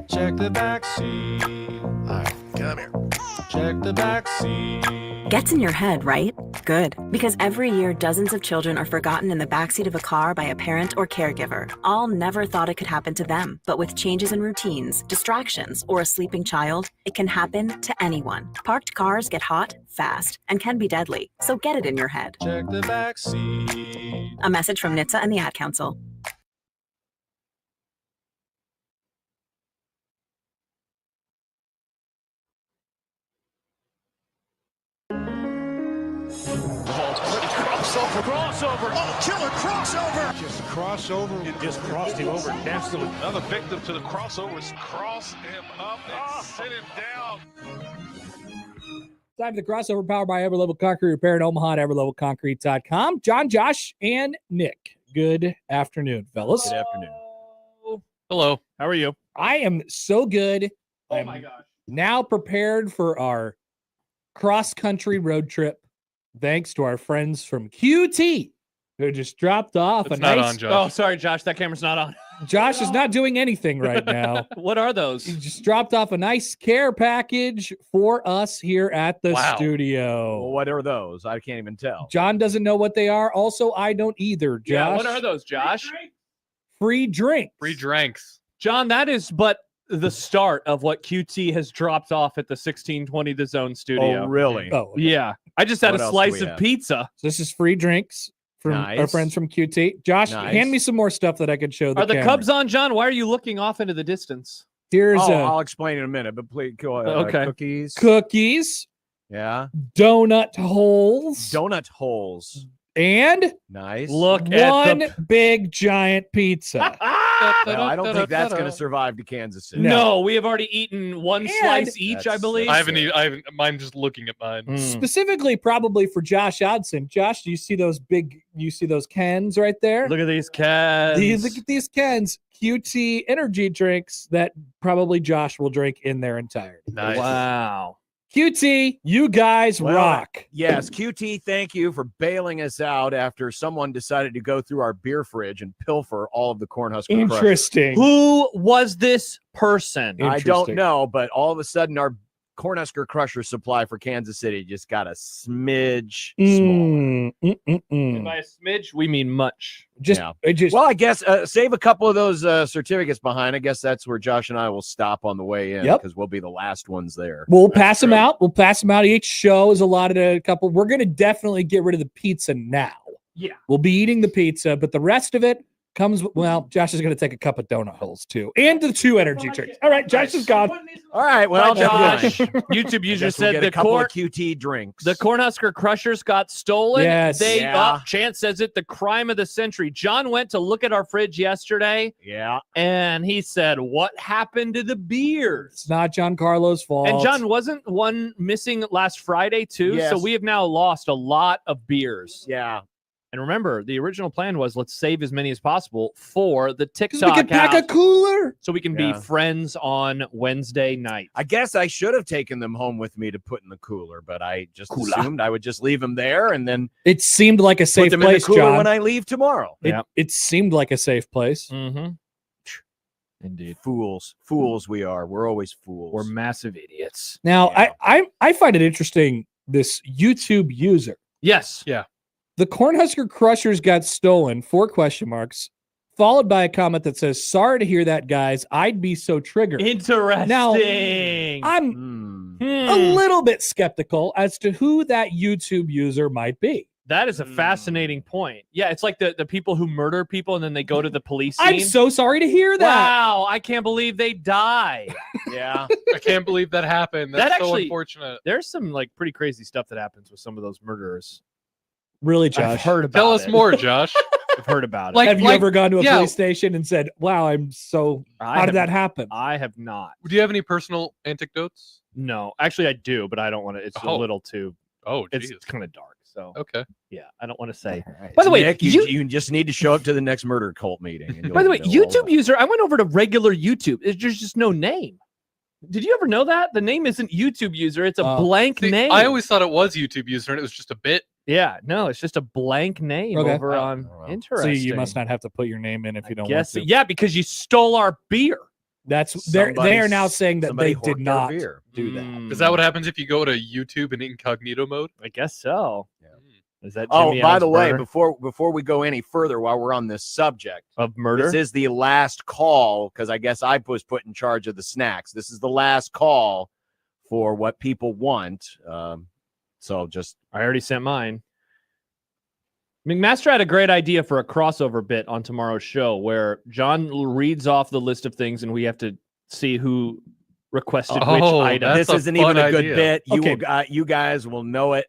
Check the back seat. All right, come here. Check the back seat. Gets in your head, right? Good. Because every year, dozens of children are forgotten in the backseat of a car by a parent or caregiver. All never thought it could happen to them. But with changes in routines, distractions, or a sleeping child, it can happen to anyone. Parked cars get hot, fast, and can be deadly. So get it in your head. Check the back seat. A message from NHTSA and the Ad Council. Crossover. Oh, killer crossover. Just crossover. It just crossed him over nastily. Another victim to the crossovers. Cross him up and sit him down. Time for the crossover, powered by Everlevel Concrete Repair in Omaha at everlevelconcrete.com. John, Josh, and Nick. Good afternoon, fellas. Good afternoon. Hello. How are you? I am so good. Oh my gosh. Now prepared for our cross-country road trip, thanks to our friends from QT, who just dropped off It's a not nice... on, Josh. Oh, sorry, Josh. That camera's not on. Josh is not doing anything right now. What are those? He just dropped off a nice care package for us here at the studio. Well, what are those? I can't even tell. John doesn't know what they are. Also, I don't either, Josh. Yeah, what are those, Josh? Free drinks. Free drinks. John, that is but the start of what QT has dropped off at the 1620 The Zone studio. Oh, really? Oh, okay. Yeah. I just had What a else do slice we of have? pizza. So this is free drinks from our Nice. friends from QT. Josh, Nice. hand me some more stuff that I could show the Are the camera. Cubs on, John? Why are you looking off into the distance? Here's I'll explain in a minute, but please go ahead. Okay. Cookies. cookies, Yeah. donut holes, Donut holes. and Nice. Look at one the... big giant pizza. Well, I don't think that's going to survive to Kansas City. No, we have already eaten one And- slice each, I That's- believe. I haven't. Mine just looking at mine. Mm. Specifically, probably for Josh Odson. Josh, do you see those cans right there? Look at these cats. Look at these cans. QT energy drinks that probably Josh will drink in their entirety. Nice. Wow. QT, you guys Well, rock. Yes, QT, thank you for bailing us out after someone decided to go through our beer fridge and pilfer all of the Cornhusker Crush. Interesting. Who was this person? I don't Interesting. know, but all of a sudden our Cornhusker Crusher supply for Kansas City just got a smidge smaller. And by a smidge, we mean much. Just, Yeah. it just Well, I guess save a couple of those certificates behind. I guess that's where Josh and I will stop on the way in Yep. because we'll be the last ones there. we'll pass them out. We'll pass them out. Each show is allotted a couple. We're going to definitely get rid of the pizza now. Yeah. We'll be eating the pizza, but the rest of it comes. Well, Josh is going to take a cup of donut holes too, and the 2 energy drinks. All right, Josh is gone. All right, well, Bye, Josh. never mind. YouTube I user guess we'll said get the a couple of QT drinks. the Cornhusker Crushers got stolen. Yes. Yeah. Chance says it, the crime of the century. John went to look at our fridge yesterday, Yeah. and he said, "What happened to the beers?" It's not John Carlo's fault. And John, wasn't one missing last Friday too? Yes. So we have now lost a lot of beers. Yeah. And remember, the original plan was let's save as many as possible for the 'Cause TikTok we could pack a house, cooler. so we can Yeah. be friends on Wednesday night. I guess I should have taken them home with me to put in the cooler, but I just assumed I would just leave them there and then It seemed like a put safe them place, in the cooler John. when I leave tomorrow. It seemed like a safe place. Mm-hmm. Indeed. Fools we are. We're always fools. We're massive idiots. Now, Yeah. I find it interesting. This YouTube user, Yes. the Cornhusker Crushers got stolen. 4 question marks, followed by a comment that says, "Sorry to hear that, guys. I'd be so triggered." Interesting. Now, I'm Hmm. a little bit skeptical as to who that YouTube user might be. That is a fascinating point. Yeah, it's like the people who murder people and then they go to the police scene. I'm so sorry to hear that. Wow, I can't believe they die. Yeah. I can't believe that happened. That's That so actually- unfortunate. There's some like pretty crazy stuff that happens with some of those murderers. Really, I've Josh? heard about Tell us it. more, Josh. I've heard about it. Like- Have you ever gone to a yeah. police station and said, "Wow, I'm so how did that happen?" I have not. Do you have any personal anecdotes? No, actually, I do, but I don't want to. It's a Oh. little too. Oh, It's Jesus. kind of dark. So Okay. yeah, I don't want to say. All right. By the way, Nick, you- you just need to show up to the next murder cult meeting. and By the way, you'll- YouTube user, I went over to regular YouTube. There's just no name. Did you ever know that the name isn't YouTube user? It's a blank See, name. I always thought it was YouTube user and it was just a bit. Yeah, no, it's just a blank name Okay. over on. wow. So Interesting. you must not have to put your name in if you don't want Guess to. yeah, because you stole our beer. That's they are now saying that they did not beer. do that. Is that what happens if you go to YouTube in incognito mode? I guess so. Is that Oh, Jimmy by Allen's the way, burner before we go any further, while we're on this subject, of murder? this is the last call because I guess I was put in charge of the snacks. This is the last call for what people want. So just I already sent mine. McMaster had a great idea for a crossover bit on tomorrow's show where John reads off the list of things and we have to see who requested which item. This a isn't even a fun good idea. bit. Okay. You guys will know it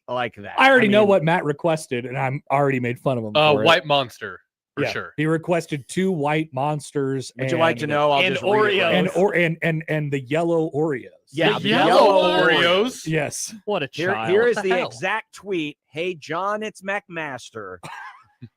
like that. I already know mean, what Matt requested, and I'm already made fun of him. For White Monster, for Yeah, sure. He requested 2 white monsters. Would you like to know? I'll and just read it Oreos. and the yellow Oreos. Yeah, The yellow Oreos. Yes. What a child. Here is What the the hell? exact tweet. Hey, John, it's McMaster.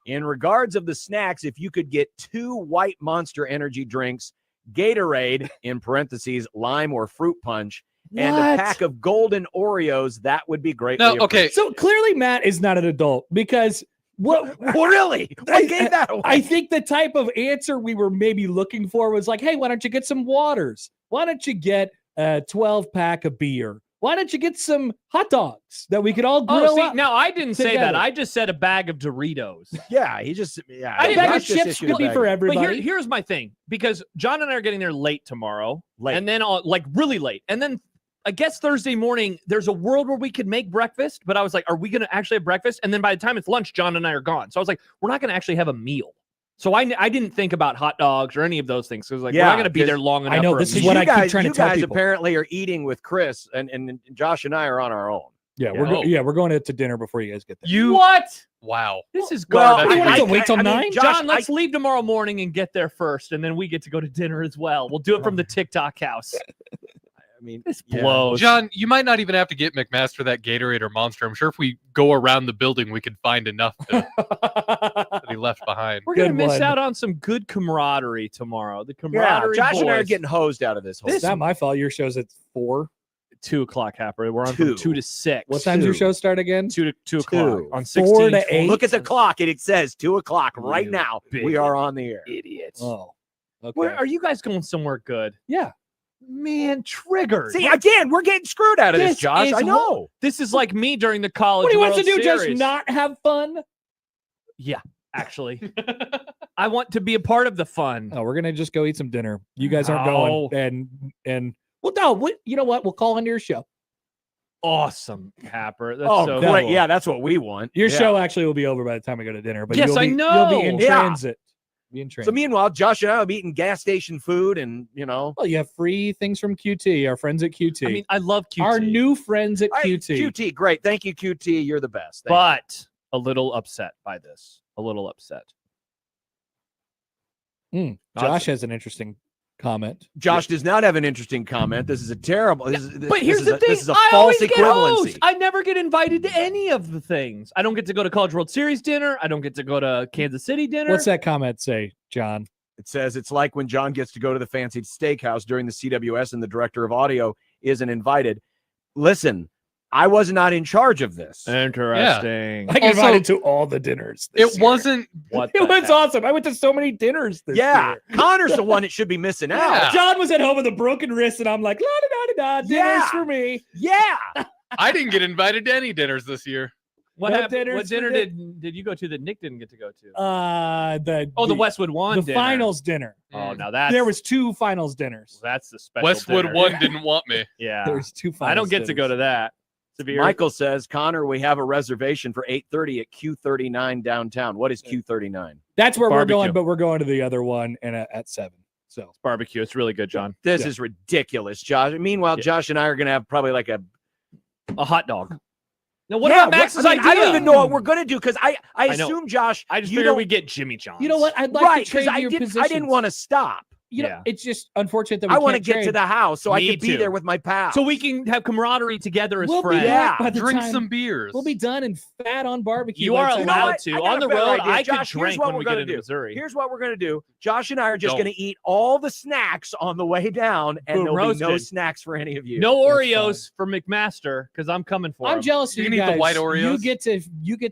In regards of the snacks, if you could get 2 white Monster energy drinks, Gatorade, in parentheses, lime or fruit punch, and a What? pack of golden Oreos, that would be great. No, okay. So clearly Matt is not an adult because what really? What gave that away? I think the type of answer we were maybe looking for was like, hey, why don't you get some waters? Why don't you get a 12-pack of beer? Why don't you get some hot dogs that we could all grill Oh, see, up? no, I didn't say that. together. I just said a bag of Doritos. Yeah, he just, yeah. I A didn't- bag Josh of just chips issued a could be bag for of- everybody. But here's my thing, because John and I are getting there late tomorrow, Late. and then like really late, and then I guess Thursday morning there's a world where we could make breakfast. But I was like, are we going to actually have breakfast? And then by the time it's lunch, John and I are gone. So I was like, we're not going to actually have a meal. So I didn't think about hot dogs or any of those things. So I was like, we're Yeah, not going to be there long enough. I know, for a this is meal. what you I keep guys, trying to you tell guys people. apparently are eating with Chris, and Josh and I are on our own. Yeah, Yeah. we're going to dinner before you guys get there. You What? Wow. This is Well, garbage. What do you want to wait till 9? Josh, John, let's leave tomorrow morning and get there first, and then we get to go to dinner as well. We'll do it from the TikTok house. I mean, This yeah. blows. John, you might not even have to get McMaster that Gatorade or Monster. I'm sure if we go around the building, we could find enough that he left behind. We're going to Good miss one. out on some good camaraderie tomorrow. The Yeah, camaraderie Josh and I are boys. getting hosed out of this whole It's not my fault. Your show's at 4. 2 o'clock, Happer. We're on 2. from 2 to 6. What time's your show start again? 2 to 2 o'clock 2. on 4 to 16. 8. Look at the clock, and it says 2 o'clock right You now. big We are on the air. Idiots. Oh, okay. Where are you guys going somewhere good? Yeah. Man, triggered. See, again, we're getting screwed out of this, This Josh. is I know. This is like me during the college What he wants to World do? Just Series. not have fun? Yeah, actually. I want to be a part of the fun. Oh, we're gonna just go eat some dinner. You guys aren't No. going, and well, no. You know what? We'll call into your show. Awesome, Happer. That's Oh, so great. cool. Yeah, that's what we want. Your Yeah. show actually will be over by the time we go to dinner. But Yes, you'll I be, know. You'll be in Yeah. transit. Be in transit. So meanwhile, Josh and I will be eating gas station food, and well, you have free things from QT. Our friends at QT. I mean, I love QT. Our new friends at QT. QT, great. Thank you, QT. You're the best. Thank but a little upset by this. A little upset. Josh has an interesting comment. you. Josh does not have an interesting comment. This is a terrible. But here's the thing. This is a I false always get equivalency. hosed. I never get invited to any of the things. I don't get to go to College World Series dinner. I don't get to go to Kansas City dinner. What's that comment say, John? It says it's like when John gets to go to the fancy steakhouse during the CWS and the director of audio isn't invited. Listen, I was not in charge of this. Interesting. I get Also, invited to all the dinners. It wasn't. What It the was heck? awesome. I went to so many dinners this Yeah, year. Connor's the one that should be missing Yeah. out. John was at home with a broken wrist, and I'm like, la da da da da, dinners Yeah. for me. Yeah. I didn't get invited to any dinners this year. What No happened? dinners What for dinner Nick. did you go to that Nick didn't get to go to? The Westwood One. the dinner. finals dinner. Oh, now that's There was 2 finals dinners. that's the special. Westwood dinner. One didn't want me. Yeah, There was 2 finals. I don't get to go to that. Severe. Michael says, Connor, we have a reservation for 8:30 at Q39 downtown. What is Q39? That's where we're Barbecue. going, but we're going to the other one and at 7. So barbecue. It's really good, John. This Yeah. is ridiculous, Josh. Meanwhile, Yeah. Josh and I are going to have probably like a A hot dog. Now, what Yeah, about Max's I mean, idea? I don't even know what we're going to do because I I know. assume, Josh, I just you figured don't- we get Jimmy John's. you know what? I'd like right, to trade because your I positions. didn't want to stop. You know, Yeah. it's just unfortunate that we I want to can't get to trade. the house so I Me can be too. there with my pals. So we can have camaraderie together as We'll be friends. back by the Drink time- some beers. We'll be done and fat on barbecue. You by are the time- allowed what? to. I got On a the better road, idea. I Josh, could here's drink what when we're we gonna get into do. Missouri. Here's what we're going to do. Josh and I are just Don't. going to eat all the snacks on the way down, and Boom, there'll be no roasted. snacks for any of you. No That's Oreos for McMaster because I'm coming for I'm him. jealous of You you can eat the guys. white You Oreos? get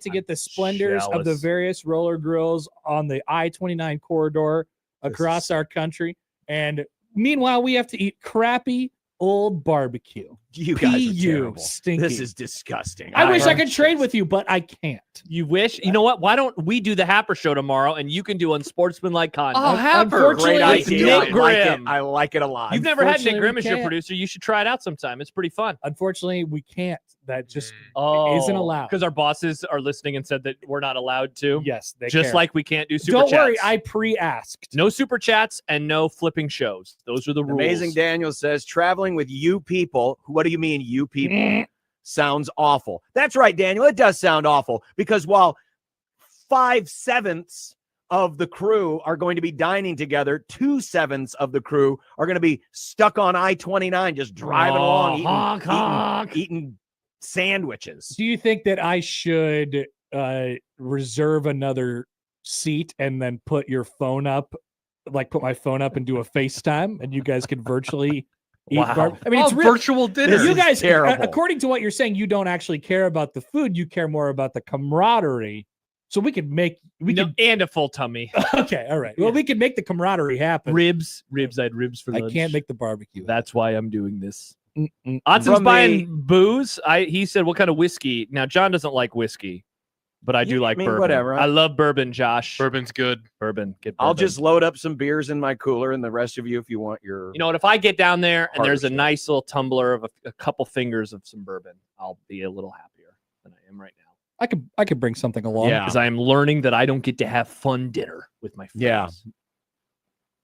to get the splendors of the jealous. various roller grills on the I-29 corridor across our country, and meanwhile, we have to eat crappy old barbecue. You guys are PU, terrible. stinky. This is disgusting. I wish I could trade with you, but I can't. You wish? You know what? Why don't we do the Happer show tomorrow and you can do unsportsmanlike content? Oh, Happer. Unfortunately, Great it's idea. Nick I like it. Grimm. I like it a lot. You've never had Nick Unfortunately, Grimm we as your can't. producer. You should try it out sometime. It's pretty fun. Unfortunately, we can't. That just Oh, allowed. because our bosses are listening and said that we're not allowed to. yes, they Just care. like we can't do super Don't chats. worry, I pre-asked. No super chats and no flipping shows. Those are the rules. Amazing Daniel says, traveling with you people. What do you mean, you people? Sounds awful. That's right, Daniel. It does sound awful because while 5/7 of the crew are going to be dining together, 2/7 of the crew are going to be stuck on I-29 just driving along, honk, honk. eating sandwiches. Do you think that I should reserve another seat and then put your phone up, like put my phone up and do a FaceTime, and you guys can virtually eat? Wow. I mean, it's real. virtual dinner. This You is guys, terrible. according to what you're saying, you don't actually care about the food. You care more about the camaraderie. So we could make And a full tummy. okay, all right. Well, we could make the camaraderie happen. Ribs. I had ribs for I lunch. can't make the barbecue. That's why I'm doing this. Mm-mm. Odson's From buying booze. He said, "What kind of whiskey?" Now John doesn't like whiskey, but I do Yeah, like I mean, bourbon. whatever. I love bourbon, Josh. Bourbon's good. Bourbon. Get I'll bourbon. just load up some beers in my cooler, and the rest of you, if you want your, You know what? If I get down there and there's a Harvest. nice little tumbler of a couple fingers of some bourbon, I'll be a little happier than I am right now. I could bring something along. Yeah. Because I am learning that I don't get to have fun dinner with my friends. Yeah.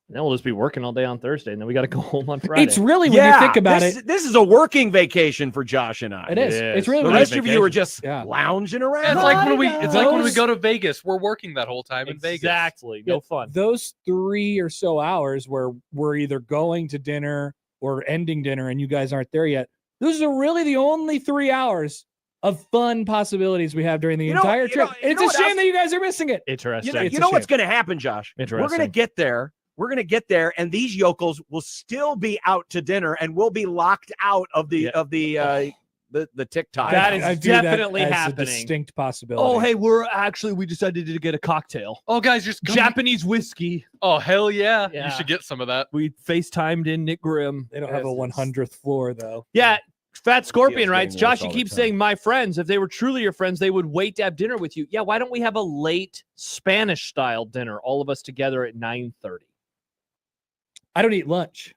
And then we'll just be working all day on Thursday, and then we got to go home on Friday. It's really, when you think about it, this is a working vacation for Josh and I. it is. It It's is. really The when you rest of you are just Yeah. lounging around. It's like when we Those- go to Vegas. We're working that whole time in Vegas. Exactly. No fun. those 3 or so hours where we're either going to dinner or ending dinner and you guys aren't there yet. Those are really the only 3 hours of fun possibilities we have during the You know- entire you trip. know- And you know it's a what shame else- that you guys are missing it. Interesting. It's You a know what's shame. going to happen, Josh? We're going to Interesting. get there. We're going to get there, and these yokels will still be out to dinner, and we'll be locked out of the the TikTok. That is I view that definitely as happening. a distinct possibility. Oh, hey, we decided to get a cocktail. Oh, guys, just come- Japanese whiskey. Oh, hell yeah. Yeah. You should get some of that. We FaceTimed in Nick Grimm. They don't have a 100th floor though. Yeah. Fat Scorpion Feels writes, getting Josh, worse you all the keep time. saying my friends. If they were truly your friends, they would wait to have dinner with you. Yeah, why don't we have a late Spanish style dinner, all of us together at 9:30? I don't eat lunch,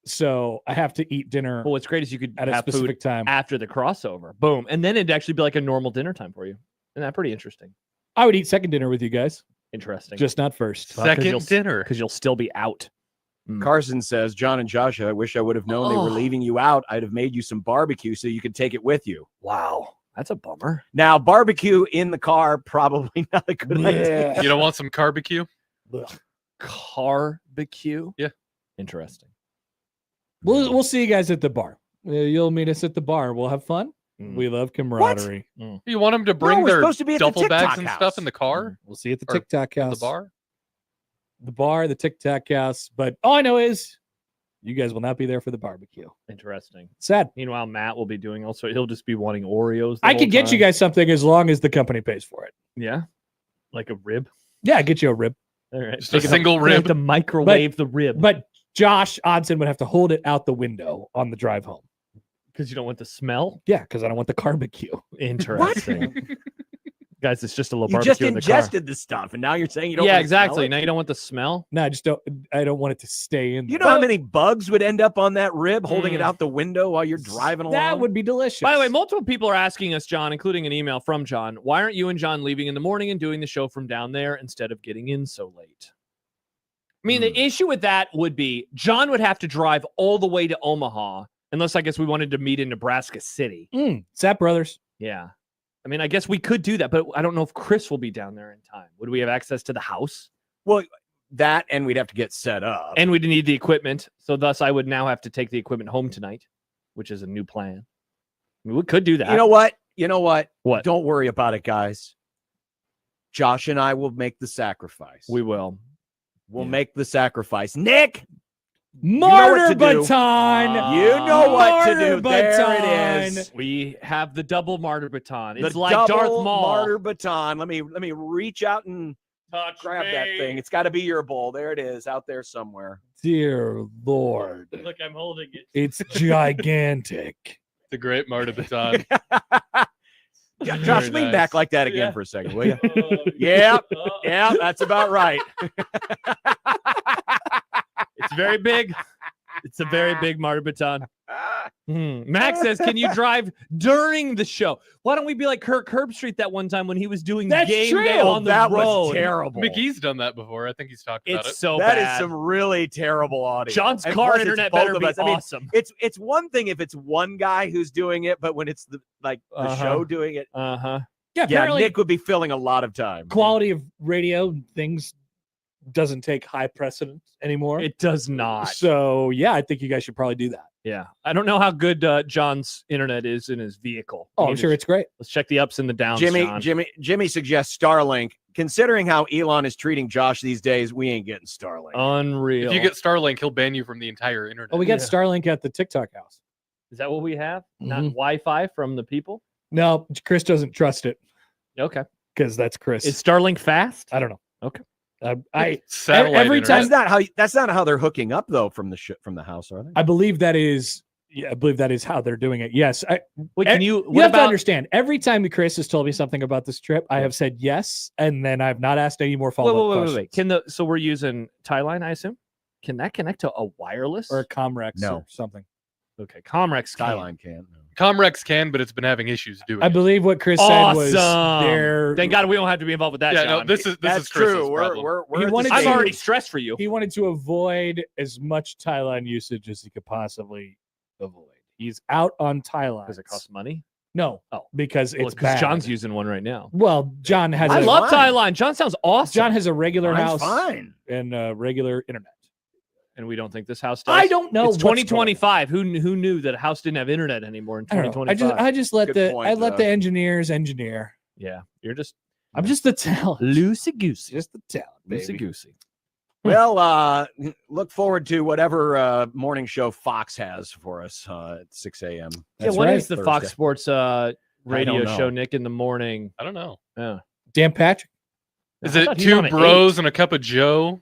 so I have to eat dinner Well, what's great is you could at a have food specific time. after the crossover. Boom. And then it'd actually be like a normal dinner time for you. Isn't that pretty interesting? I would eat second dinner with you guys, Interesting. just not first. Well, 'cause Second you'll- dinner. Because you'll still be out. Carson says, John and Josh, I wish I would have known they Oh. were leaving you out. I'd have made you some barbecue so you could take it with you. Wow. That's a bummer. Now, barbecue in the car, probably not a good idea. You don't want some barbecue? Barbecue? Yeah. Interesting. We'll see you guys at the bar. You'll meet us at the bar. We'll have fun. Mm. We love camaraderie. You want them to bring we're their supposed to be at the duffel bags TikTok and house. stuff in the car? We'll see you at the Or TikTok In house. the bar? The bar, the Tic Tac house. But all I know is you guys will not be there for the barbecue. Interesting. Sad. Meanwhile, Matt will be doing also. He'll just be wanting Oreos. the I whole could get you time. guys something as long as the company pays for it. Yeah. Like a rib. Yeah, I get you a rib. All right. Just a single They have rib. to microwave the rib But Josh Odson would have to hold it out the window on the drive home. because you don't want the smell. Yeah, because I don't want the barbecue. Interesting. Guys, it's just a little You barbecue just in the car. ingested the stuff, and now you're saying you don't Yeah, want to smell exactly. it? Now you don't want the smell. No, I don't want it to stay in You there. know how many bugs would end up on that rib holding it Mm. out the window while you're driving along? That would be delicious. By the way, multiple people are asking us, John, including an email from John, why aren't you and John leaving in the morning and doing the show from down there instead of getting in so late? I mean, the issue with that would be John would have to drive all the way to Omaha, unless I guess we wanted to meet in Nebraska City. Sap Brothers. Yeah. I mean, I guess we could do that, but I don't know if Chris will be down there in time. Would we have access to the house? Well, that and we'd have to get set up. And we'd need the equipment. So thus I would now have to take the equipment home tonight, which is a new plan. I mean, we could do that. You know what? You know what? What? Don't worry about it, guys. Josh and I will make the sacrifice. We will. We'll make the sacrifice. Nick, Martyr to do. baton. you know what to Martyr do. There baton. it is. We have the double martyr baton. It's The like Darth double Maul. martyr baton. Let me reach out and Touch grab that thing. It's got to be your bowl. There it is, out there somewhere. Dear Lord. Look, I'm holding it. It's gigantic. The great Marta Baton. Josh, lean nice. back like that again for a second, will you? Yeah, that's about right. It's very big. It's a very big Marta Baton. Max says, can you drive during the show? Why don't we be like Kirk Herbstreit that one time when he was doing That's game true. day on the That road? was terrible. McGee's done that before. I think he's talked about It's it. so That bad. is some really terrible audio. John's And car plus, it's internet both better of be us. I mean, awesome. it's one thing if it's one guy who's doing it, but when it's the show doing it, Uh-huh. Yeah, yeah, apparently Nick would be filling a lot of time. quality of radio and things doesn't take high precedence anymore. It does not. So, yeah, I think you guys should probably do that. Yeah. I don't know how good John's internet is in his vehicle. Oh, I'm sure it's great. Let's check the ups and the downs, John. Jimmy suggests Starlink. Considering how Elon is treating Josh these days, we ain't getting Starlink. Unreal. If you get Starlink, he'll ban you from the entire internet. Oh, we got Starlink at the TikTok house. Is that what we have? Not Mhm. Wi-Fi from the people? No, Chris doesn't trust it Okay. because that's Chris. Is Starlink fast? I don't know. Okay. Satellite every internet. time That's not how they're hooking up though from the house, are they? I believe that is. Yeah, I believe that is how they're doing it. Yes. Wait, can you? You What have to about? understand. Every time Chris has told me something about this trip, I have said yes, and then I've not asked any more Wait, follow-up wait. questions. Can the so we're using tie line? I assume. Can that connect to a wireless Or a Comrex No. or something. Okay, Comrex can. Skyline can't. Comrex can, but it's been having issues doing I it. believe what Chris said was Awesome. there. Thank God we don't have to be involved with that. Yeah, no, John. this is That's Chris's true. problem. We're He at the wanted I'm to- stage- already stressed for you. He wanted to avoid as much Thailand usage as he could possibly avoid. He's out on Thailand. Because it costs money. No. Oh. because Well, it's 'cause bad. John's using one right now. Well, John has. I a- love fine. Thailand. John sounds awesome. John has a regular Mine's house fine. and regular internet. and we don't think this house does. I don't know. It's what's going on. 2025. Who knew that a house didn't have internet anymore in I don't know. 2025? I just let Good point, I let the engineers engineer. Yeah, you're just I'm just the talent. loosey goosey. Just the talent, Loosey baby. goosey. Well, look forward to whatever morning show Fox has for us at 6 a.m. Yeah, That's what right. is the Fox Thursday. Sports radio know. show, Nick, in the morning? I don't know. Yeah. Dan Patrick. Is I it thought he two was on at bros and a cup of Joe?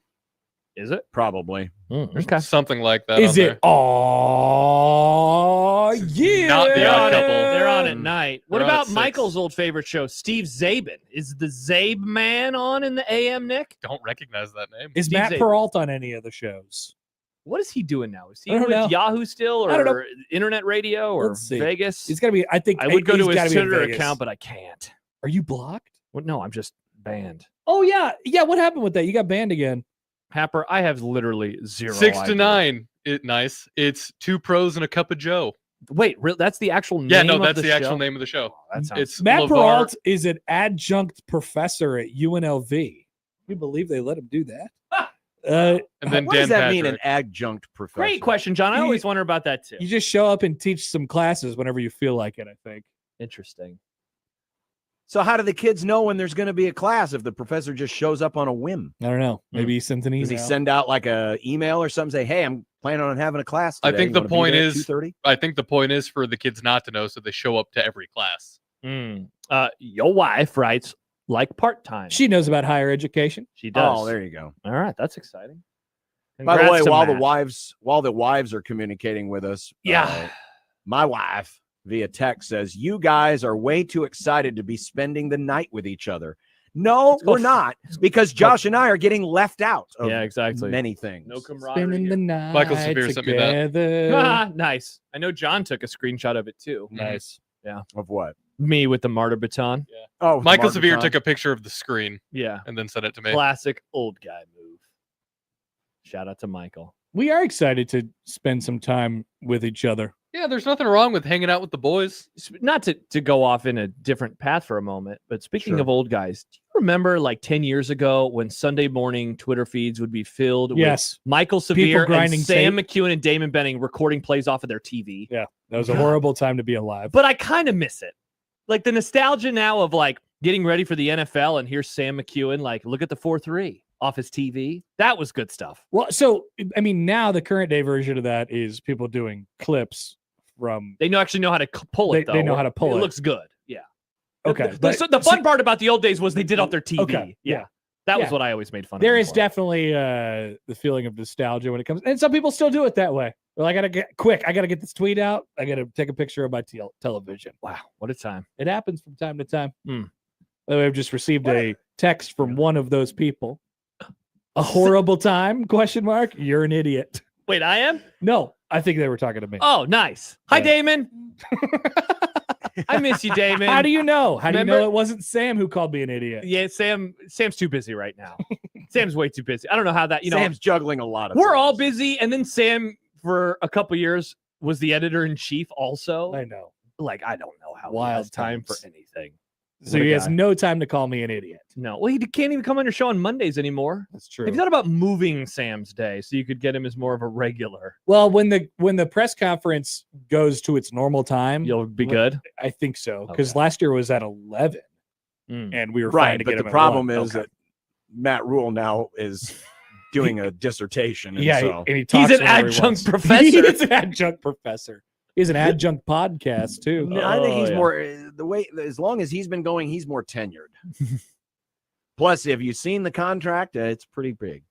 Is it? Probably. Okay. Something like that. Is on it? there. Oh, yeah. Not the Odd Couple. They're on at night. What They're on about at 6. Michael's old favorite show, Steve Zabin? Is the Zabe man on in the AM, Nick? Don't recognize that name. Is Steve Matt Zabin. Peralta on any of the shows? What is he doing now? Is he I don't with know. Yahoo still, I don't know. or internet radio, or Let's see. Vegas? He's got to be. I think I would go he's to his gotta be in Twitter Vegas. account, but I can't. Are you blocked? Well, no, I'm just banned. Oh yeah, yeah. What happened with that? You got banned again. Happer, I have literally zero. 6 to idea. 9. Nice. It's 2 pros and a cup of Joe. Wait, that's the actual name? Yeah, no, of that's the the actual show? name of the show. Oh, that sounds It's Matt LeVar. Peralta is an adjunct professor at UNLV. You believe they let him do that? And then What Dan does that Patrick. mean, an adjunct professor? great question, John. I You- always wonder about that too. You just show up and teach some classes whenever you feel like it. I think. Interesting. So how do the kids know when there's going to be a class if the professor just shows up on a whim? I don't know. Maybe he sent an email. Does he send out like a email or something? Say, hey, I'm planning on having a class I today. think You the wanna be point there at is- 2:30? I think the point is for the kids not to know, so they show up to every class. Your wife writes like part time. She knows about higher education. She does. Oh, there you go. All right, that's exciting. By the way, Congrats to while Matt. the wives are communicating with us, Yeah. my wife via text says, "You guys are way too excited to be spending the night with each other." No, Let's go we're not, because Josh and I are getting left out of Yeah, exactly. many things. No camaraderie. Spending the night Michael Severe sent me that. together. Ah, nice. I know John took a screenshot of it too. Nice. Of what? Me with the martyr baton. Oh, Michael Mark Severe Baton. took a picture of the screen Yeah. and then sent it to me. Classic old guy move. Shout out to Michael. We are excited to spend some time with each other. Yeah, there's nothing wrong with hanging out with the boys. Not to go off in a different path for a moment, but speaking Sure. of old guys, do you remember like 10 years ago when Sunday morning Twitter feeds would be filled Yes. with Michael Severe and grinding Sam McEwen and Damon Benning recording plays off of their TV? Yeah. That was a horrible time to be alive. But I kind of miss it. Like the nostalgia now of like getting ready for the NFL and here's Sam McEwen, like, look at the 4-3 off his TV. That was good stuff. Well, so I mean, now the current day version of that is people doing clips from. They actually know how to pull it, though. They know how to pull it. It looks good. Yeah. Okay, The, but so the fun part about the old days was they did off their TV. Okay, yeah. That was what I always made fun of. There him is for. definitely the feeling of nostalgia when it comes, and some people still do it that way. Well, I gotta get this tweet out. I gotta take a picture of my television. Wow, what a time. It happens from time to time. Hmm. By the way, I've just received a text from one of those people. A horrible time? ? You're an idiot. Wait, I am? No, I think they were talking to me. Oh, nice. Hi, Yeah. Damon. I miss you, Damon. How do you know? How do you Remember- know it wasn't Sam who called me an idiot? Yeah, Sam's too busy right now. Sam's way too busy. I don't know how that, Sam's juggling a lot of we're things. all busy. And then Sam, for a couple years, was the editor-in-chief also. I know. Like, I don't know how he Wild has time for times. anything. So What a he has guy. no time to call me an idiot. No. Well, he can't even come on your show on Mondays anymore. That's true. Have you thought about moving Sam's day so you could get him as more of a regular? Well, when the press conference goes to its normal time, You'll be Well, good. I think so, because Okay. last year was at 11, Mm. and we were fine Right, to but get the him at problem 1. is that Matt Rule now is doing a dissertation. And Yeah, so and he He's talks an whenever he adjunct wants. professor. He's an adjunct professor. He's an adjunct podcast too. No, I think Oh, he's yeah. more the way as long as he's been going, he's more tenured. Plus, have you seen the contract? It's pretty big.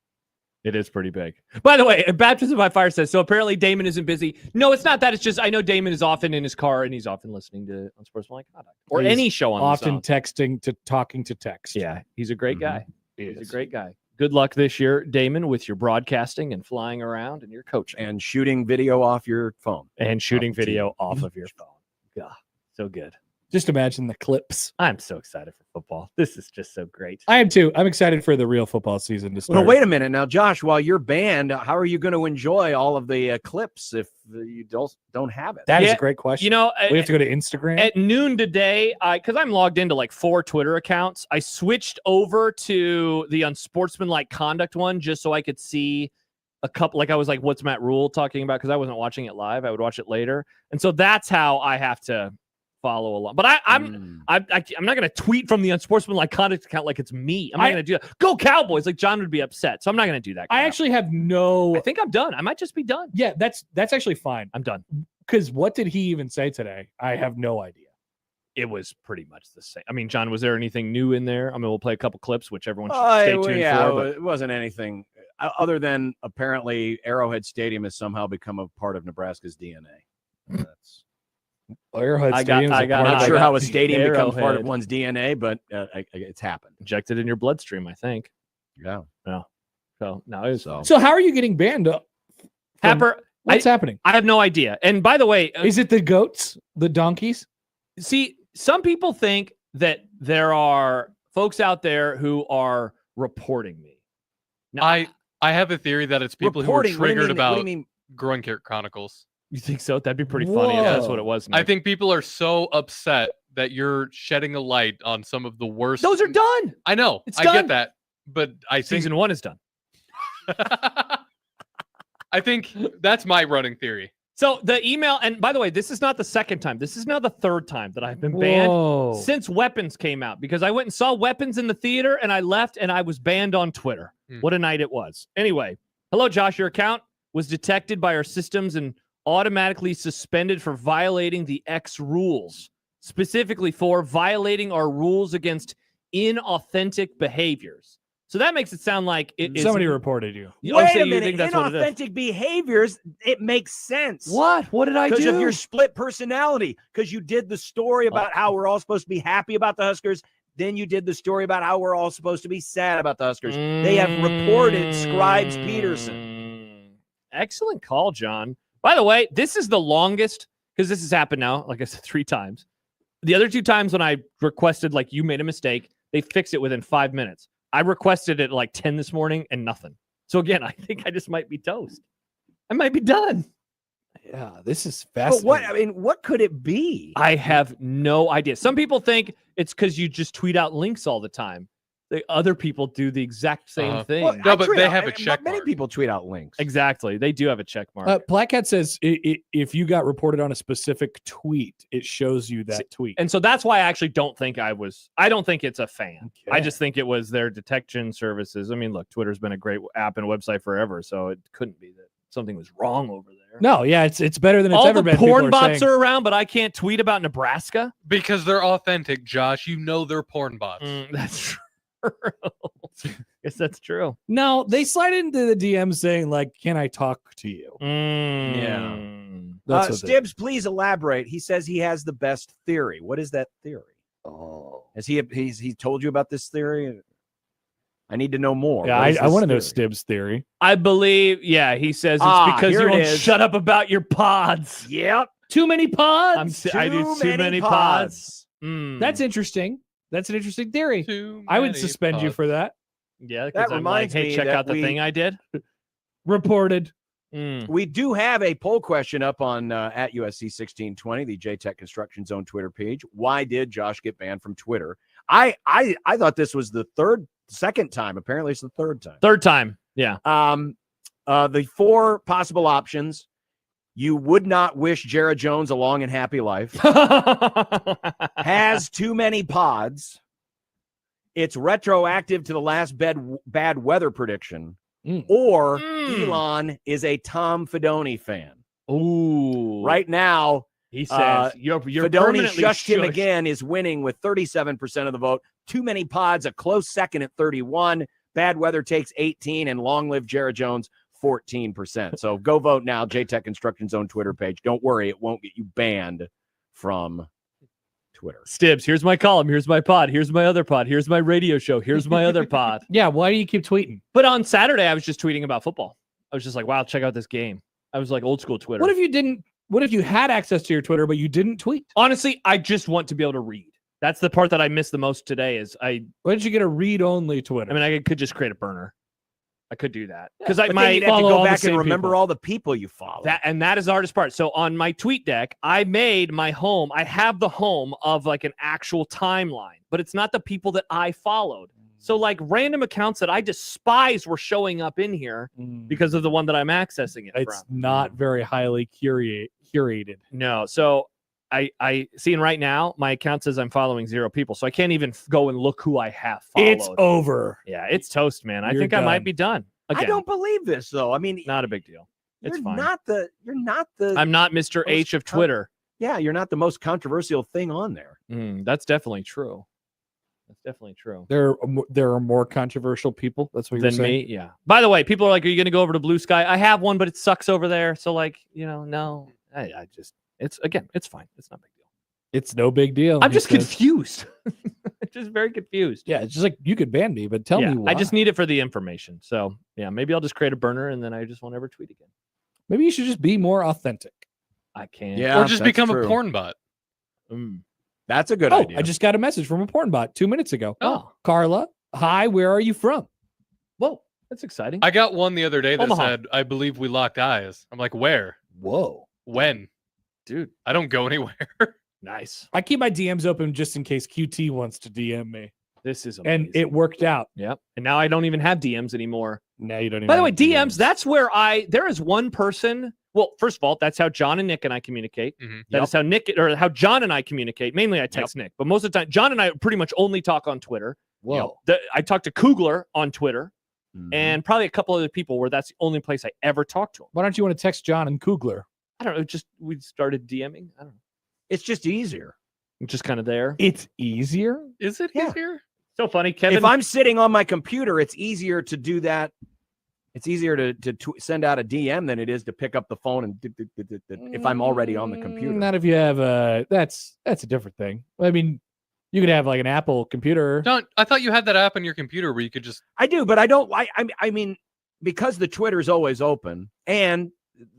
It is pretty big. By the way, Baptism by Fire says, so apparently Damon isn't busy. No, it's not that. It's just I know Damon is often in his car and he's often listening to Unsportsmanlike Conduct or He's any show on Often the zone. texting to talking to text. Yeah, he's a great guy. He He's is. a great guy. Good luck this year, Damon, with your broadcasting and flying around and your coaching And shooting video off your phone. and shooting off the video team. off of your phone. God, so good. Just imagine the clips. I'm so excited for football. This is just so great. I am too. I'm excited for the real football season to start. Well, wait a minute now, Josh. While you're banned, how are you going to enjoy all of the clips if you don't have it? That is Yeah, a great question. You know, we have to go to Instagram. at noon today, because I'm logged into like 4 Twitter accounts, I switched over to the Unsportsmanlike Conduct one just so I could see a couple. Like I was like, "What's Matt Rule talking about?" Because I wasn't watching it live. I would watch it later, and so that's how I have to follow along. But I'm not going to tweet from the Unsportsmanlike Conduct account like it's me. I'm not going to do that. Go Cowboys! Like John would be upset, so I'm not going to do that. I crap. actually have no. I think I'm done. I might just be done. Yeah, that's actually fine. I'm done. Because what did he even say today? I have no idea. It was pretty much the same. I mean, John, was there anything new in there? I mean, we'll play a couple clips, which everyone should stay tuned for. But it wasn't anything other than apparently Arrowhead Stadium has somehow become a part of Nebraska's DNA. That's, Arrowhead I got- Stadium's I a got- part I'm of not it. sure how a stadium becomes part Arrowhead. of one's DNA, but it's happened. injected in your bloodstream, I think. Yeah. So no, it was So how are you getting banned? Happer. What's happening? I have no idea. And by the way, Is it the goats, the donkeys? see, some people think that there are folks out there who are reporting me. Now, I have a theory that it's people Reporting, who are triggered what about do you mean? Groenkert Chronicles. you think so? That'd be pretty funny if that's Whoa. what it was. I Nick. think people are so upset that you're shedding a light on some of the worst. those are done. I know. It's I done. get that. But I think Season 1 is done. I think that's my running theory. So the email, and by the way, this is not the second time. This is now the third time that I've been banned Whoa. since Weapons came out, because I went and saw Weapons in the theater and I left and I was banned on Twitter. Hmm. What a night it was. Anyway, hello, Josh. Your account was detected by our systems and automatically suspended for violating the X rules, specifically for violating our rules against inauthentic behaviors. So that makes it sound like it is. Somebody reported you. Oh, Wait so a you minute. think that's what it is? Inauthentic behaviors, it makes sense. What? What did I Because do? of your split personality. Because you did the story about how we're all supposed to be happy about the Huskers. Then you did the story about how we're all supposed to be sad about the Huskers. They have reported Scribes Peterson. Excellent call, John. By the way, this is the longest, because this has happened now, like I said, 3 times. The other 2 times when I requested, like, you made a mistake, they fixed it within 5 minutes. I requested it at like 10 this morning and nothing. So again, I think I just might be toast. I might be done. Yeah, this is But fascinating. what could it be? I have no idea. Some people think it's because you just tweet out links all the time. The other people do the exact same thing. Well, No, I but tweet they out- have a check Many mark. people tweet out links. Exactly. They do have a check mark. Black Cat says if you got reported on a specific tweet, it shows you that tweet. And so that's why I actually don't think I don't think it's a fan. I Okay. just think it was their detection services. I mean, look, Twitter's been a great app and website forever, so it couldn't be that something was wrong over there. No, yeah, it's better than it's All ever the been. porn People bots saying, are around, but I can't tweet about Nebraska. Because they're authentic, Josh. You know they're porn bots. That's true. Guess that's true. No, they slide into the DM saying like, "Can I talk to you?" Yeah. That's what they- Stibbs, please elaborate. He says he has the best theory. What is that theory? Oh, Has he told you about this theory? I need to know more. yeah, What is I this want to know theory? Stibbs' theory. I believe, yeah, he says it's because here you it won't is. shut up about your pods. Yep. Too many pods. I do too many pods. Mm. That's interesting. That's an interesting theory. Too I would many suspend you pods. for that. Yeah, That because I'm like, reminds hey, me check that out the we- thing I did. Reported. We do have a poll question up on at USC 1620, the JTech Construction Zone Twitter page. Why did Josh get banned from Twitter? I thought this was the second time. Apparently, it's the third time. Third time. Yeah. The 4 possible options: you would not wish Jared Jones a long and happy life. Has too many pods. It's retroactive to the last bad weather prediction. Or Elon is a Tom Fedoni fan. Ooh. Right now, He says you're Fedoni permanently shushed him shushed. again, is winning with 37% of the vote. Too many pods, a close second at 31. Bad weather takes 18, and long live Jared Jones, 14%. So go vote now, JTech Construction Zone Twitter page. Don't worry, it won't get you banned from Twitter. Stibbs, here's my column. Here's my pod. Here's my other pod. Here's my radio show. Here's my other pod. Yeah, why do you keep tweeting? But on Saturday, I was just tweeting about football. I was just like, wow, check out this game. I was like old school Twitter. What if you had access to your Twitter, but you didn't tweet? Honestly, I just want to be able to read. That's the part that I miss the most today is Why didn't you get a read-only Twitter? I mean, I could just create a burner. I could do that. Because But I then might you'd have to follow go all the back same and remember people. all the people you follow. that is the hardest part. So on my tweet deck, I made my home. I have the home of like an actual timeline, but it's not the people that I followed. So like random accounts that I despise were showing up in here because of the one that I'm accessing it It's from. not very highly curated. No. So I seeing right now, my account says I'm following 0 people. So I can't even go and look who I have followed. It's over. Yeah, it's toast, man. I You're think I might done. be done. Again, I don't believe this, though. I mean, not a big deal. It's you're fine. not the. I'm not Mr. H of Twitter. Yeah, you're not the most controversial thing on there. That's definitely true. That's definitely true. There are more controversial people. That's what you're Than saying. me, yeah. By the way, people are like, "Are you going to go over to Blue Sky?" I have one, but it sucks over there. So, like, no. I just, it's fine. It's not a big deal. It's no big deal. I'm he just says. confused. Just very confused. Yeah, it's just like you could ban me, but tell me why. I just need it for the information. So, yeah, maybe I'll just create a burner and then I just won't ever tweet again. Maybe you should just be more authentic. I can. Yeah, Or just that's become true. a porn bot. That's a good Oh, idea. I just got a message from a porn bot 2 minutes ago. Oh. Carla, hi, where are you from? Whoa, that's exciting. I got one the other day that Omaha. said, "I believe we locked eyes." I'm like, where? Whoa. When? Dude, I don't go anywhere. nice. I keep my DMs open just in case QT wants to DM me. This is amazing. And it worked out. Yep. And now I don't even have DMs anymore. Now you don't even By the way, have DMs, that's where there is one person. Well, first of all, that's how John and Nick and I communicate. Mhm. That is how how John and I communicate. Mainly I text Nick, but most of the time, John and I pretty much only talk on Twitter. Whoa. I talk to Kugler on Twitter Mhm. and probably a couple other people where that's the only place I ever talk to him. Why don't you want to text John and Kugler? I don't know. Just we started DMing. I don't know. It's just easier. I'm just kind of there. It's easier. Is it Yeah. easier? So funny, Kevin. If I'm sitting on my computer, it's easier to do that. It's easier to send out a DM than it is to pick up the phone and if I'm already on the computer. Not if you have that's a different thing. I mean, you could have like an Apple computer. John, I thought you had that app on your computer where you could just. I do, but I don't. I mean, because the Twitter's always open, and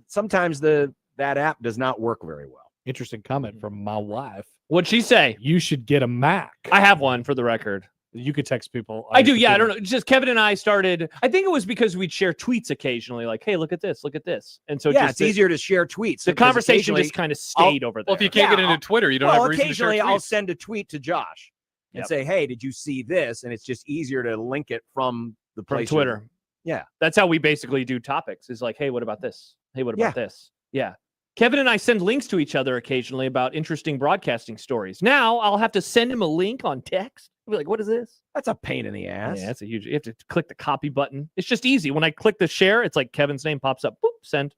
sometimes that app does not work very well. Interesting comment from my wife. What'd she say? You should get a Mac. I have one for the record. You could text people. on I your do. Yeah. I computer. don't know. Just Kevin and I started. I think it was because we'd share tweets occasionally, like, "Hey, look at this, look at this," and so Yeah, just it's easier to share tweets. The because conversation occasionally- just kind of stayed over there. Well, if you can't Yeah, get into Twitter, you don't well, have a reason to share occasionally I'll tweets. send a tweet to Josh and Yep. say, "Hey, did you see this?" And it's just easier to link it from the from place Twitter. Yeah. That's how we basically do topics. Is like, hey, what about this? Hey, what about Yeah. this? Yeah. Kevin and I send links to each other occasionally about interesting broadcasting stories. Now I'll have to send him a link on text. I'll be like, what is this? That's a pain in the ass. Yeah, that's a huge. You have to click the copy button. It's just easy. When I click the share, it's like Kevin's name pops up. Boop, send.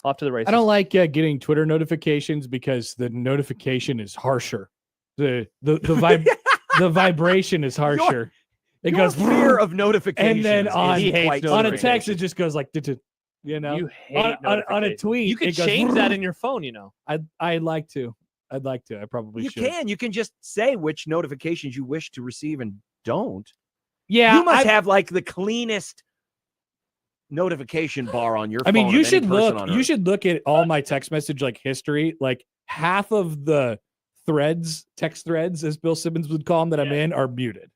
Off to the races. I don't like getting Twitter notifications because the notification is harsher. The vibration is harsher. It Your goes fear of notifications. and then is on, He hates quite on a strange. text it just goes like, you know, You hate on a notifications. tweet. You could it goes, change that in your phone, you know. I'd like to. I'd like to. I probably You should. can. You can just say which notifications you wish to receive and don't. Yeah, You must have like the cleanest notification bar on your phone. I mean, you of any should person look. on You Earth. should look at all my text message like history. Like half of the threads, text threads, as Bill Simmons would call them, that I'm in, are muted.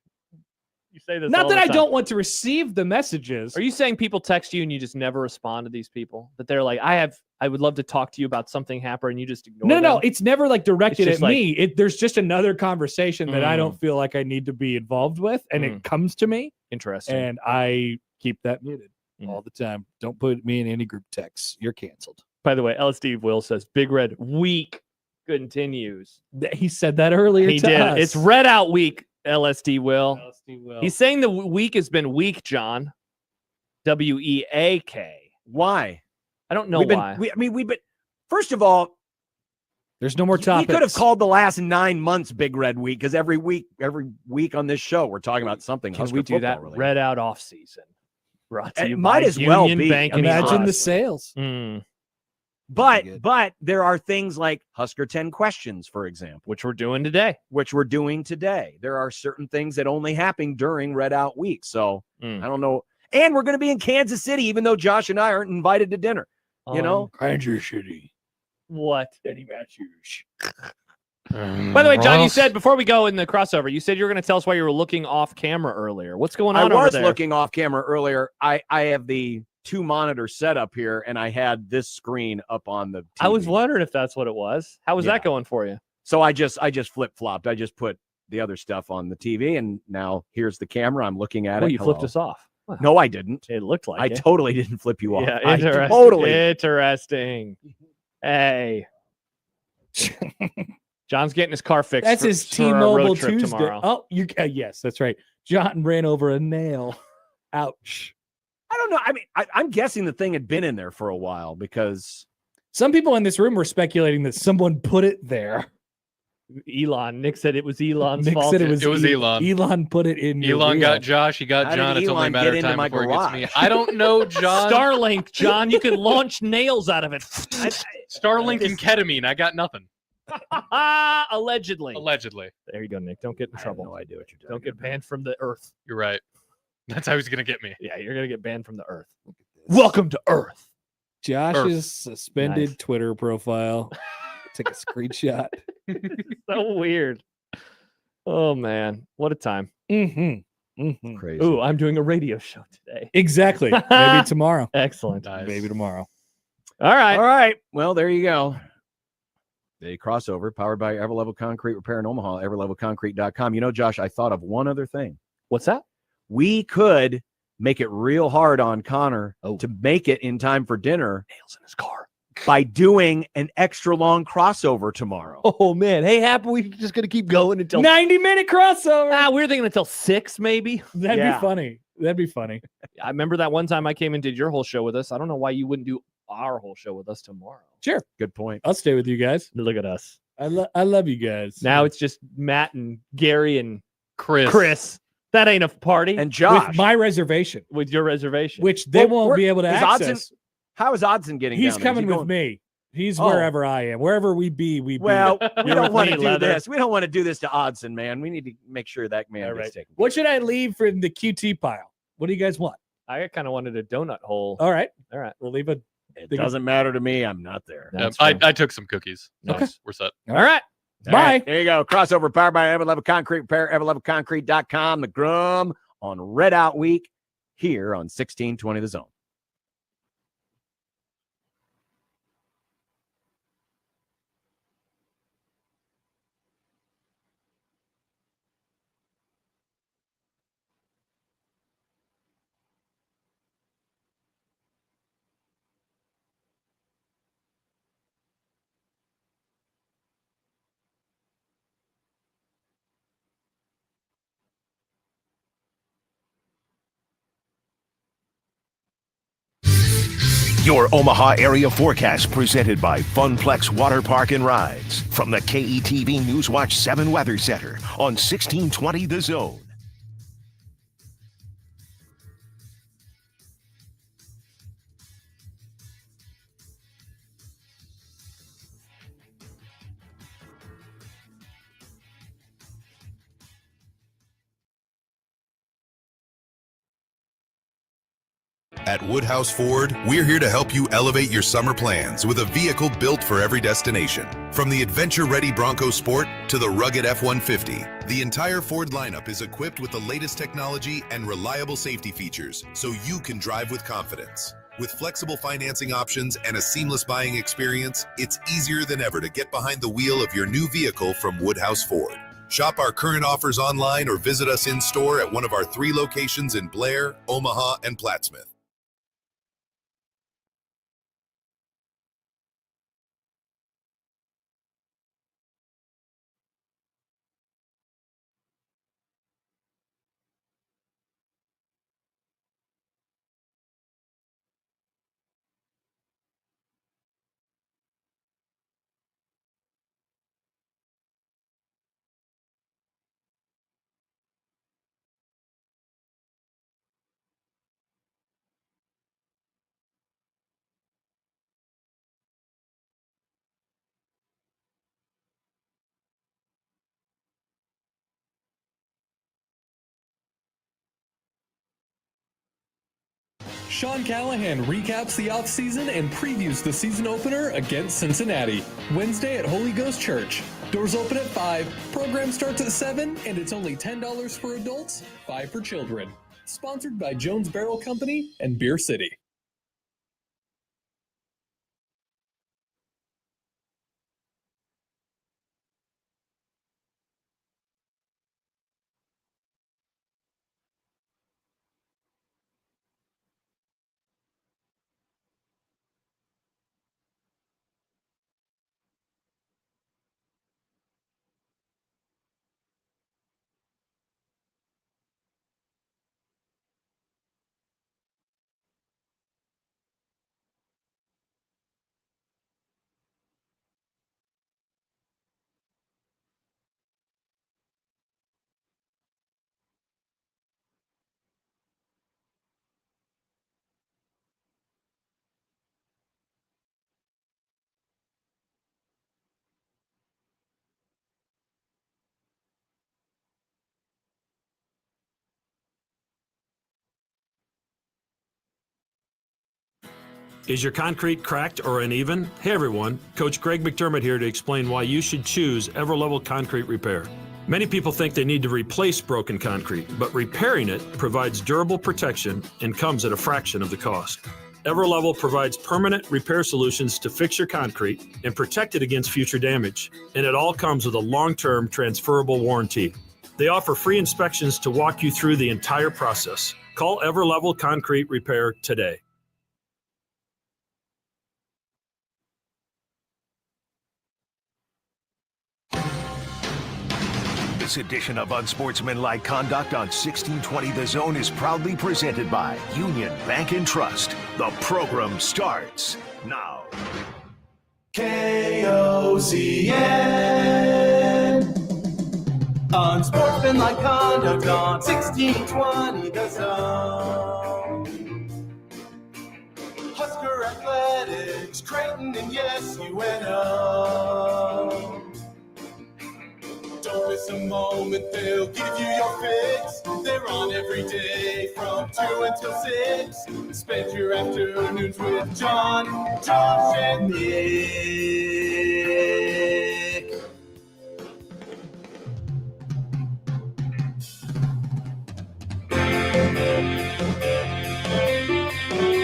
You say this. Not all that the I time. don't want to receive the messages. Are you saying people text you and you just never respond to these people? That they're like, I would love to talk to you about something happened, and you just ignore No, them? no, it's never like directed It's at just like- me. There's just another conversation that I don't feel like I need to be involved with, and it comes to me, Interesting. and I keep that muted Mm. all the time. Don't put me in any group texts. You're canceled. By the way, LSD Will says Big Red week continues. He said that earlier. He to did. us. It's Red Out Week, LSD Will. LSD Will. He's saying the week has been weak, John. WEAK. Why? I don't know We've been, why. we've been. First of all, There's no more topics. we could have called the last 9 months Big Red Week because every week on this show we're talking about something. Can Husker we do that football related. Red Out off season? Brought to It you might by as well Union be. Bank and Imagine the Trust. sales. Mm, But there are things like Husker 10 questions, for example, which we're doing today. which we're doing today. There are certain things that only happen during Red Out Week. So I don't know. And we're going to be in Kansas City, even though Josh and I aren't invited to dinner. You know, Kansas City. What? Eddie Matthews. By the way, John, you said before we go in the crossover, you said you were going to tell us why you were looking off camera earlier. What's going on I over was there? looking off camera earlier. I have the 2 monitor setup here, and I had this screen up on the TV. I was wondering if that's what it was. How was Yeah. that going for you? So I just flip flopped. I just put the other stuff on the TV, and now here's the camera. I'm looking at Oh, it. you flipped Hello. us off. Wow. No, I didn't. It looked like I it. totally didn't flip you off. Yeah, I interesting. totally. Interesting. Hey. John's getting his car fixed. That's for- his for our T-Mobile road trip Tuesday. tomorrow. Oh, yes, that's right. John ran over a nail. Ouch. I don't know. I mean, I'm guessing the thing had been in there for a while because Some people in this room were speculating that someone put it there. Elon. Nick said it was Elon's Nick fault. said it was Elon. Elon put it in. your Elon wheel. got Josh. He got How did John. It's only a Elon matter get of into time my before it gets me. garage? I don't know, John. Starlink, John. You can launch nails out of it. Starlink and ketamine. I got nothing. Allegedly. Allegedly. There you go, Nick. Don't get in I have trouble. no idea what you're talking Don't get about. banned from the earth. You're right. That's how he's gonna get me. Yeah, you're gonna get banned from the earth. Welcome to Earth. Josh's suspended Nice. Twitter profile. Took a screenshot. So weird. Oh man, what a time. Crazy. Ooh, I'm doing a radio show today. Exactly. Maybe tomorrow. Excellent. Nice. Maybe tomorrow. All right. All right. Well, there you go. A crossover powered by Everlevel Concrete Repair in Omaha, everlevelconcrete.com. You know, Josh, I thought of one other thing. What's that? We could make it real hard on Connor to make it in time for dinner Nails in his car. by doing an extra long crossover tomorrow. Oh man. Hey, Happy, we just gonna keep going until 90-minute crossover. we were thinking until 6, maybe. That'd Yeah. be funny. That'd be funny. I remember that one time I came and did your whole show with us. I don't know why you wouldn't do our whole show with us tomorrow. Sure. Good point. I'll stay with you guys. Look at us. I love you guys. Now it's just Matt and Gary and Chris. Chris. That ain't a party And Josh, with my reservation, with your reservation. which they Well, won't be able to is Odson access. how is Odson getting He's down there? Is coming he with going- me. He's Oh. wherever I am. Wherever we be, we be. Well, we You're don't with want to me, do Leather. this. We don't want to do this to Odson, man. We need to make sure that man All gets right. taken. What should I leave for the QT pile? What do you guys want? I kind of wanted a donut hole. All right. All right. We'll leave it. It doesn't matter to me. I'm not there. That's I fine. I took some cookies. Okay. We're set. All right. All Bye. right, there you go. Crossover powered by Everlevel Concrete Repair, everlevelconcrete.com. The Grum on Red Out Week here on 1620 The Zone. Your Omaha area forecast presented by Funplex Water Park and Rides from the KETV Newswatch 7 Weather Center on 1620 The Zone. At Woodhouse Ford, we're here to help you elevate your summer plans with a vehicle built for every destination. From the adventure-ready Bronco Sport to the rugged F-150, the entire Ford lineup is equipped with the latest technology and reliable safety features so you can drive with confidence. With flexible financing options and a seamless buying experience, it's easier than ever to get behind the wheel of your new vehicle from Woodhouse Ford. Shop our current offers online or visit us in store at one of our 3 locations in Blair, Omaha, and Plattsmouth. Sean Callahan recaps the offseason and previews the season opener against Cincinnati. Wednesday at Holy Ghost Church. Doors open at 5, program starts at 7, and it's only $10 for adults, $5 for children. Sponsored by Jones Barrel Company and Beer City. Is your concrete cracked or uneven? Hey everyone, Coach Greg McDermott here to explain why you should choose EverLevel Concrete Repair. Many people think they need to replace broken concrete, but repairing it provides durable protection and comes at a fraction of the cost. EverLevel provides permanent repair solutions to fix your concrete and protect it against future damage. And it all comes with a long-term transferable warranty. They offer free inspections to walk you through the entire process. Call EverLevel Concrete Repair today. This edition of Unsportsmanlike Conduct on 1620 The Zone is proudly presented by Union Bank and Trust. The program starts now. KOZN. Unsportsmanlike Conduct on 1620 The Zone. Husker Athletics, Creighton, and yes, UNO. Don't miss a moment, they'll give you your fix. They're on every day from 2 until 6. Spend your afternoons with John, Josh, and Nick.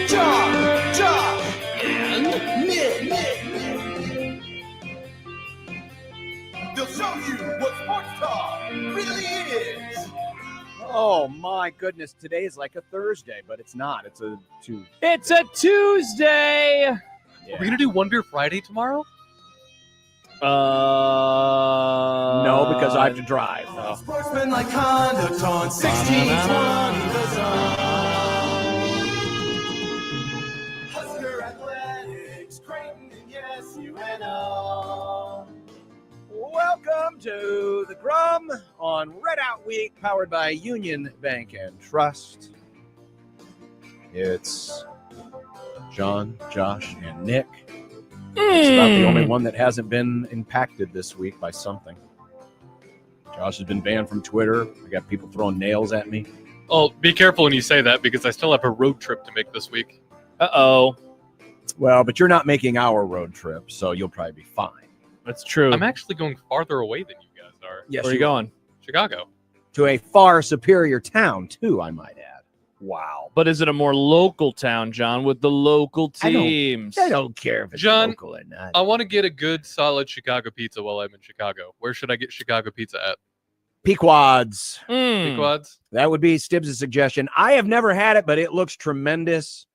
John, Josh, and Nick. They'll show you what sports talk really is. Oh my goodness, today is like a Thursday, but it's not. It's a Tuesday. It's a Tuesday. Are we gonna do One Beer Friday tomorrow? No, because I have to drive. Sportsmanlike Conduct on 1620 The Zone. Husker Athletics, Creighton, and yes, UNO. Welcome to the Grum on Red Out Week, powered by Union Bank and Trust. It's John, Josh, and Nick. It's about the only one that hasn't been impacted this week by something. Josh has been banned from Twitter. I got people throwing nails at me. Oh, be careful when you say that because I still have a road trip to make this week. Uh-oh. Well, but you're not making our road trip, so you'll probably be fine. That's true. I'm actually going farther away than you guys are. Yes, Where are you going? Chicago. To a far superior town, too, I might add. Wow. But is it a more local town, John, with the local teams? I don't care if it's John, local or not. I want to get a good, solid Chicago pizza while I'm in Chicago. Where should I get Chicago pizza at? Pequod's. Pequod's? That would be Stibbs' suggestion. I have never had it, but it looks tremendous.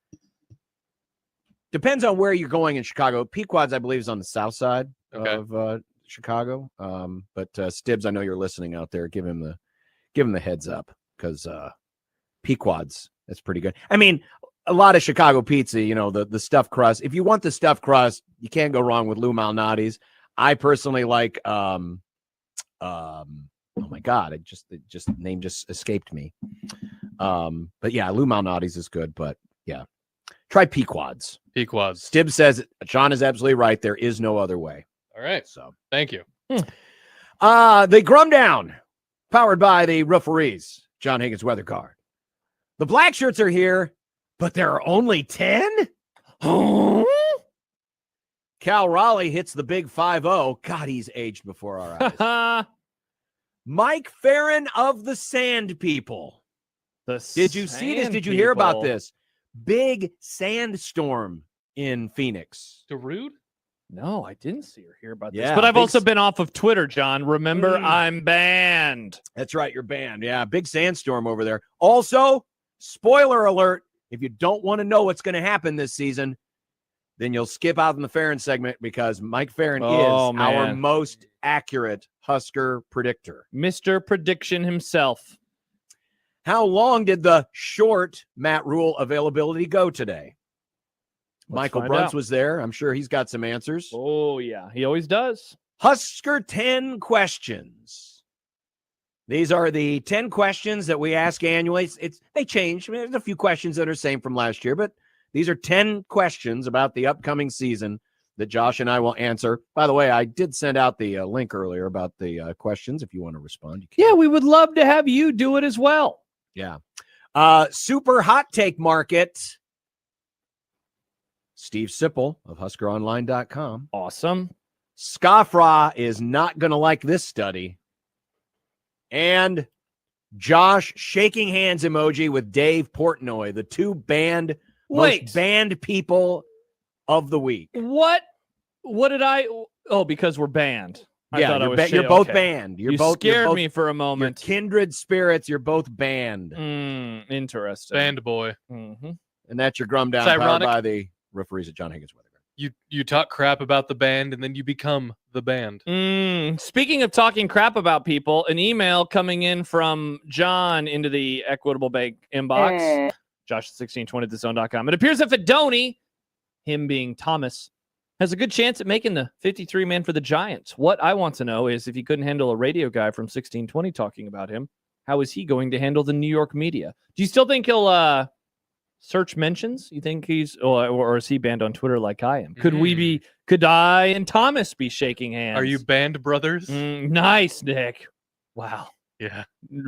Depends on where you're going in Chicago. Pequod's, I believe, is on the south side of Chicago. But Stibbs, I know you're listening out there. Give him the heads up because Pequod's, that's pretty good. I mean, a lot of Chicago pizza, the stuffed crust. If you want the stuffed crust, you can't go wrong with Lou Malnati's. I personally like oh my God, the name just escaped me. But yeah, Lou Malnati's is good, but yeah. Try Pequod's. Pequod's. Stibbs says John is absolutely right. There is no other way. All right. So thank you. The Grum Down, powered by the referees, John Higgins Weather Guard. The black shirts are here, but there are only 10? Cal Raleigh hits the big 5-0. God, he's aged before our eyes. Mike Farron of the Sand People. Did you see this? Did you hear about this? Big sandstorm in Phoenix. DeRude? No, I didn't see or hear about this. Yeah, But I've also been off of Twitter, John. Remember, I'm banned. That's right, you're banned. Yeah, big sandstorm over there. Also, spoiler alert, if you don't want to know what's going to happen this season, then you'll skip out in the Farron segment because Mike Farron is our most accurate Husker predictor. Mr. Prediction himself. How long did the short Matt Rule availability go today? Michael Bruntz was there. I'm sure he's got some answers. Oh, yeah. He always does. Husker 10 questions. These are the 10 questions that we ask annually. They change. I mean, there's a few questions that are the same from last year, but these are 10 questions about the upcoming season that Josh and I will answer. By the way, I did send out the link earlier about the questions. If you want to respond, you can. Yeah, we would love to have you do it as well. Yeah. Super hot take market. Steve Sipple of HuskerOnline.com. Awesome. Scoffra is not going to like this study. And Josh shaking hands emoji with Dave Portnoy, the two most banned people of the week. What did I? Oh, because we're banned. Yeah, you're both banned. You scared me for a moment. You're kindred spirits. You're both banned. Interesting. Band boy. Mm-hmm. And that's your Grum Down, It's powered ironic. by the referees at John Higgins Weather. You talk crap about the band and then you become the band. Speaking of talking crap about people, an email coming in from John into the Equitable Bank inbox. Josh at 1620thezone.com. It appears that Fedoni, him being Thomas, has a good chance at making the 53-man for the Giants. What I want to know is if he couldn't handle a radio guy from 1620 talking about him, how is he going to handle the New York media? Do you still think he'll search mentions? You think he's or is he banned on Twitter like I am? Could I and Thomas be shaking hands? Are you band brothers? Nice, Nick. Wow. Yeah.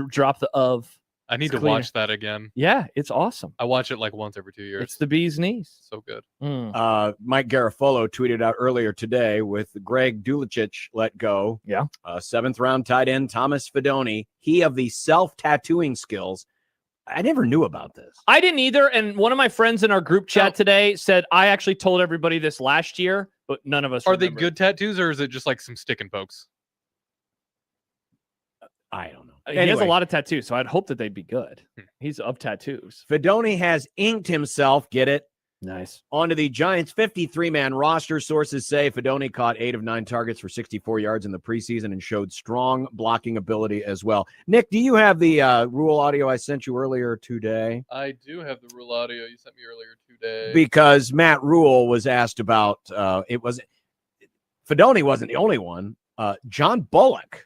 Drop the of. I need to watch that again. Yeah, it's awesome. I watch it like once every 2 years. It's the bee's knees. So good. Mike Garafolo tweeted out earlier today with Greg Dulicic let go. Yeah. 7th round tight end Thomas Fedoni. He of the self-tattooing skills. I never knew about this. I didn't either. And one of my friends in our group chat today said, I actually told everybody this last year, but none of us Are remember. they good tattoos or is it just like some stick and pokes? I don't know. He has a lot of tattoos, so I'd hope that they'd be good. He's of tattoos. Fedoni has inked himself, get it? Nice. Onto the Giants' 53-man roster. Sources say Fedoni caught 8 of 9 targets for 64 yards in the preseason and showed strong blocking ability as well. Nick, do you have the Rule audio I sent you earlier today? I do have the Rule audio you sent me earlier today. Because Matt Rule was asked about Fedoni wasn't the only one. John Bullock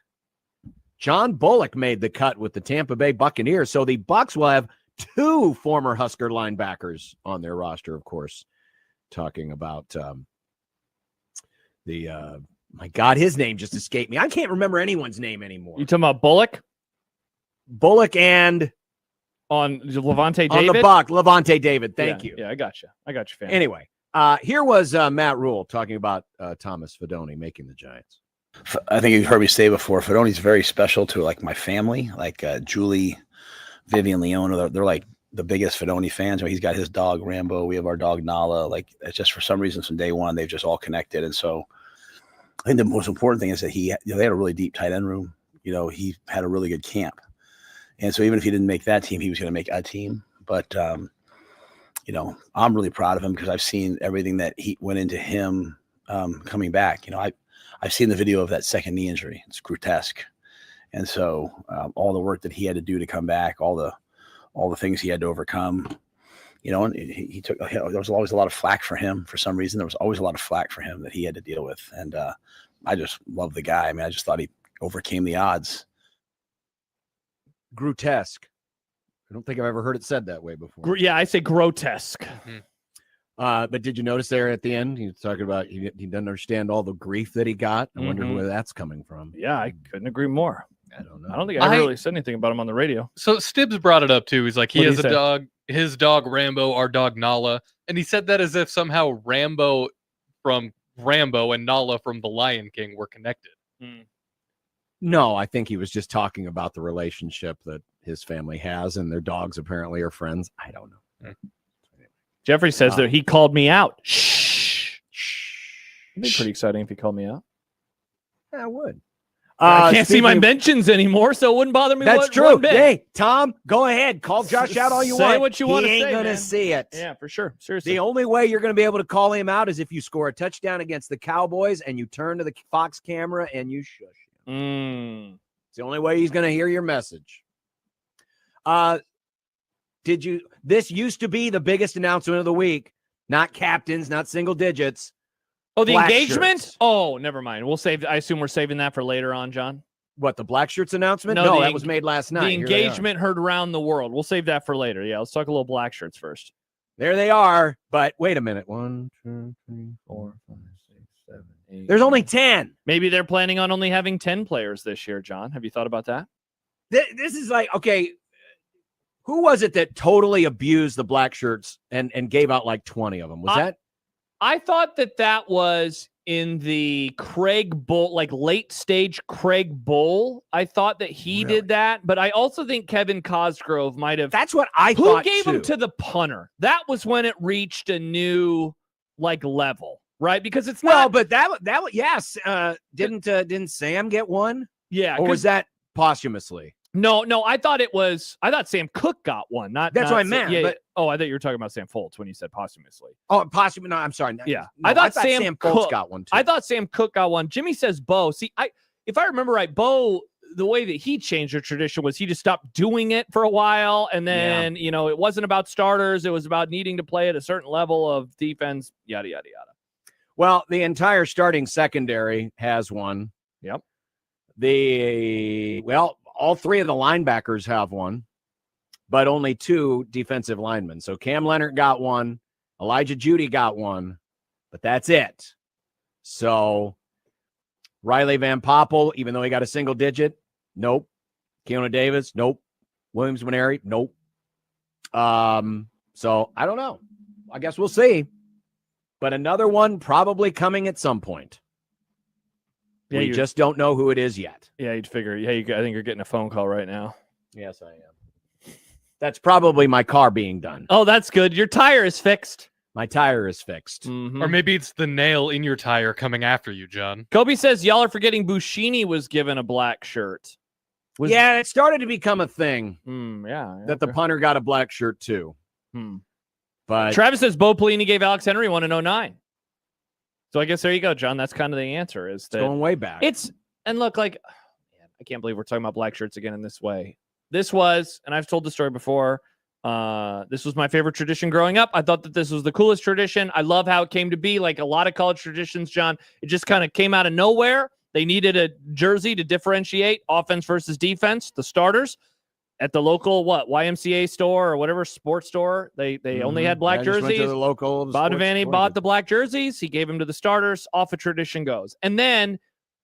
made the cut with the Tampa Bay Buccaneers. So the Bucs will have 2 former Husker linebackers on their roster, of course. Talking about my God, his name just escaped me. I can't remember anyone's name anymore. You talking about Bullock? Bullock and On Levante David? On the Buck, Levante David. Thank you. Yeah, I got you. Fam. Anyway, here was Matt Rule talking about Thomas Fidone making the Giants. I think you've heard me say before, Fidone's very special to like my family, like Julie, Vivian, Leona. They're like the biggest Fidone fans. I mean, he's got his dog Rambo. We have our dog Nala. Like it's just for some reason from day one they've just all connected. And so I think the most important thing is that they had a really deep tight end room. He had a really good camp, and so even if he didn't make that team, he was going to make a team. But I'm really proud of him because I've seen everything that he went into him coming back. I've seen the video of that second knee injury. It's grotesque. And so all the work that he had to do to come back, all the things he had to overcome, and he took, there was always a lot of flack for him for some reason. There was always a lot of flack for him that he had to deal with. And I just love the guy. I mean, I just thought he overcame the odds. Grotesque. I don't think I've ever heard it said that way before. Yeah, I say grotesque. Mm-hmm. But did you notice there at the end, he was talking about he doesn't understand all the grief that he got. I wonder where that's coming from. Yeah, I couldn't agree more. I don't know. I don't think I really said anything about him on the radio. So Stibbs brought it up too. He's like, he has a say? dog, his dog Rambo, our dog Nala. And he said that as if somehow Rambo from Rambo and Nala from The Lion King were connected. No, I think he was just talking about the relationship that his family has, and their dogs apparently are friends. I don't know. Jeffrey says that he called me out. Shh. It'd be pretty exciting if he called me out. Yeah, I would. I can't see my mentions anymore, so it wouldn't bother me. That's true. One bit. Hey, Tom, go ahead. Call Josh out all you want. Say what you want to say. He ain't going to man. see it. Yeah, for sure. Seriously. The only way you're going to be able to call him out is if you score a touchdown against the Cowboys and you turn to the Fox camera and you shush him. It's the only way he's going to hear your message. This used to be the biggest announcement of the week. Not captains, not single digits. Oh, the Black engagement? shirts. Oh, never mind. We'll save. I assume we're saving that for later on, John. What, the black shirts announcement? No, that was made last night. The engagement heard around the world. We'll save that for later. Yeah, let's talk a little black shirts first. There they are. But wait a minute. 1, 2, 3, 4, 5, 6, 7, 8. There's only 10. Maybe they're planning on only having 10 players this year, John. Have you thought about that? This is like, okay, who was it that totally abused the black shirts and gave out like 20 of them? Was that? I thought that was in the Craig Bowl, like late stage Craig Bowl. I thought that he did that, but I also think Kevin Cosgrove might have. That's what I thought. Who gave him to the punter? That was when it reached a new like level, right? Because it's not. Well, but that yes. Didn't Sam get one? Yeah, or was that posthumously? No. I thought Sam Cook got one. That's what I meant. Yeah, but, I thought you were talking about Sam Foltz when you said posthumously. Oh, posthumously. No, I'm sorry. Yeah, no, I thought Sam Foltz Cook got one too. I thought Sam Cook got one. Jimmy says Bo. See, if I remember right, Bo, the way that he changed the tradition was he just stopped doing it for a while, and then it wasn't about starters; it was about needing to play at a certain level of defense. Yada yada yada. Well, the entire starting secondary has one. Yep. All three of the linebackers have one, but only 2 defensive linemen. So Cam Leonard got one, Elijah Judy got one, but that's it. So Riley Van Poppel, even though he got a single digit, nope. Keanu Davis, nope. Williams Winery, nope. So I don't know. I guess we'll see. But another one probably coming at some point. Yeah, we just don't know who it is yet. Yeah, you'd figure. Yeah, I think you're getting a phone call right now. Yes, I am. That's probably my car being done. Oh, that's good. Your tire is fixed. My tire is fixed. Mm-hmm. Or maybe it's the nail in your tire coming after you, John. Kobe says y'all are forgetting Bushini was given a black shirt. Yeah, it started to become a thing. That the punter got a black shirt too. But Travis says Bo Pelini gave Alex Henry one in 2009. So I guess there you go, John. That's kind of the answer. Is that going way back? And look, like, I can't believe we're talking about black shirts again in this way. This was, and I've told the story before. This was my favorite tradition growing up. I thought that this was the coolest tradition. I love how it came to be. Like a lot of college traditions, John, it just kind of came out of nowhere. They needed a jersey to differentiate offense versus defense. The starters at the local YMCA store or whatever sports store, they only had black jerseys. Went to the local. Bob Devaney bought the black jerseys. He gave them to the starters. Off a tradition goes. And then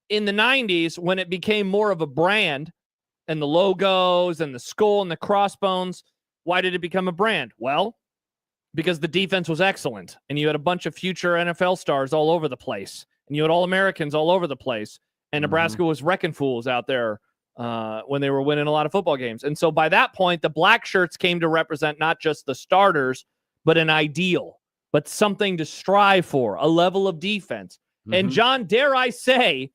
in the 90s, when it became more of a brand and the logos and the skull and the crossbones, Why did it become a brand? Well, because the defense was excellent, and you had a bunch of future NFL stars all over the place, and you had All-Americans all over the place, and Nebraska was wrecking fools out there when they were winning a lot of football games. And so by that point, the black shirts came to represent not just the starters, but an ideal, but something to strive for, a level of defense. And John, dare I say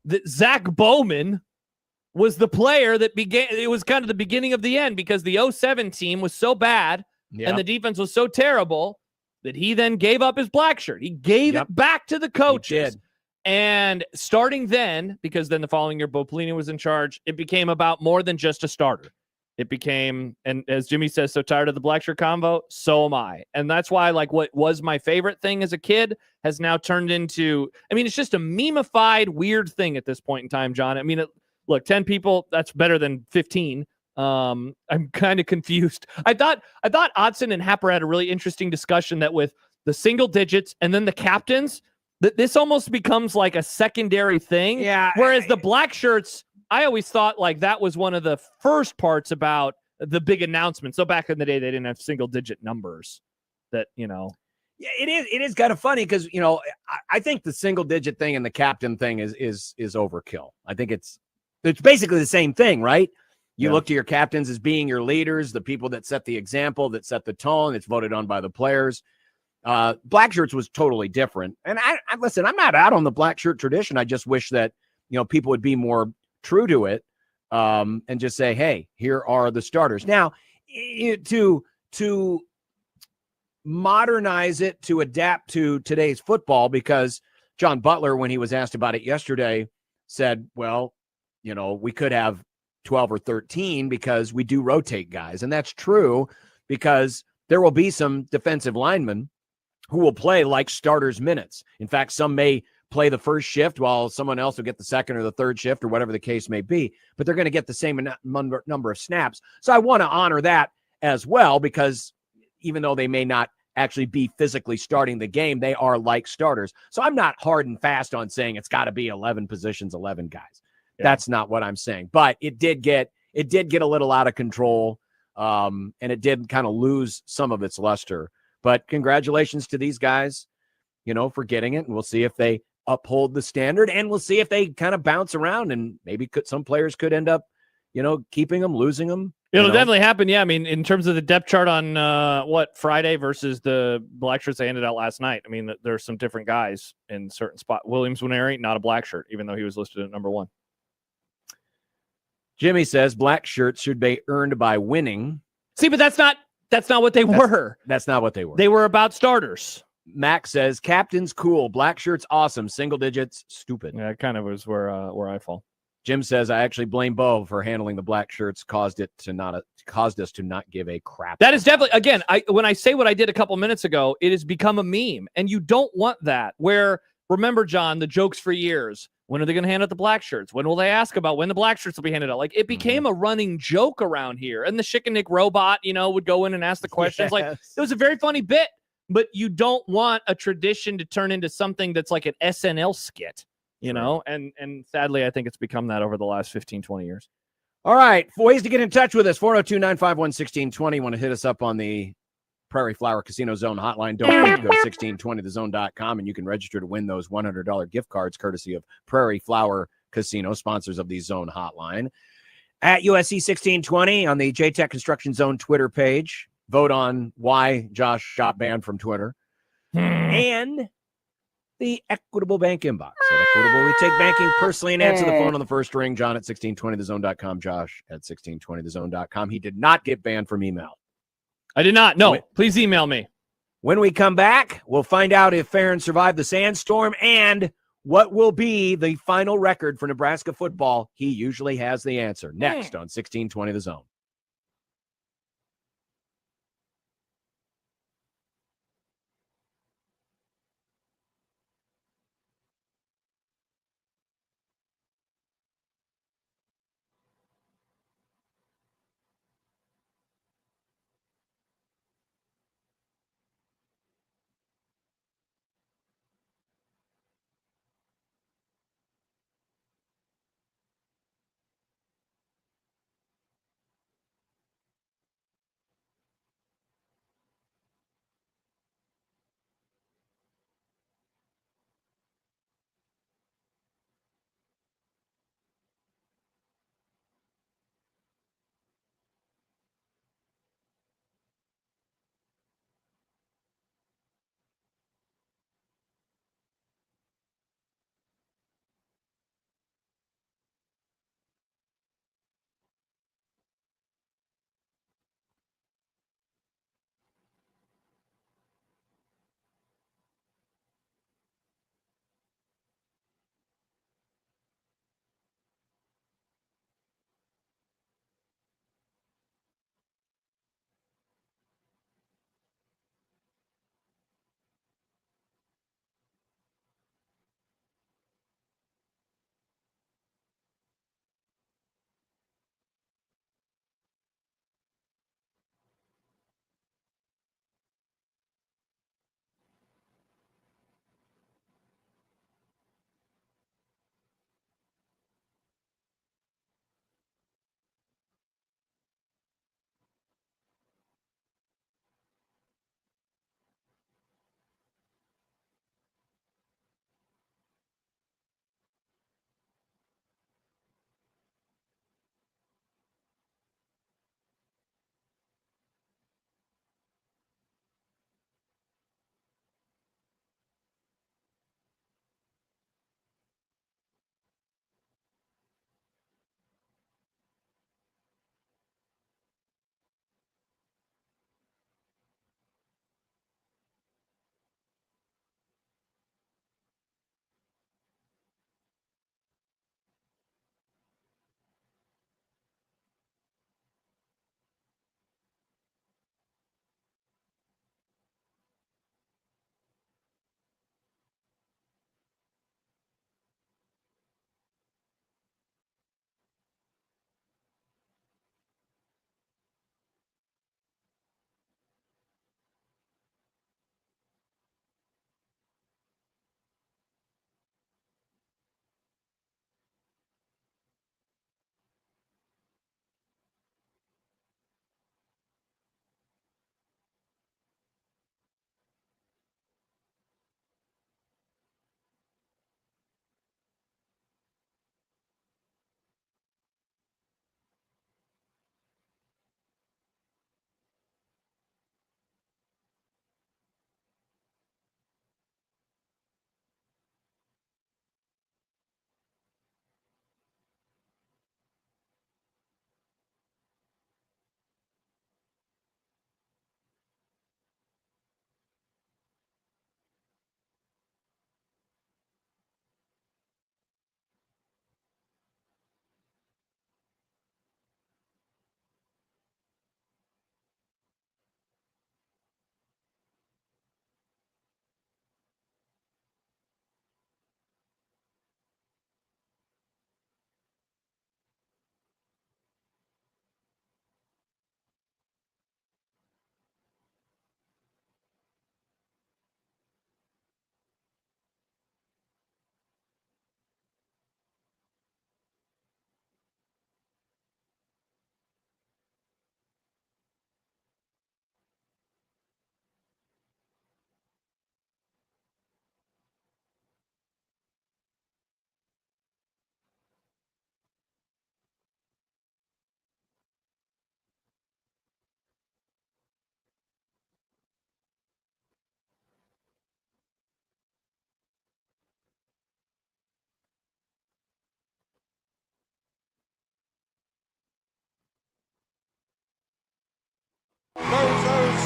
that Zach Bowman was the player that began, it was kind of the beginning of the end, because the 07 team was so bad and the defense was so terrible that he then gave up his black shirt. He gave it back to the coaches. And starting then, because then the following year, Bo Pelini was in charge, it became about more than just a starter. It became, and as Jimmy says, so tired of the black shirt combo, so am I. And that's why, like, what was my favorite thing as a kid has now turned into, I mean, it's just a meme-ified weird thing at this point in time, John. I mean, look, 10 people, that's better than 15. I'm kind of confused. I thought Odson and Happer had a really interesting discussion that with the single digits and then the captains, that this almost becomes like a secondary thing. Yeah. Whereas the black shirts, I always thought like that was one of the first parts about the big announcement. So back in the day, they didn't have single digit numbers that, you know. Yeah, it is kind of funny because, you know, I think the single digit thing and the captain thing is overkill. I think it's basically the same thing, right? You look to your captains as being your leaders, the people that set the example, that set the tone. It's voted on by the players. Black shirts was totally different. And I listen, I'm not out on the black shirt tradition. I just wish that, you know, people would be more true to it and just say, hey, here are the starters. Now, to modernize it, to adapt to today's football, because John Butler, when he was asked about it yesterday, said, well, you know, we could have 12 or 13 because we do rotate guys. And that's true, because there will be some defensive linemen who will play like starters minutes. In fact, some may play the first shift while someone else will get the second or the third shift or whatever the case may be, but they're going to get the same number of snaps. So I want to honor that as well, because even though they may not actually be physically starting the game, they are like starters. So I'm not hard and fast on saying it's got to be 11 positions, 11 guys. Yeah. That's not what I'm saying, but it did get a little out of control. And it did kind of lose some of its luster. But congratulations to these guys, you know, for getting it. And we'll see if they uphold the standard, and we'll see if they kind of bounce around, and maybe some players could end up, you know, keeping them, losing them. It'll definitely happen. Yeah. I mean, in terms of the depth chart on Friday versus the black shirts they handed out last night, I mean, there's some different guys in certain spots. Williams Winery, not a black shirt, even though he was listed at number 1. Jimmy says black shirts should be earned by winning. See, but that's not what they were. That's not what they were. They were about starters. Max says captain's cool, black shirts awesome, single digits stupid. Yeah, it kind of was where I fall. Jim says I actually blame Bo for handling the black shirts, caused us to not give a crap. That is definitely, again, when I say what I did a couple minutes ago, it has become a meme, and you don't want that. Where, remember, John, the jokes for years. When are they going to hand out the black shirts? When will they ask about when the black shirts will be handed out? Like, it became a running joke around here. And the Chick and Nick robot, you know, would go in and ask the questions. Yes. Like, it was a very funny bit, but you don't want a tradition to turn into something that's like an SNL skit, you know? And sadly, I think it's become that over the last 15, 20 years. All right. Ways to get in touch with us. 402-951-1620. Want to hit us up on the Prairie Flower Casino Zone hotline. Don't forget to go to 1620thezone.com and you can register to win those $100 gift cards courtesy of Prairie Flower Casino, sponsors of the Zone hotline. At USC 1620 on the JTech Construction Zone Twitter page. Vote on why Josh got banned from Twitter. And the Equitable Bank inbox. At Equitable, we take banking personally and answer the phone on the first ring. John at 1620thezone.com. Josh at 1620thezone.com. He did not get banned from email. I did not. No, please email me. When we come back, we'll find out if Farron survived the sandstorm and what will be the final record for Nebraska football. He usually has the answer. Next on 1620 The Zone.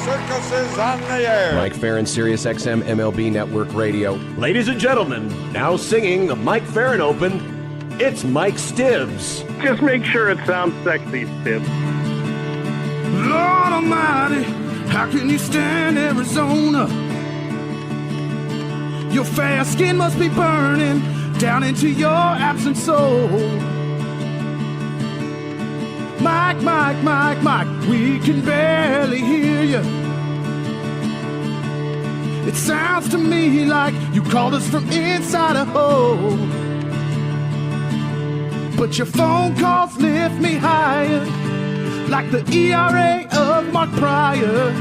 circus is on the air. Mike Farron, Sirius XM MLB Network Radio. Ladies and gentlemen, now singing the Mike Farron Open, it's Mike Stibbs. Just make sure it sounds sexy, Stibbs. Lord Almighty, how can you stand Arizona? Your fair skin must be burning down into your absent soul. Mike, Mike, Mike, Mike, we can barely hear you. It sounds to me like you called us from inside a hole. But your phone calls lift me higher, like the ERA of Mark Pryor.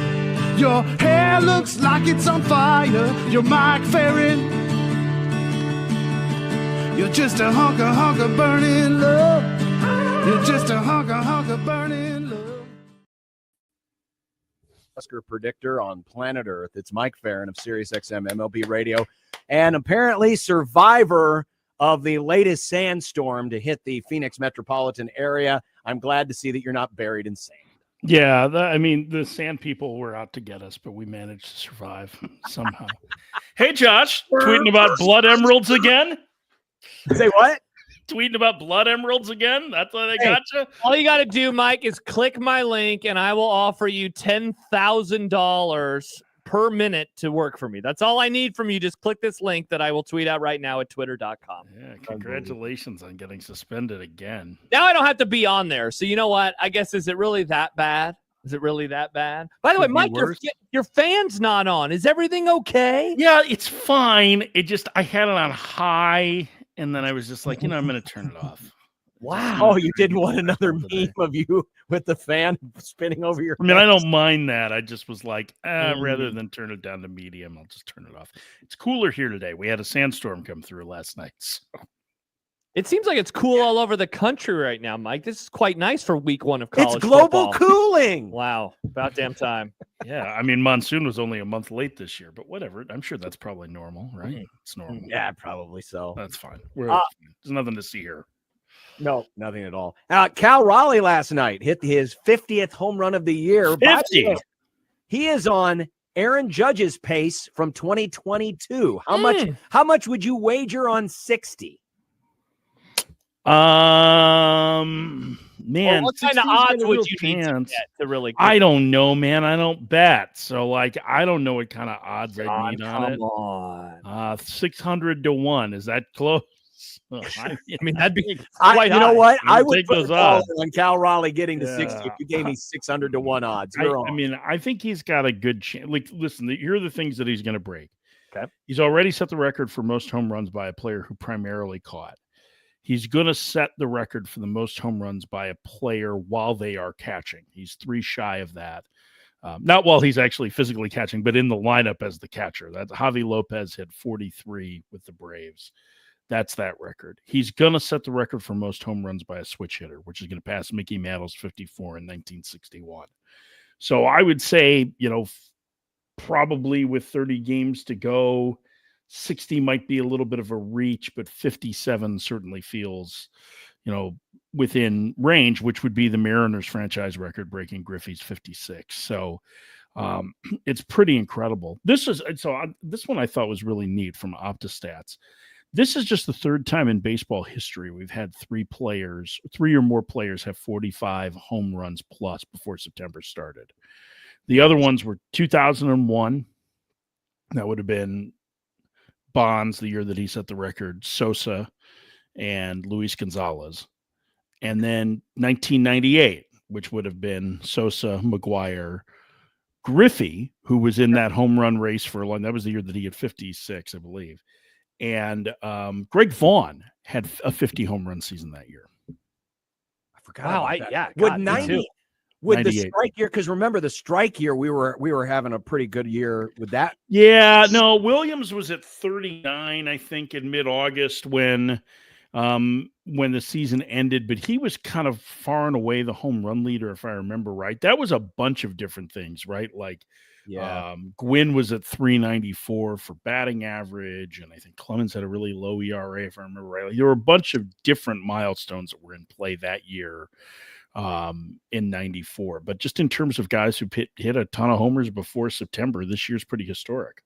Your hair looks like it's on fire. You're Mike Farron. You're just a hunk of burning love. You're just a hunk of burning love. Husker predictor on planet Earth. It's Mike Farron of Sirius XM MLB Radio, and apparently survivor of the latest sandstorm to hit the Phoenix metropolitan area. I'm glad to see that you're not buried in sand. Yeah, I mean, the sand people were out to get us, but we managed to survive somehow. Hey, Josh, tweeting about blood emeralds again? Say what? Tweeting about blood emeralds again? That's why they got you? All you got to do, Mike, is click my link, and I will offer you $10,000 per minute to work for me. That's all I need from you. Just click this link that I will tweet out right now at twitter.com. Yeah, congratulations on getting suspended again. Now I don't have to be on there. So you know what? I guess, is it really that bad? Is it really that bad? By the way, Mike, your fan's not on. Is everything okay? Yeah, it's fine. I had it on high, and then I was just like, I'm going to turn it off. Wow. Oh, you didn't want another meme of you with the fan spinning over your I mean, I don't mind that. I just was like, rather than turn it down to medium, I'll just turn it off. It's cooler here today. We had a sandstorm come through last night. So. It seems like it's cool all over the country right now, Mike. This is quite nice for week one of college It's global football. cooling. Wow. About damn time. Yeah. I mean, monsoon was only a month late this year, but whatever. I'm sure that's probably normal, right? It's normal. Yeah, probably so. That's fine. There's nothing to see here. No, nothing at all. Cal Raleigh last night hit his 50th home run of the year. 50. He is on Aaron Judge's pace from 2022. How much would you wager on 60? Man, what kind of odds would you need to get to really? I don't know, man. I don't bet, so I don't know what kind of odds I need on it. Come on, 600 to 1. Is that close? I mean, that'd be you quite high. know what? I would take put those a dollar odds on Cal Raleigh getting to 60 if you gave me 600 to 1 odds. You're on. I mean, I think he's got a good chance. Like, listen, here are the things that he's going to break. Okay. He's already set the record for most home runs by a player who primarily caught. He's going to set the record for the most home runs by a player while they are catching. He's 3 shy of that. Not while he's actually physically catching, but in the lineup as the catcher. That's Javi Lopez hit 43 with the Braves. That's that record. He's going to set the record for most home runs by a switch hitter, which is going to pass Mickey Mantle's 54 in 1961. So I would say, probably with 30 games to go, 60 might be a little bit of a reach, but 57 certainly feels, within range, which would be the Mariners franchise record breaking Griffey's 56. So it's pretty incredible. This one I thought was really neat from OptaStats. This is just the third time in baseball history we've had 3 or more players have 45 home runs plus before September started. The other ones were 2001. That would have been Bonds, the year that he set the record, Sosa, and Luis Gonzalez. And then 1998, which would have been Sosa, McGuire, Griffey, who was in that home run race for a long. That was the year that he had 56, I believe. And Greg Vaughn had a 50 home run season that year. I forgot. Wow, about that. yeah. Would 90 would the 98. strike year? Because remember the strike year, we were having a pretty good year with that. Yeah, no. Williams was at 39, I think, in mid-August when the season ended. But he was kind of far and away the home run leader, if I remember right. That was a bunch of different things, right? Like. Yeah. Gwynn was at 394 for batting average, and I think Clemens had a really low ERA, if I remember right. There were a bunch of different milestones that were in play that year. in 94. But just in terms of guys who hit a ton of homers before September, this year's pretty historic.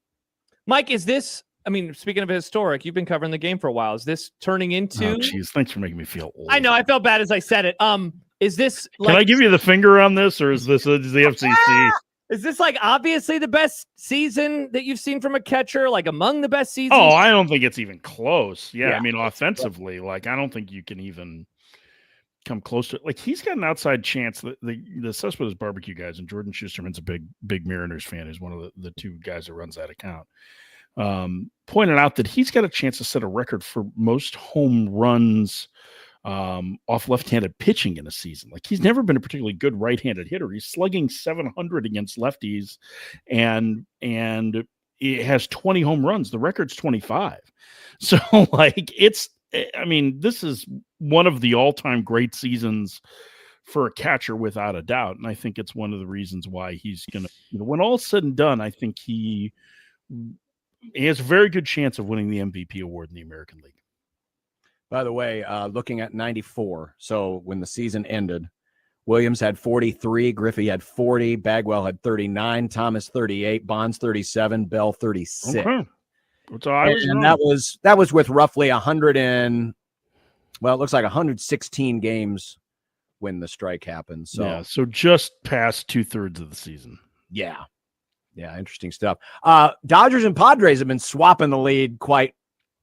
Mike, is this, I mean, speaking of historic, you've been covering the game for a while. Is this turning into? Oh, geez, thanks for making me feel old. I know, I felt bad as I said it. Is this like? Can I give you the finger on this, or is this the FCC? Is this like obviously the best season that you've seen from a catcher? Like among the best seasons? Oh, I don't think it's even close. Yeah. Yeah. I mean, offensively, like I don't think you can even come close to it. Like he's got an outside chance. The Cespedes Barbecue guys, and Jordan Schusterman's a big Mariners fan. He's one of the two guys that runs that account. Pointed out that he's got a chance to set a record for most home runs off left-handed pitching in a season. Like he's never been a particularly good right-handed hitter. He's slugging 700 against lefties, and it has 20 home runs. The record's 25. So like I mean, this is one of the all-time great seasons for a catcher without a doubt. And I think it's one of the reasons why he's gonna, when all's said and done, I think he has a very good chance of winning the MVP award in the American League. By the way, looking at 94, so when the season ended, Williams had 43, Griffey had 40, Bagwell had 39, Thomas 38, Bonds 37, Bell 36. Okay. And that was with roughly 100 and, well, it looks like 116 games when the strike happened. So yeah, so just past 2/3 of the season. Yeah, interesting stuff. Dodgers and Padres have been swapping the lead quite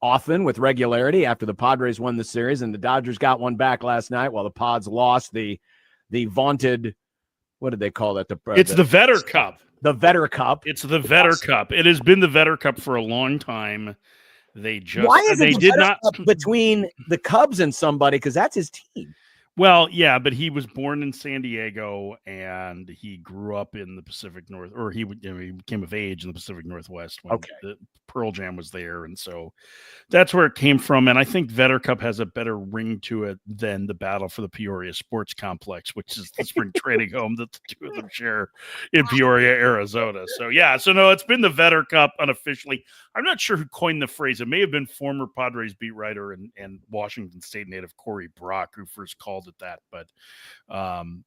often with regularity after the Padres won the series, and the Dodgers got one back last night while the Pods lost the vaunted, what did they call it? It's the Vetter Cup. The Vetter Cup. It's the Vetter Cup. It has been the Vetter Cup for a long time. Why is it the Vetter Cup between the Cubs and somebody? Because that's his team. Well, yeah, but he was born in San Diego and he grew up in the Pacific North, or he became of age in the Pacific Northwest when the Pearl Jam was there. And so that's where it came from. And I think Vetter Cup has a better ring to it than the battle for the Peoria Sports Complex, which is the spring training home that the two of them share in Peoria, Arizona. So, yeah, no, it's been the Vetter Cup unofficially. I'm not sure who coined the phrase. It may have been former Padres beat writer and Washington State native Corey Brock who first called it that. But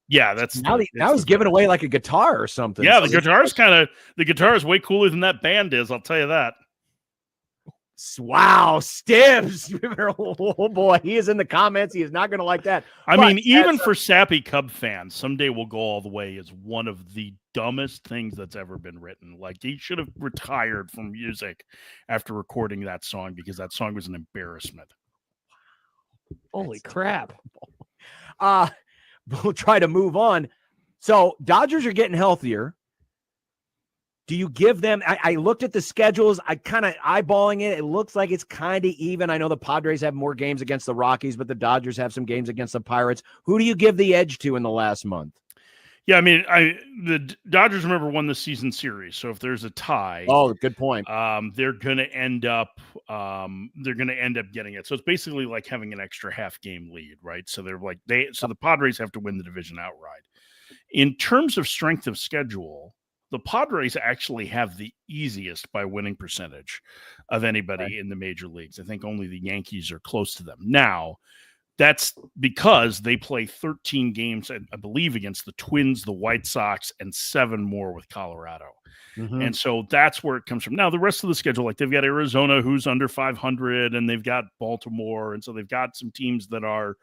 yeah, that's now he's giving away like a guitar or something. Yeah, the guitar is way cooler than that band is. I'll tell you that. Wow, Stibbs. Oh boy, he is in the comments. He is not going to like that. I mean, even for sappy Cub fans, Someday We'll Go All the Way is one of the dumbest things that's ever been written. Like, he should have retired from music after recording that song because that song was an embarrassment. Holy crap. We'll try to move on. So Dodgers are getting healthier. Do you give them, I looked at the schedules, I kind of eyeballing it. It looks like it's kind of even. I know the Padres have more games against the Rockies, but the Dodgers have some games against the Pirates. Who do you give the edge to in the last month? Yeah, I mean, the Dodgers, remember, won the season series. So if there's a tie, good point. They're going to end up getting it. So it's basically like having an extra half game lead, right? So the Padres have to win the division outright. In terms of strength of schedule, the Padres actually have the easiest by winning percentage of anybody in the major leagues. I think only the Yankees are close to them. Now, that's because they play 13 games, I believe, against the Twins, the White Sox, and 7 more with Colorado. Mm-hmm. And so that's where it comes from. Now, the rest of the schedule, like they've got Arizona, who's under 500, and they've got Baltimore. And so they've got some teams that are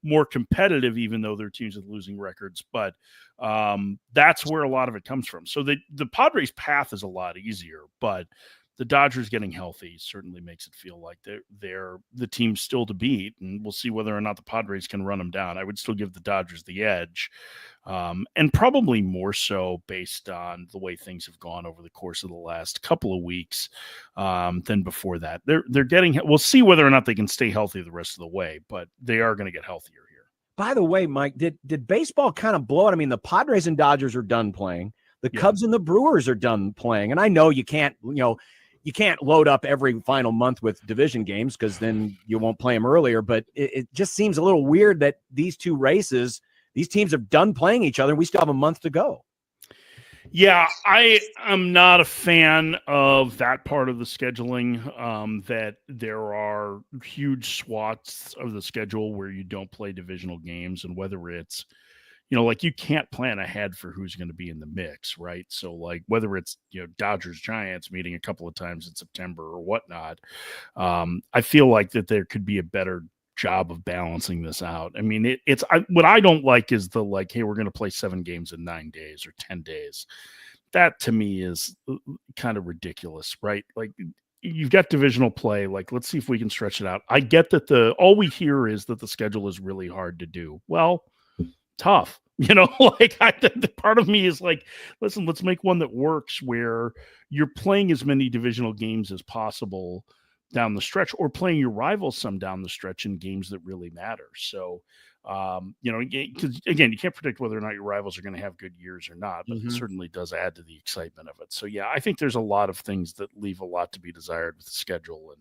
more competitive, even though they're teams with losing records. But that's where a lot of it comes from. So the Padres' path is a lot easier, but the Dodgers getting healthy certainly makes it feel like they're the team still to beat, and we'll see whether or not the Padres can run them down. I would still give the Dodgers the edge, and probably more so based on the way things have gone over the course of the last couple of weeks than before that. They're getting. We'll see whether or not they can stay healthy the rest of the way, but they are going to get healthier here. By the way, Mike, did baseball kind of blow it? I mean, the Padres and Dodgers are done playing. The Cubs and the Brewers are done playing, and I know you can't load up every final month with division games because then you won't play them earlier. But it just seems a little weird that these two races, these teams have done playing each other, and we still have a month to go. Yeah, I am not a fan of that part of the scheduling, that there are huge swaths of the schedule where you don't play divisional games, and whether it's like you can't plan ahead for who's going to be in the mix, right? So like whether it's Dodgers Giants meeting a couple of times in September or whatnot, I feel like that there could be a better job of balancing this out. I mean, what I don't like is the like, hey, we're going to play 7 games in 9 days or 10 days. That to me is kind of ridiculous, right? Like you've got divisional play. Like, let's see if we can stretch it out. I get that all we hear is that the schedule is really hard to do. Well, tough, like the part of me is like, listen, let's make one that works where you're playing as many divisional games as possible down the stretch, or playing your rivals some down the stretch in games that really matter. So, because again, you can't predict whether or not your rivals are going to have good years or not, but it certainly does add to the excitement of it. So yeah, I think there's a lot of things that leave a lot to be desired with the schedule.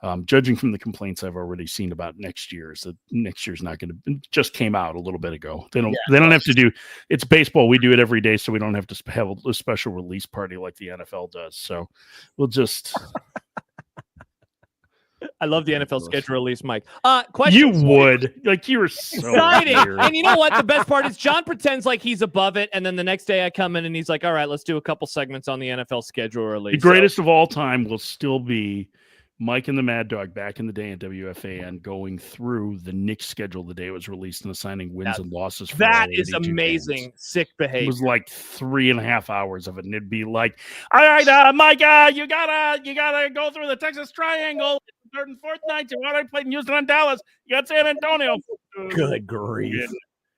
And judging from the complaints I've already seen about next year, is that next year's not going to, just came out a little bit ago. They don't have to do, it's baseball. We do it every day. So we don't have to have a special release party like the NFL does. So we'll just, I love the NFL schedule release, Mike. Question. You would. Like, you're so exciting. weird. And you know what? The best part is John pretends like he's above it, and then the next day I come in and he's like, all right, let's do a couple segments on the NFL schedule release. The greatest of all time will still be Mike and the Mad Dog back in the day in WFAN going through the Knicks schedule the day it was released and assigning wins and losses. For that all is amazing. Games. Sick behavior. It was like 3.5 hours of it, and it'd be like, all right, Mike, you gotta go through the Texas Triangle. Third and fourth nights, you want to play in Houston and Dallas. You got San Antonio. Good grief.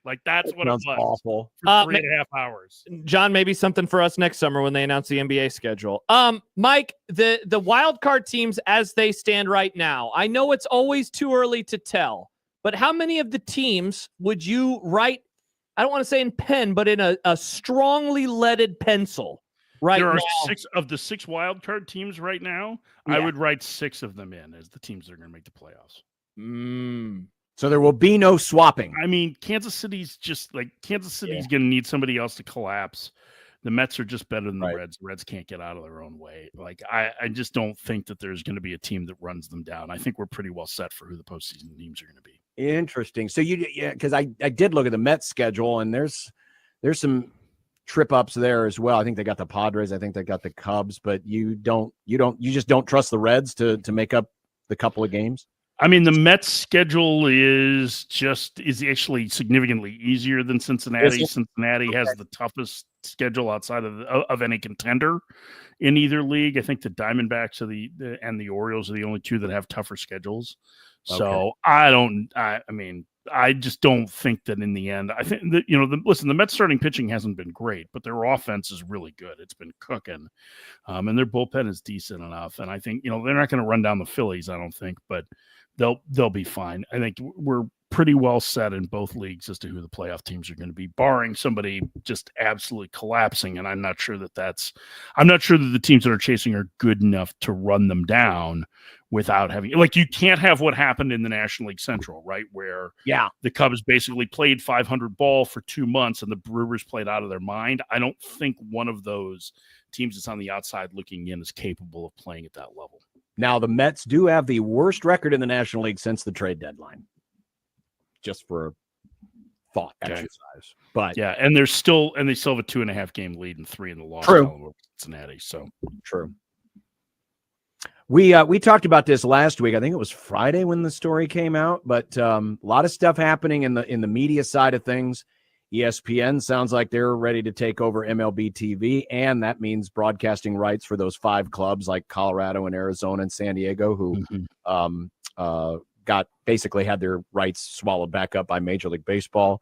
Like, that's what it was. Awful. For 3.5 hours. John, maybe something for us next summer when they announce the NBA schedule. Mike, the wild card teams as they stand right now, I know it's always too early to tell, but how many of the teams would you write, I don't want to say in pen, but in a strongly leaded pencil? Right, there are now. 6 of the 6 wild card teams right now. Yeah. I would write 6 of them in as the teams that are going to make the playoffs. So there will be no swapping. I mean, Kansas City's going to need somebody else to collapse. The Mets are just better than the Reds. The Reds can't get out of their own way. Like, I just don't think that there's going to be a team that runs them down. I think we're pretty well set for who the postseason teams are going to be. Interesting. So because I did look at the Mets schedule, and there's some trip ups there as well. I think they got the Padres. I think they got the Cubs, but you just don't trust the Reds to make up the couple of games. I mean, the Mets schedule is actually significantly easier than Cincinnati. Cincinnati has the toughest schedule outside of any contender in either league. I think the Diamondbacks and the Orioles are the only 2 that have tougher schedules. So I just don't think that in the end, I think that, the Mets starting pitching hasn't been great, but their offense is really good. It's been cooking. And their bullpen is decent enough. And I think, they're not going to run down the Phillies, I don't think, but they'll be fine. I think we're pretty well set in both leagues as to who the playoff teams are going to be, barring somebody just absolutely collapsing. And I'm not sure that the teams that are chasing are good enough to run them down without having, like, you can't have what happened in the National League Central, right? Where the Cubs basically played 500 ball for 2 months and the Brewers played out of their mind. I don't think one of those teams that's on the outside looking in is capable of playing at that level. Now, the Mets do have the worst record in the National League since the trade deadline. Just for a thought exercise. But yeah, and they still have a 2.5 game lead and 3 in the loss column over Cincinnati. So true. We talked about this last week. I think it was Friday when the story came out, but a lot of stuff happening in the media side of things. ESPN sounds like they're ready to take over MLB TV, and that means broadcasting rights for those 5 clubs like Colorado and Arizona and San Diego who basically had their rights swallowed back up by Major League Baseball.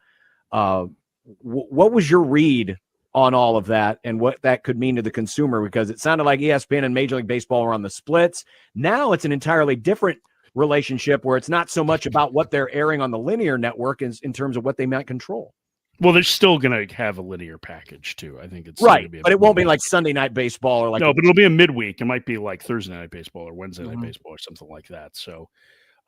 What was your read on all of that and what that could mean to the consumer? Because it sounded like ESPN and Major League Baseball were on the splits. Now it's an entirely different relationship where it's not so much about what they're airing on the linear network in terms of what they might control. Well, they're still going to have a linear package too. I think it's right, but it won't be like Sunday Night Baseball or like but it'll be a midweek. It might be like Thursday Night Baseball or Wednesday Night Baseball or something like that. So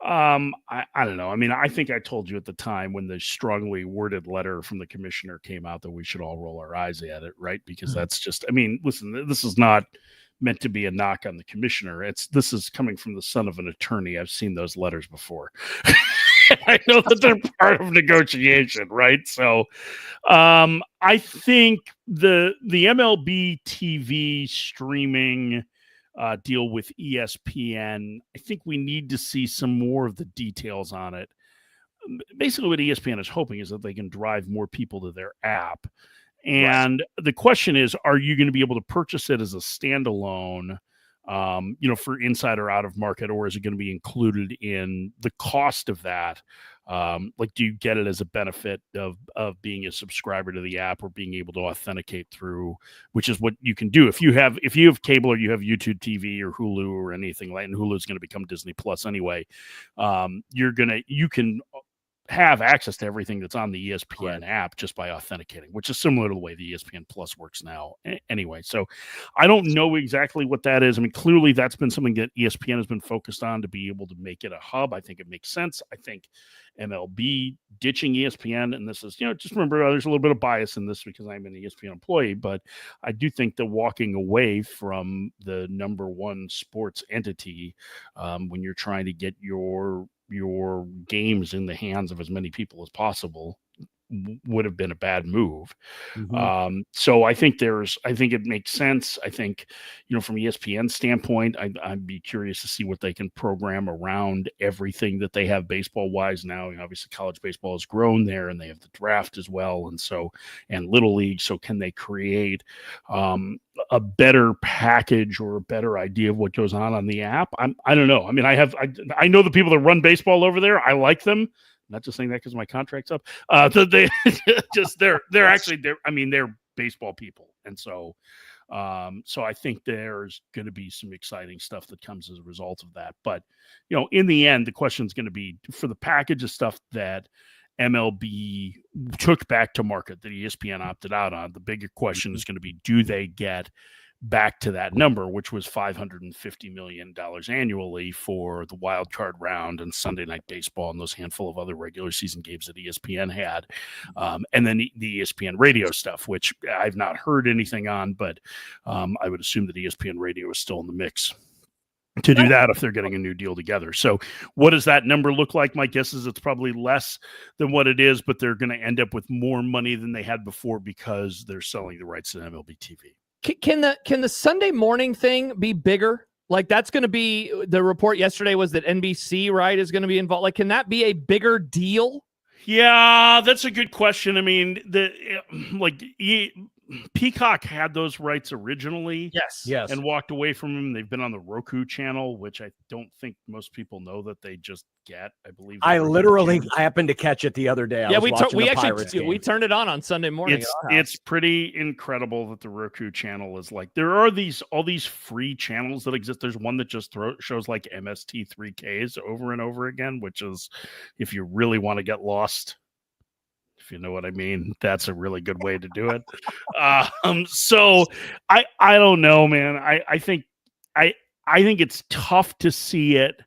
I don't know. I mean, I think I told you at the time when the strongly worded letter from the commissioner came out that we should all roll our eyes at it, right? Because that's just, I mean, listen, this is not meant to be a knock on the commissioner. This is coming from the son of an attorney. I've seen those letters before. I know that they're part of negotiation, right? So I think the MLB TV streaming deal with ESPN, I think we need to see some more of the details on it. Basically, what ESPN is hoping is that they can drive more people to their app. And the question is, are you going to be able to purchase it as a standalone, for inside or out of market, or is it going to be included in the cost of that? Do you get it as a benefit of being a subscriber to the app or being able to authenticate through, which is what you can do if you have cable or you have YouTube TV or Hulu or anything like, and Hulu is going to become Disney Plus anyway. You can have access to everything that's on the ESPN app just by authenticating, which is similar to the way the ESPN Plus works now anyway. So I don't know exactly what that is. I mean, clearly that's been something that ESPN has been focused on to be able to make it a hub. I think it makes sense. I think MLB ditching ESPN, and this is, just remember there's a little bit of bias in this because I'm an ESPN employee, but I do think that walking away from the number one sports entity when you're trying to get your games in the hands of as many people as possible would have been a bad move. So I think it makes sense. I think, from ESPN standpoint, I'd be curious to see what they can program around everything that they have baseball wise now. Obviously college baseball has grown there and they have the draft as well. And little league. So can they create a better package or a better idea of what goes on the app? I don't know. I mean, I know the people that run baseball over there. I like them. Not just saying that because my contract's up. They're baseball people, and so I think there's going to be some exciting stuff that comes as a result of that. But in the end, the question is going to be for the package of stuff that MLB took back to market that ESPN opted out on. The bigger question is going to be: do they get back to that number, which was $550 million annually for the wild card round and Sunday Night Baseball and those handful of other regular season games that ESPN had. And then the ESPN radio stuff, which I've not heard anything on, but I would assume that ESPN radio is still in the mix to do that if they're getting a new deal together. So what does that number look like? My guess is it's probably less than what it is, but they're going to end up with more money than they had before because they're selling the rights to MLB TV. Can the Sunday morning thing be bigger? Like, that's going to be, the report yesterday was that NBC, right, is going to be involved. Like, can that be a bigger deal? Yeah, that's a good question. I mean, Peacock had those rights originally. Yes. And walked away from them. They've been on the Roku channel, which I don't think most people know that they just get. I believe I happened to catch it the other day. We turned it on Sunday morning. It's pretty incredible that the Roku channel is like, there are all these free channels that exist. There's one that just shows like MST3Ks over and over again, which is, if you really want to get lost, if you know what I mean, that's a really good way to do it. So I don't know, man. I think it's tough to see it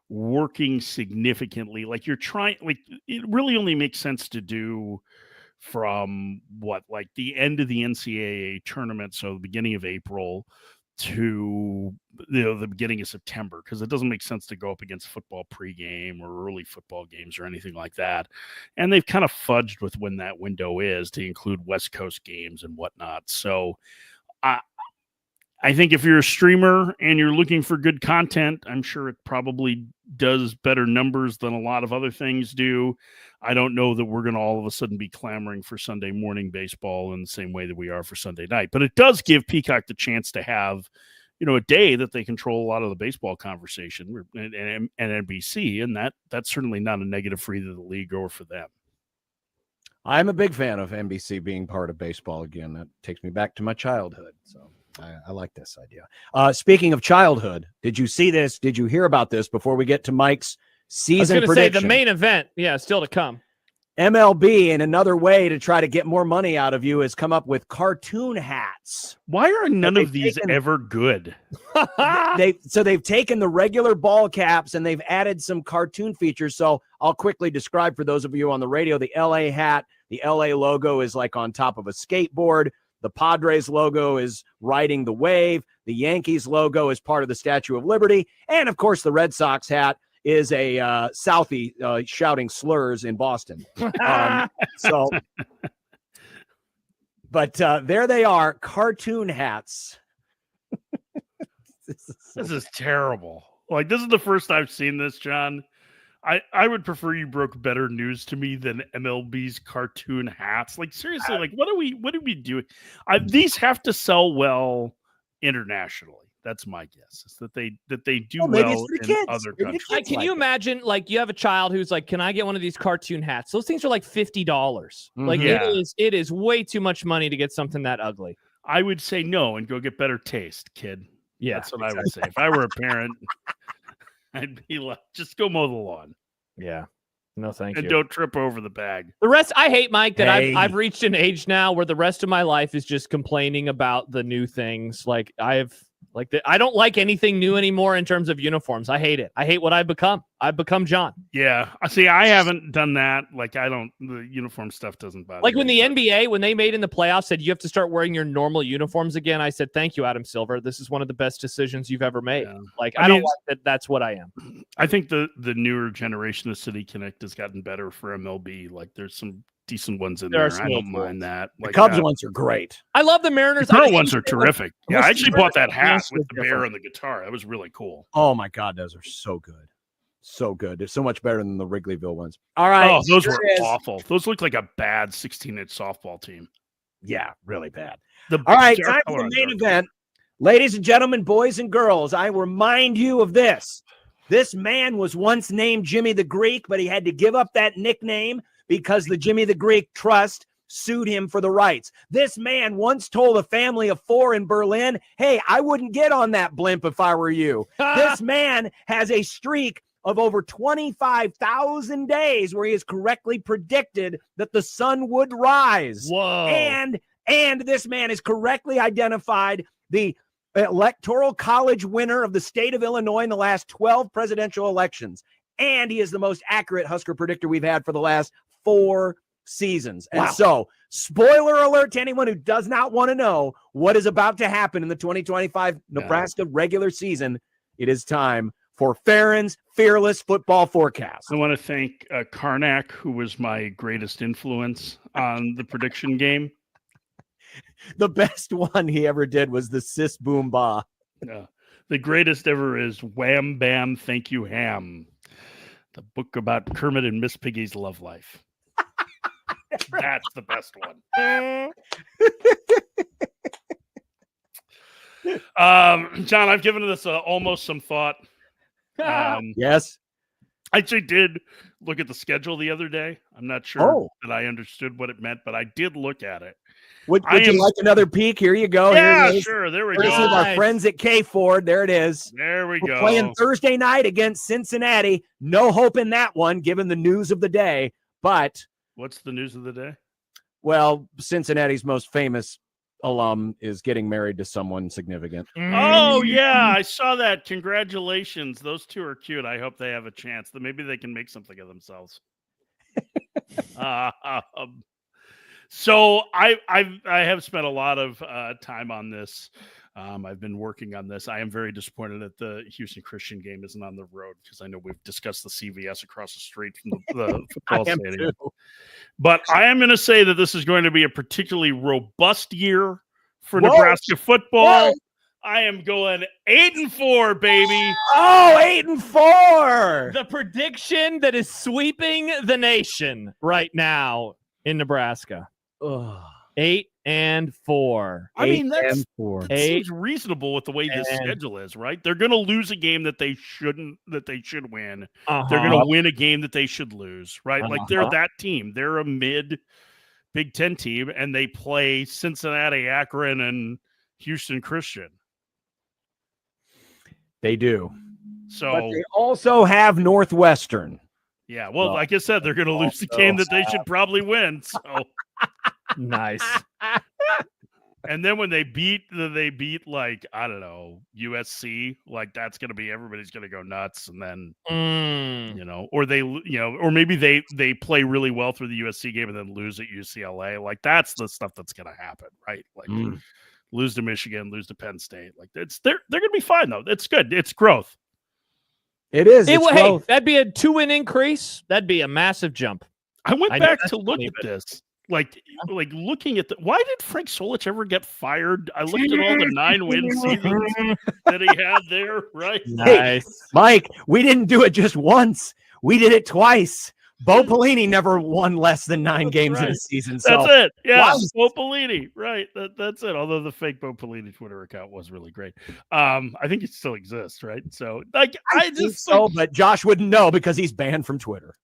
working significantly. Like, you're trying, like, it really only makes sense to do from the end of the NCAA tournament, so the beginning of April, to the beginning of September, because it doesn't make sense to go up against football pregame or early football games or anything like that. And they've kind of fudged with when that window is to include West Coast games and whatnot. So I think if you're a streamer and you're looking for good content, I'm sure it probably does better numbers than a lot of other things do. I don't know that we're going to all of a sudden be clamoring for Sunday morning baseball in the same way that we are for Sunday night. But it does give Peacock the chance to have, a day that they control a lot of the baseball conversation and NBC, and that's certainly not a negative for either the league or for them. I'm a big fan of NBC being part of baseball again. That takes me back to my childhood. So I like this idea. Speaking of childhood, did you see this? Did you hear about this before we get to Mike's season prediction? I was going to say the main event. Yeah, still to come. MLB, in anher way to try to get more money out of you, has come up with cartoon hats. Why are none of these ever good? They've taken the regular ball caps and they've added some cartoon features. So I'll quickly describe for those of you on the radio. The LA hat, the LA logo is like on top of a skateboard. The Padres logo is riding the wave. The Yankees logo is part of the Statue of Liberty. And of course, the Red Sox hat is a Southie shouting slurs in Boston. So, but there they are, cartoon hats. This is terrible. Like, this is the first I've seen this, John. I would prefer you broke better news to me than MLB's cartoon hats. Like, seriously, like what are we doing? These have to sell well internationally. That's my guess. Is that they do well in other countries. Can you imagine, like, you have a child who's like, can I get one of these cartoon hats? Those things are like $50. Like, it is way too much money to get something that ugly. I would say no and go get better taste, kid. Yeah, that's what I would say. If I were a parent, I'd be like, just go mow the lawn. Yeah. No, thank and you. Don't trip over the bag. The rest, I hate, Mike, that I've reached an age now where the rest of my life is just complaining about the new things. Like, I don't like anything new anymore in terms of uniforms. I hate it. I hate what I've become. I've become John. Yeah. See, I haven't done that. Like, the uniform stuff doesn't bother me. Like when the NBA, when they made in the playoffs, said you have to start wearing your normal uniforms again. I said, thank you, Adam Silver. This is one of the best decisions you've ever made. Yeah. Like, I don't like that. That's what I am. I think the newer generation of City Connect has gotten better for MLB. Like, there's some decent ones in there. I don't mind that. Like, the Cubs ones are great. I love the Mariners. The Pearl ones are terrific. Yeah, I actually bought that hat with the bear and the guitar. That was really cool. Oh my God, those are so good. So good. They're so much better than the Wrigleyville ones. All right. Oh, those were awful. Those look like a bad 16-inch softball team. Yeah, really bad. All right, time for the main event. Ladies and gentlemen, boys and girls, I remind you of this. This man was once named Jimmy the Greek, but he had to give up that nickname because the Jimmy the Greek Trust sued him for the rights. This man once told a family of 4 in Berlin, hey, I wouldn't get on that blimp if I were you. This man has a streak of over 25,000 days where he has correctly predicted that the sun would rise. Whoa. And this man has correctly identified the Electoral College winner of the state of Illinois in the last 12 presidential elections. And he is the most accurate Husker predictor we've had for the last 4 seasons. And so, spoiler alert to anyone who does not want to know what is about to happen in the 2025 Nebraska regular season. It is time for Farron's Fearless Football Forecast. I want to thank Karnak, who was my greatest influence on the prediction game. The best one he ever did was the Sis Boom Ba. The greatest ever is Wham Bam Thank You Ham, the book about Kermit and Miss Piggy's love life. That's the best one. John, I've given this almost some thought. Yes. I actually did look at the schedule the other day. I'm not sure that I understood what it meant, but I did look at it. Would you like another peek? Here you go. Yeah, sure. There we go. This is our friends at K Ford. There it is. There we We're go. Playing Thursday night against Cincinnati. No hope in that one, given the news of the day. But what's the news of the day? Well, Cincinnati's most famous alum is getting married to someone significant. Oh, yeah. I saw that. Congratulations. Those two are cute. I hope they have a chance that maybe they can make something of themselves. So I have spent a lot of time on this. I've been working on this. I am very disappointed that the Houston Christian game isn't on the road because I know we've discussed the CVS across the street from the football stadium. But I am going to say that this is going to be a particularly robust year for Nebraska football. Whoa. I am going 8-4, baby. Oh, 8-4. The prediction that is sweeping the nation right now in Nebraska. 8-4. I mean, that seems reasonable with the way this schedule is, right? They're going to lose a game that they shouldn't, that they should win. They're going to win a game that they should lose, right? Like they're that team. They're a mid Big Ten team, and they play Cincinnati, Akron, and Houston Christian. They do. So but they also have Northwestern. Yeah, well, like I said, they're going to lose the game that they should probably win. So nice. And then when they beat like, I don't know, USC, like that's going to be, everybody's going to go nuts. And then, or or maybe they play really well through the USC game and then lose at UCLA. Like that's the stuff that's going to happen, right? Like lose to Michigan, lose to Penn State. Like they're going to be fine though. It's good. It's growth. It is. Hey, It's growth. that'd be a 2-win increase. That'd be a massive jump. I went know back that's to look funny, at but- this. Like looking at why did Frank Solich ever get fired? I looked at all the 9-win seasons that he had there, right? Hey, Mike, we didn't do it just once. We did it twice. Bo Pelini never won less than 9 games in a right. season. That's So it. Yeah, twice. Bo Pelini. Right. That's it. Although the fake Bo Pelini Twitter account was really great. I think it still exists, right? So like I think just so, but Josh wouldn't know because he's banned from Twitter.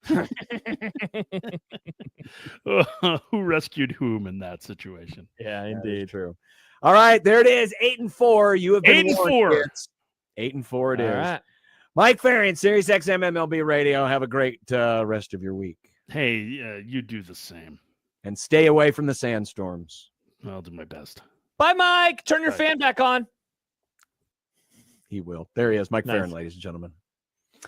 Who rescued whom in that situation? Yeah, indeed. True. All right, there it is. 8-4. You have been 8-4. 8-4 it All is. right. Mike Ferrian, Sirius XM MLB Radio. Have a great rest of your week. Hey, you do the same. And stay away from the sandstorms. I'll do my best. Bye, Mike. Turn your fan back on. He will. There he is, Mike Nice. Ferrian, ladies and gentlemen.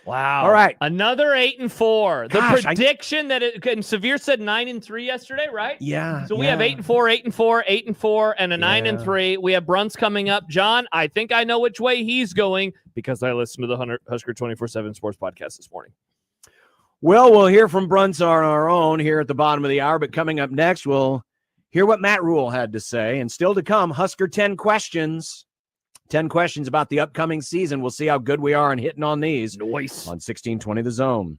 Wow. All right. Another 8-4. The Gosh, prediction that and Severe said 9-3 yesterday, right? Yeah. So we have 8-4, 8-4, 8-4, and a 9-3. We have Bruns coming up. John, I think I know which way he's going because I listened to the Husker 24/7 Sports Podcast this morning. Well, we'll hear from Bruns on our own here at the bottom of the hour, but coming up next, we'll hear what Matt Rule had to say. And still to come, Husker 10 questions. 10 questions about the upcoming season. We'll see how good we are in hitting on these. Nice. On 1620 The Zone.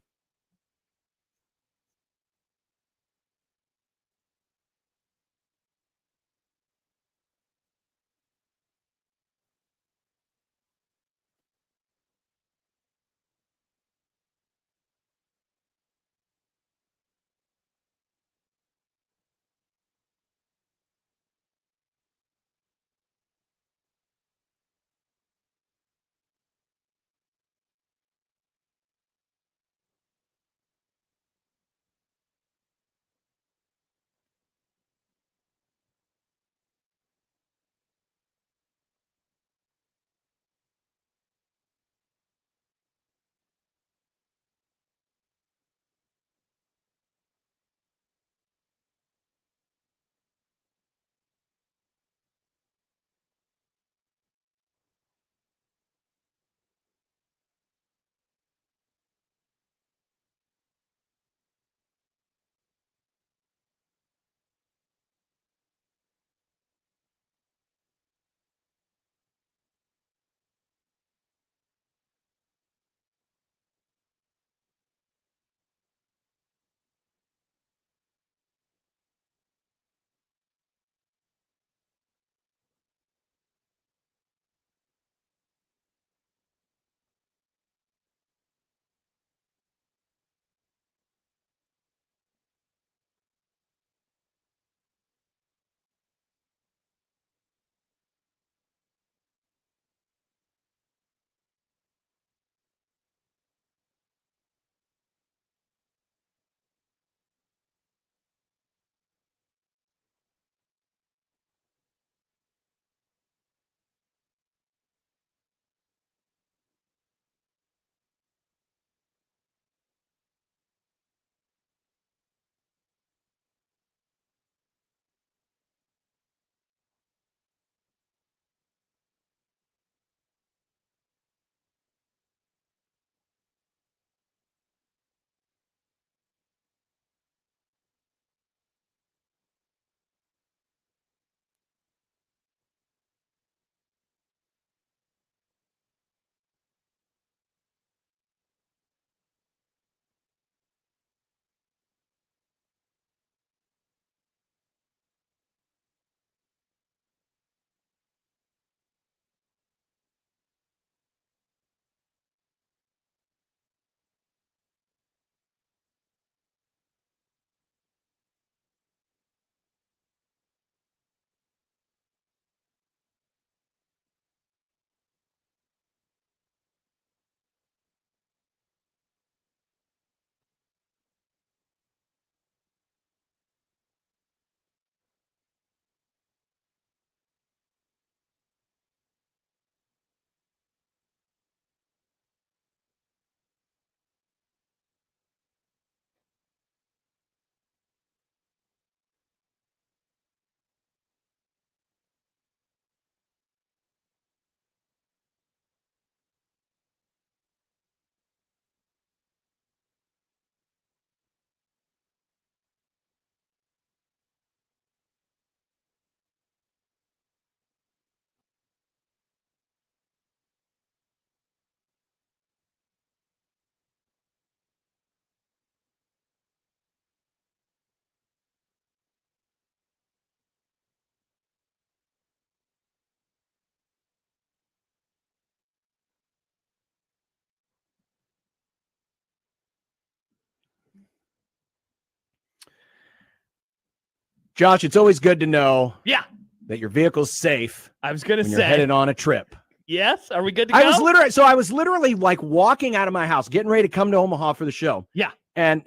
Josh, it's always good to know Yeah. that your vehicle's safe. I was going to when say. you're headed on a trip. Yes. Are we good to go? I was literally like walking out of my house, getting ready to come to Omaha for the show. Yeah. And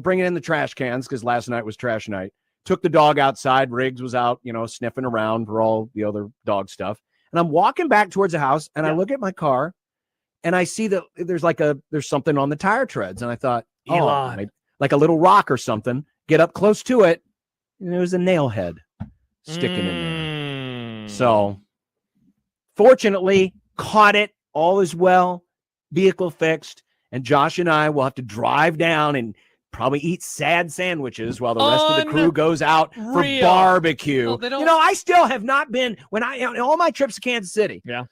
bringing in the trash cans because last night was trash night. Took the dog outside. Riggs was out, sniffing around for all the other dog stuff. And I'm walking back towards the house, and I look at my car, and I see that there's something on the tire treads, and I thought, Elon, like a little rock or something. Get up close to it, and there was a nail head sticking in there. So, fortunately, caught it. All is well. Vehicle fixed. And Josh and I will have to drive down and probably eat sad sandwiches while the rest of the crew goes out for barbecue. Well, I still have not been on all my trips to Kansas City. Yeah.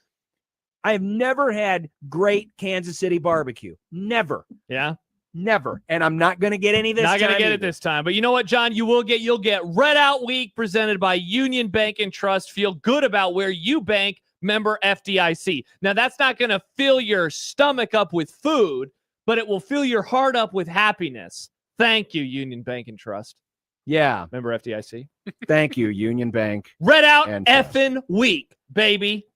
I have never had great Kansas City barbecue. Never. Yeah. Never. And I'm not going to get any this time. Not going to get either. it this time. But you know what, John? You'll get Red Out Week presented by Union Bank and Trust. Feel good about where you bank. Member FDIC. Now, that's not going to fill your stomach up with food, but it will fill your heart up with happiness. Thank you, Union Bank and Trust. Yeah. Member FDIC. Thank you, Union Bank. Red Out effing Week, baby.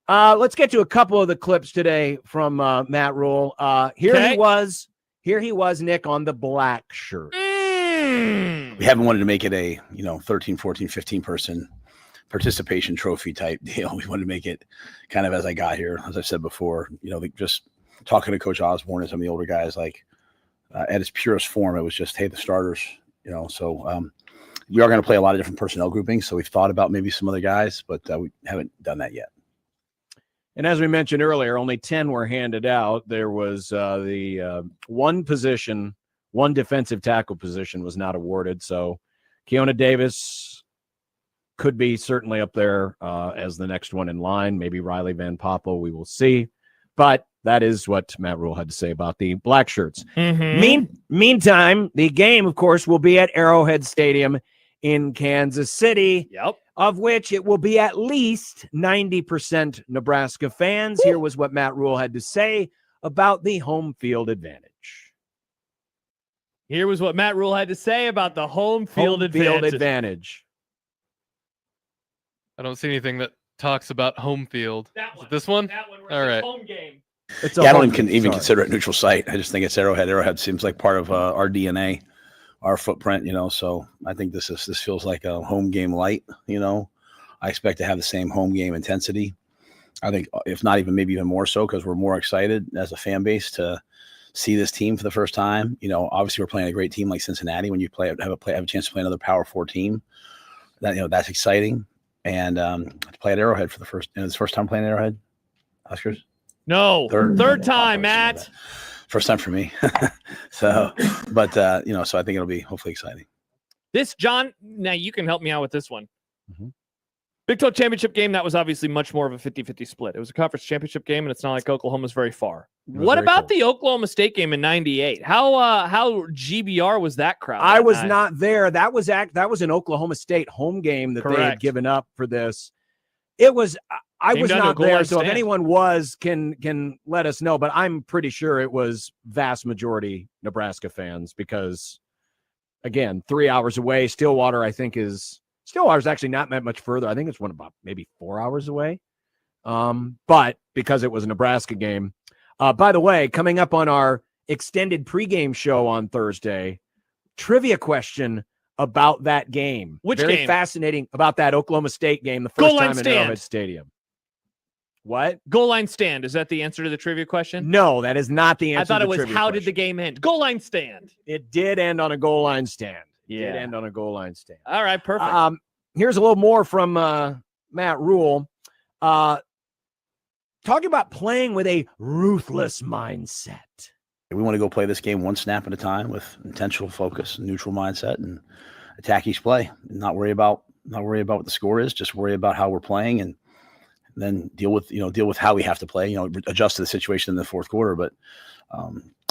Let's get to a couple of the clips today from Matt Rule. Here he was, Nick, on the black shirt. We haven't wanted to make it a 13, 14, 15 person participation trophy type deal. We wanted to make it kind of as I got here, as I've said before, just talking to Coach Osborne and some of the older guys, like at its purest form, it was just, hey, the starters, so we are going to play a lot of different personnel groupings. So we've thought about maybe some other guys, but we haven't done that yet. And as we mentioned earlier, only 10 were handed out. There was the one defensive tackle position was not awarded. So Keona Davis could be certainly up there as the next one in line. Maybe Riley Van Poppel, we will see. But that is what Matt Rule had to say about the black shirts. Meantime, the game, of course, will be at Arrowhead Stadium in Kansas City, of which it will be at least 90% Nebraska fans. Here was what Matt Rule had to say about the home field advantage. Here was what Matt Rule had to say about the home field advantage. I don't see anything that talks about home field. This one? All right. Home game. I don't even consider it neutral site. I just think it's Arrowhead. Arrowhead seems like part of our DNA, our footprint, So I think this feels like a home game light, I expect to have the same home game intensity. I think if not maybe even more so, because we're more excited as a fan base to see this team for the first time. Obviously we're playing a great team like Cincinnati. When you have a chance to play another Power 4 team, that's exciting. And to play at Arrowhead for the first, it's the first time playing at Arrowhead, Huskers? No, third time, Matt. First time for me. So I think it'll be hopefully exciting. This, John, now you can help me out with this one. Big 12 championship game, that was obviously much more of a 50-50 split. It was a conference championship game, and it's not like Oklahoma's very far. What about the Oklahoma State game in '98? How GBR was that crowd? I was not there. That was an Oklahoma State home game that they had given up for this. It was. I was not there, so if anyone was, can let us know. But I'm pretty sure it was vast majority Nebraska fans because, again, 3 hours away. Stillwater's actually not that much further. I think it's about maybe 4 hours away. But because it was a Nebraska game. By the way, coming up on our extended pregame show on Thursday, trivia question about that game. Which Very game? Fascinating about that Oklahoma State game, the first time in Arrowhead Stadium. What? Goal line stand. Is that the answer to the trivia question? No, that is not the answer. I thought to it the was trivia how question. did the game end? Goal line stand. It did end on a goal line stand. Yeah. Did end on a goal line stand. All right, perfect. Here's a little more from Matt Rule. Talking about playing with a ruthless mindset. We want to go play this game one snap at a time with intentional focus, neutral mindset, and attack each play. And not worry about what the score is. Just worry about how we're playing, and then deal with how we have to play. Adjust to the situation in the fourth quarter. But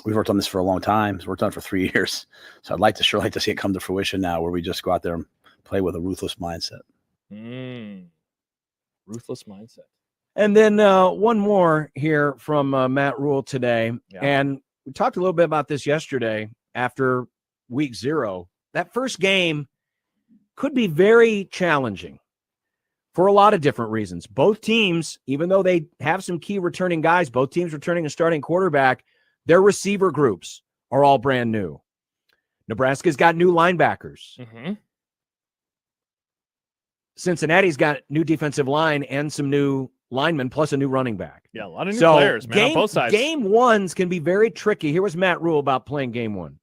we've worked on this for a long time. We've worked on it for 3 years. So I'd like to see it come to fruition now, where we just go out there and play with a ruthless mindset. Ruthless mindset. And then one more here from Matt Rule today. Yeah. And we talked a little bit about this yesterday after week 0. That first game could be very challenging for a lot of different reasons. Both teams, even though they have some key returning guys, both teams returning a starting quarterback, their receiver groups are all brand new. Nebraska's got new linebackers. Cincinnati's got new defensive line and some new linemen, plus a new running back. Yeah, a lot of new players, man, on both sides. Game ones can be very tricky. Here was Matt Rule about playing game one.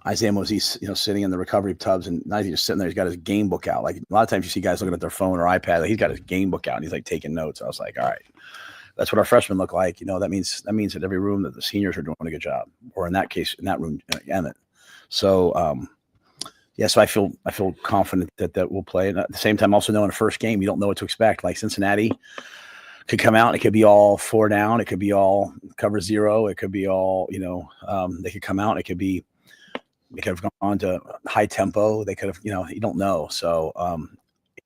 Isaiah Mosey's, sitting in the recovery tubs, and not even just sitting there. He's got his game book out. Like a lot of times you see guys looking at their phone or iPad. Like he's got his game book out and he's like taking notes. I was like, all right, that's what our freshmen look like. That means that every room that the seniors are doing a good job, or in that case, in that room, Emmett. So, so I feel confident that we'll play. And at the same time, also knowing the first game, you don't know what to expect. Like Cincinnati could come out and it could be all 4 down. It could be all cover 0. It could be all, they could come out and they could have gone to high tempo. They could have, you don't know. So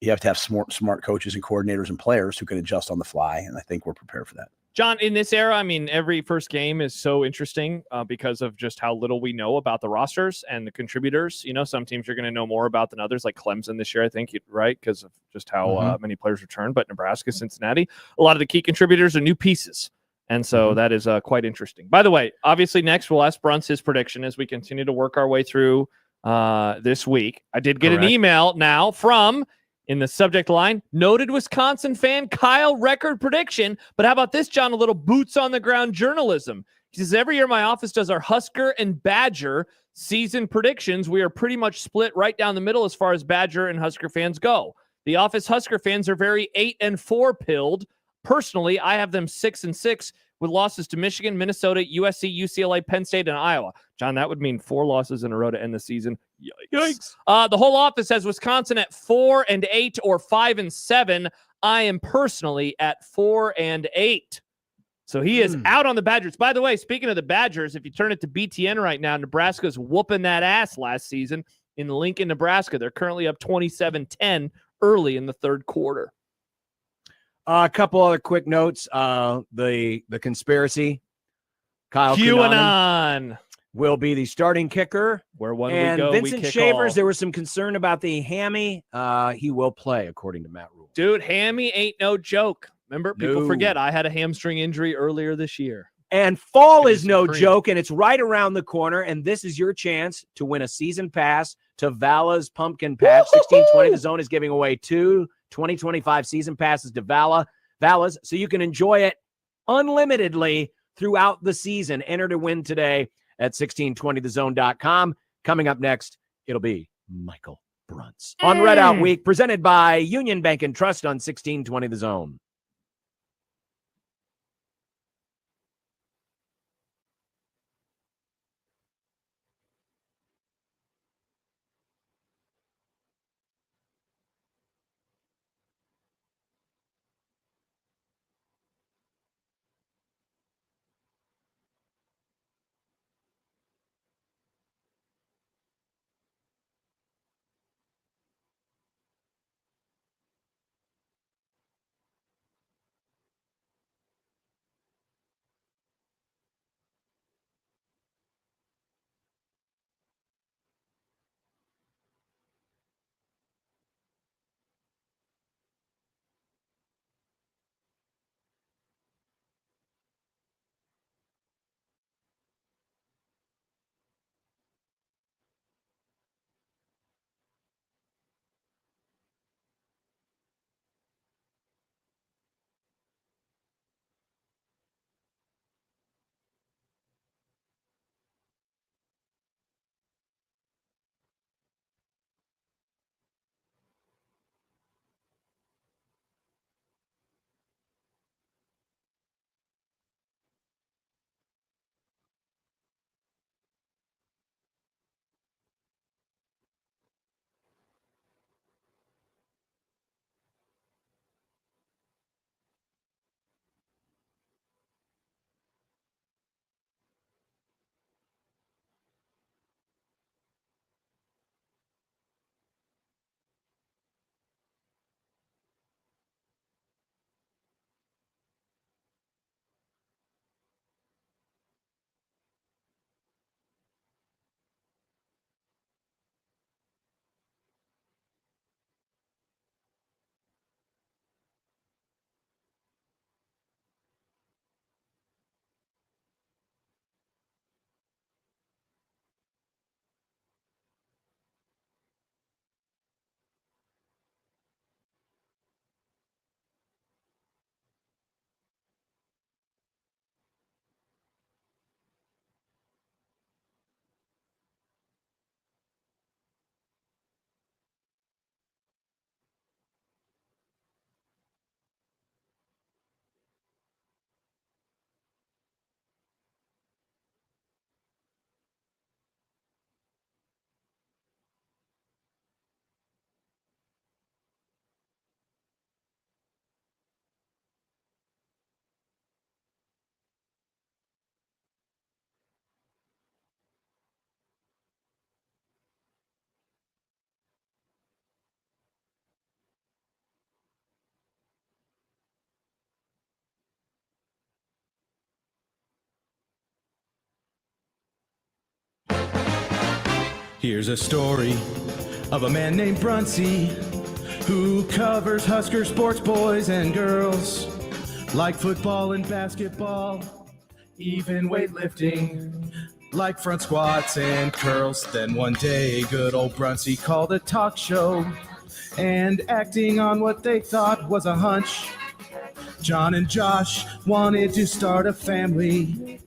you have to have smart coaches and coordinators and players who can adjust on the fly. And I think we're prepared for that. John, in this era, I mean, every first game is so interesting because of just how little we know about the rosters and the contributors. Some teams you're going to know more about than others, like Clemson this year, I think, right? Because of just how many players return. But Nebraska, Cincinnati, a lot of the key contributors are new pieces. And so that is quite interesting. By the way, obviously next we'll ask Bruns his prediction as we continue to work our way through this week. I did get an email now from, in the subject line, noted Wisconsin fan Kyle, record prediction. But how about this, John? A little boots on the ground journalism. He says, every year my office does our Husker and Badger season predictions. We are pretty much split right down the middle as far as Badger and Husker fans go. The office Husker fans are very 8-4 pilled. Personally, I have them 6-6 with losses to Michigan, Minnesota, USC, UCLA, Penn State, and Iowa. John, that would mean 4 losses in a row to end the season. Yikes. The whole office has Wisconsin at 4-8 or 5-7. I am personally at 4-8. So he is out on the Badgers. By the way, speaking of the Badgers, if you turn it to BTN right now, Nebraska's whooping that ass last season in Lincoln, Nebraska. They're currently up 27-10 early in the third quarter. A couple other quick notes. The conspiracy. Kyle QAnon will be the starting kicker. Where one and we go, Vincent we kick Shavers, all. there was some concern about the hammy. He will play, according to Matt Rule. Dude, hammy ain't no joke. Remember, people forget I had a hamstring injury earlier this year. And fall is no joke, and it's right around the corner, and this is your chance to win a season pass to Vala's Pumpkin Patch. 1620, the Zone is giving away 2 2025 season passes to Vala's, so you can enjoy it unlimitedly throughout the season. Enter to win today at 1620thezone.com. Coming up next, it'll be Michael Bruns on Red Out Week, presented by Union Bank and Trust on 1620 The Zone. Here's a story of a man named Brunsey who covers Husker sports, boys and girls, like football and basketball, even weightlifting, like front squats and curls. Then one day, good old Brunsey called a talk show, and acting on what they thought was a hunch, John and Josh wanted to start a family.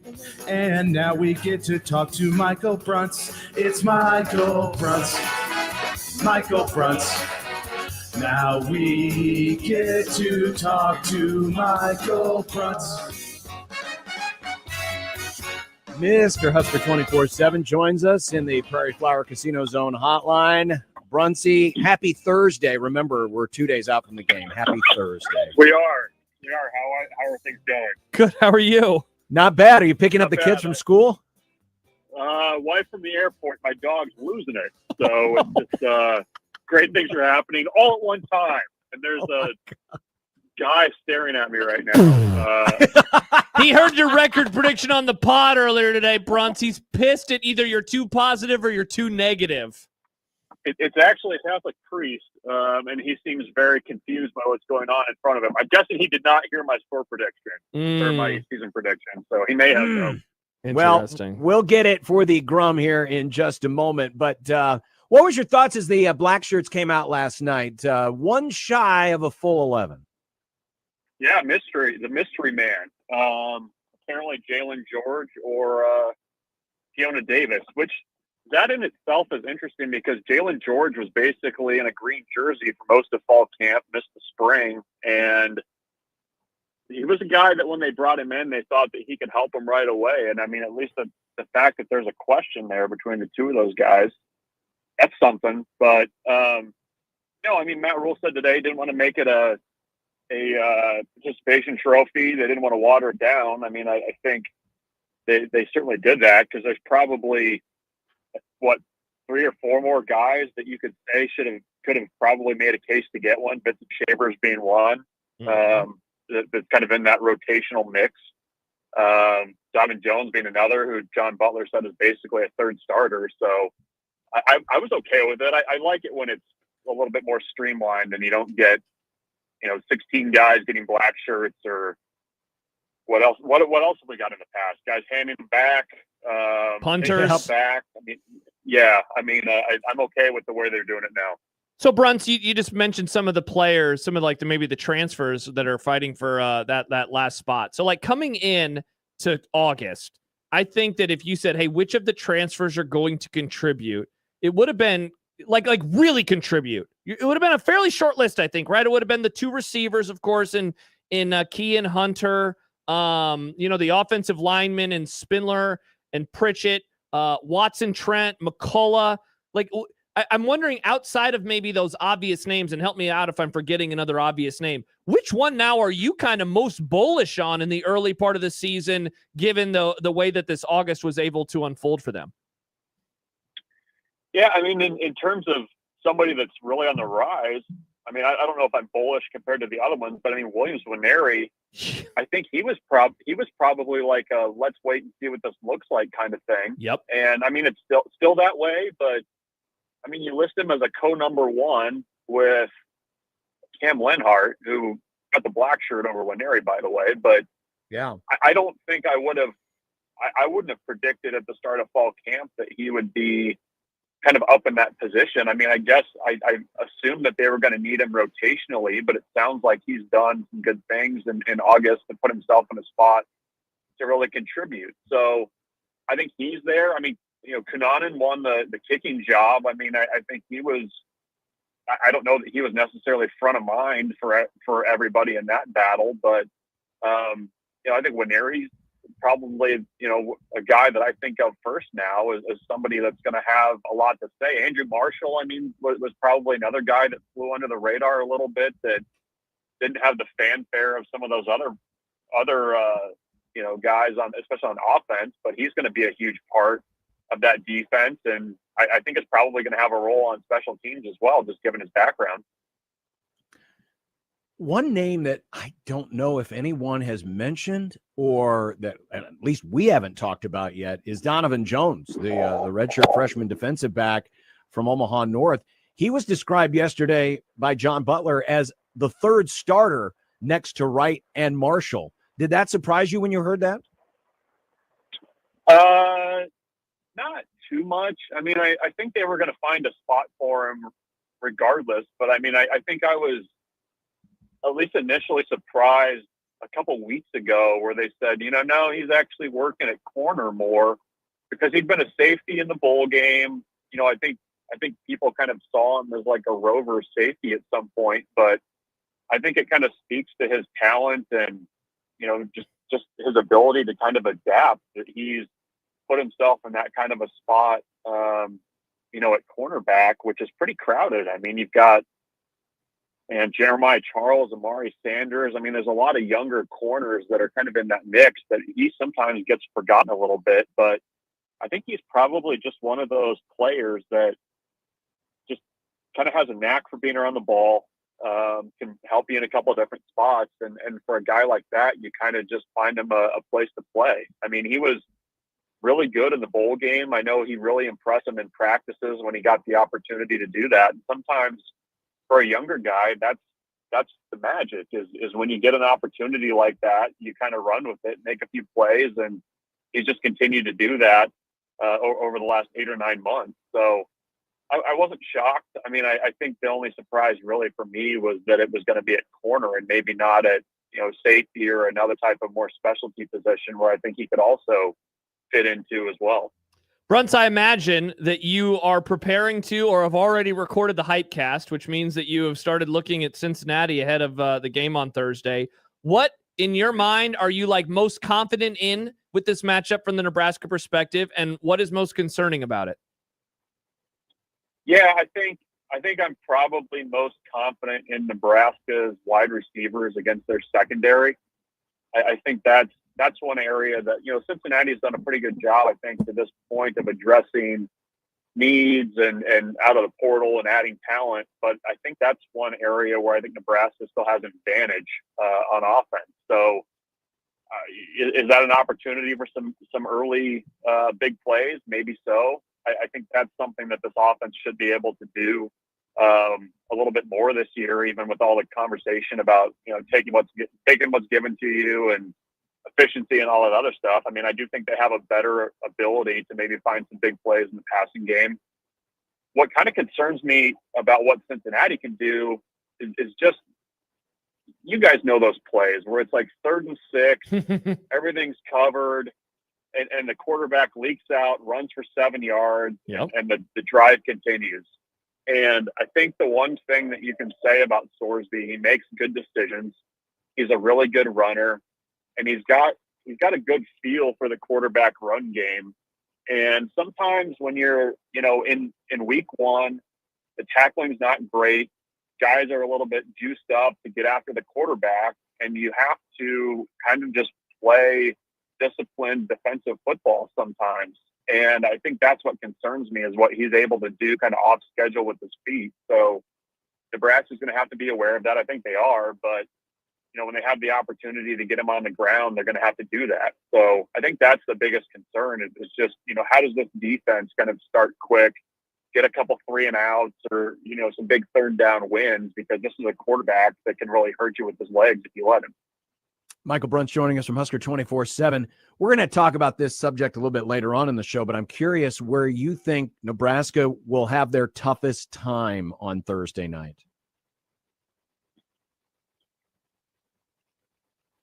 And now we get to talk to Michael Brunts. It's Michael Brunts. Michael Brunts. Now we get to talk to Michael Brunts. Mr. Husker 24/7 joins us in the Prairie Flower Casino Zone hotline. Brunsey, happy Thursday. Remember, we're 2 days out from the game. Happy Thursday. We are. How are things going? Good. How are you? Not bad. Are you picking up the Not kids bad. from school? Wife from the airport. My dog's losing it. So it's great things are happening all at one time. And there's a guy staring at me right now. He heard your record prediction on the pod earlier today, Bruns. He's pissed at either you're too positive or you're too negative. It's actually a Catholic priest, and he seems very confused by what's going on in front of him. I'm guessing he did not hear my score prediction or my season prediction, so he may have known. Well, we'll get it for the Grum here in just a moment. But what was your thoughts as the black shirts came out last night? One shy of a full 11. Yeah, the mystery man. Apparently Jalen George or Fiona Davis, which that in itself is interesting because Jalen George was basically in a green jersey for most of fall camp, missed the spring, and he was a guy that when they brought him in, they thought that he could help them right away. And I mean, at least the fact that there's a question there between the two of those guys, that's something. But no, I mean, Matt Rule said today he didn't want to make it a participation trophy. They didn't want to water it down. I mean, I think they certainly did that because there's probably 3 or 4 more guys that you could say could have probably made a case to get one. Vincent Shavers being one. That's kind of in that rotational mix. Donovan Jones being another, who John Butler said is basically a third starter. So I was okay with it. I like it when it's a little bit more streamlined and you don't get 16 guys getting black shirts or what else? What else have we got in the past? Guys handing them back, punters back. I mean, yeah. I mean, I'm okay with the way they're doing it now. So, Bruns, you just mentioned some of the players, some of maybe the transfers that are fighting for that last spot. So, coming in to August, I think that if you said, "Hey, which of the transfers are going to contribute?" It would have been like really contribute. It would have been a fairly short list, I think. Right? It would have been the 2 receivers, of course, in Key and Hunter. The offensive linemen and Spindler and Pritchett, Watson, Trent, McCullough. I'm wondering, outside of maybe those obvious names, and help me out if I'm forgetting another obvious name, which one now are you kind of most bullish on in the early part of the season, given the way that this August was able to unfold for them? Yeah, I mean, in terms of somebody that's really on the rise, I mean, I don't know if I'm bullish compared to the other ones, but I mean, Williams Winery, I think he was probably like a let's wait and see what this looks like kind of thing. Yep. And I mean, it's still that way, but I mean, you list him as a co-number 1 with Cam Lenhart, who got the black shirt over Winery, by the way. But yeah, I don't think I wouldn't have predicted at the start of fall camp that he would be kind of up in that position. I mean, I guess I assumed that they were going to need him rotationally, but it sounds like he's done some good things in August to put himself in a spot to really contribute. So I think he's there. I mean, Kunanen won the kicking job. I mean, I think he was, I don't know that he was necessarily front of mind for everybody in that battle, but, I think Winery's probably, a guy that I think of first now as somebody that's going to have a lot to say. Andrew Marshall, I mean, was probably another guy that flew under the radar a little bit that didn't have the fanfare of some of those other guys especially on offense, but he's going to be a huge part of that defense. And I think it's probably going to have a role on special teams as well, just given his background. One name that I don't know if anyone has mentioned or that at least we haven't talked about yet is Donovan Jones, the redshirt freshman defensive back from Omaha North. He was described yesterday by John Butler as the third starter next to Wright and Marshall. Did that surprise you when you heard that? Not too much. I mean, I think they were going to find a spot for him regardless. But I mean, I think I was at least initially surprised a couple weeks ago where they said, no, he's actually working at corner more because he'd been a safety in the bowl game. I think people kind of saw him as like a rover safety at some point, but I think it kind of speaks to his talent and, just his ability to kind of adapt, that he's put himself in that kind of a spot, at cornerback, which is pretty crowded. I mean, you've got Jeremiah Charles, Amari Sanders. I mean, there's a lot of younger corners that are kind of in that mix that he sometimes gets forgotten a little bit, but I think he's probably just one of those players that just kind of has a knack for being around the ball, can help you in a couple of different spots. And for a guy like that, you kind of just find him a place to play. I mean, he was really good in the bowl game. I know he really impressed him in practices when he got the opportunity to do that. And sometimes for a younger guy, that's the magic is when you get an opportunity like that, you kind of run with it, make a few plays, and he's just continued to do that over the last 8 or 9 months. So I wasn't shocked. I mean, I think the only surprise really for me was that it was going to be at corner and maybe not at, safety or another type of more specialty position where I think he could also fit into as well. Brunts, I imagine that you are preparing to or have already recorded the Hypecast, which means that you have started looking at Cincinnati ahead of the game on Thursday. What, in your mind, are you most confident in with this matchup from the Nebraska perspective, and what is most concerning about it? Yeah, I think I'm probably most confident in Nebraska's wide receivers against their secondary. I think that's one area that, Cincinnati's done a pretty good job, I think, to this point of addressing needs and out of the portal and adding talent. But I think that's one area where I think Nebraska still has an advantage on offense. So is that an opportunity for some early big plays? Maybe so. I think that's something that this offense should be able to do a little bit more this year, even with all the conversation about, taking what's given to you and efficiency and all that other stuff. I mean, I do think they have a better ability to maybe find some big plays in the passing game. What kind of concerns me about what Cincinnati can do is just, you guys know those plays where it's like 3rd and 6, everything's covered, and the quarterback leaks out, runs for 7 yards, and the drive continues. And I think the one thing that you can say about Sorsby, he makes good decisions. He's a really good runner, and he's got a good feel for the quarterback run game. And sometimes when you're, in week 1, the tackling's not great. Guys are a little bit juiced up to get after the quarterback, and you have to kind of just play disciplined defensive football sometimes. And I think that's what concerns me, is what he's able to do kind of off schedule with his feet. So Nebraska's going to have to be aware of that. I think they are, but when they have the opportunity to get him on the ground, they're going to have to do that. So I think that's the biggest concern is just, how does this defense kind of start quick, get a couple 3-and-outs or, some big 3rd down wins, because this is a quarterback that can really hurt you with his legs if you let him. Michael Bruntz joining us from Husker 24/7. We're going to talk about this subject a little bit later on in the show, but I'm curious where you think Nebraska will have their toughest time on Thursday night.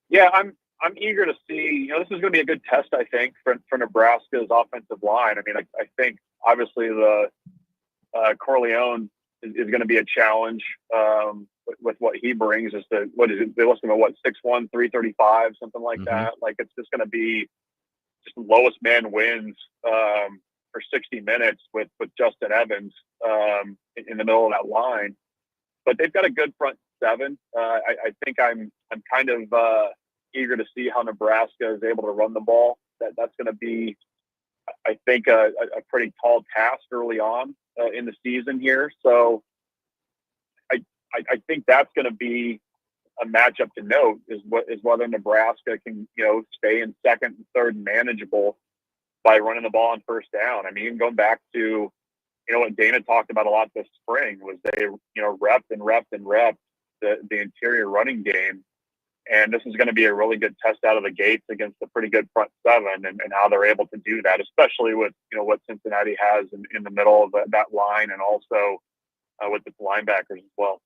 Yeah, I'm eager to see. This is going to be a good test, I think, for Nebraska's offensive line. I mean, I think obviously the Corleone is going to be a challenge with what he brings. Is the they list him at 6'1", 335, something like that. Like, it's just going to be just the lowest man wins for 60 minutes with Justin Evans in the middle of that line. But they've got a good front seven. I think I'm kind of eager to see how Nebraska is able to run the ball. That's going to be, I think, a pretty tall task early on in the season here. So I think that's going to be a matchup to note is whether Nebraska can, stay in second and third manageable by running the ball on first down. I mean, even going back to, what Dana talked about a lot this spring was they, repped the interior running game. And this is going to be a really good test out of the gates against a pretty good front seven and how they're able to do that, especially with, what Cincinnati has in the middle of that line and also with its linebackers as well.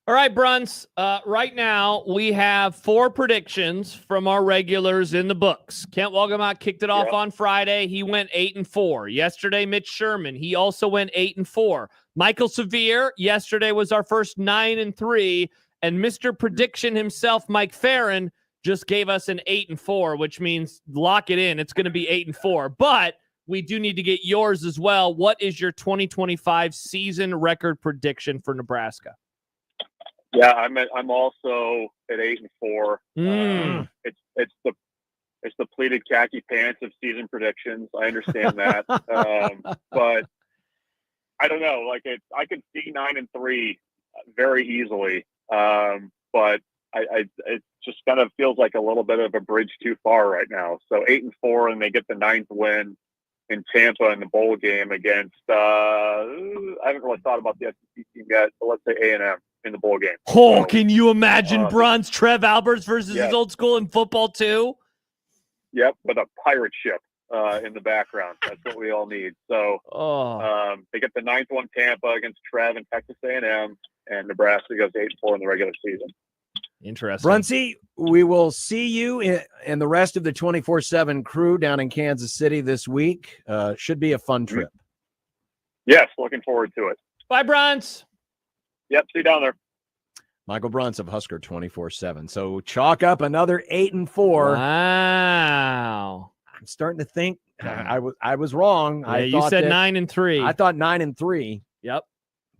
All right, Bruns. Right now, we have 4 predictions from our regulars in the books. Kent Wolgamott kicked it off on Friday. He went 8-4. Yesterday, Mitch Sherman. He also went 8-4. Michael Severe, yesterday was our first 9-3. And Mr. Prediction himself, Mike Farron, just gave us an 8-4, which means lock it in. It's going to be 8-4. But we do need to get yours as well. What is your 2025 season record prediction for Nebraska? Yeah, I'm also at 8-4. It's the pleated khaki pants of season predictions. I understand that, but I don't know. I could see 9-3 very easily, but it just kind of feels like a little bit of a bridge too far right now. So 8-4, and they get the 9th win in Tampa in the bowl game against. I haven't really thought about the SEC team yet, but let's say A&M. In the bowl game. Oh, so, can you imagine Bruns, Trev Alberts versus his old school in football too? Yep, with a pirate ship in the background. That's what we all need. So they get the 9th one Tampa against Trev and Texas A&M, and Nebraska goes 8-4 in the regular season. Interesting. Brunsey, we will see you and the rest of the 24/7 crew down in Kansas City this week. Should be a fun trip. Yes, looking forward to it. Bye, Bruns. Yep, see you down there. Michael Bruns of Husker 24/7. So chalk up another 8-4. Wow. I'm starting to think I was wrong. Yeah, you said 9-3. I thought 9-3. Yep.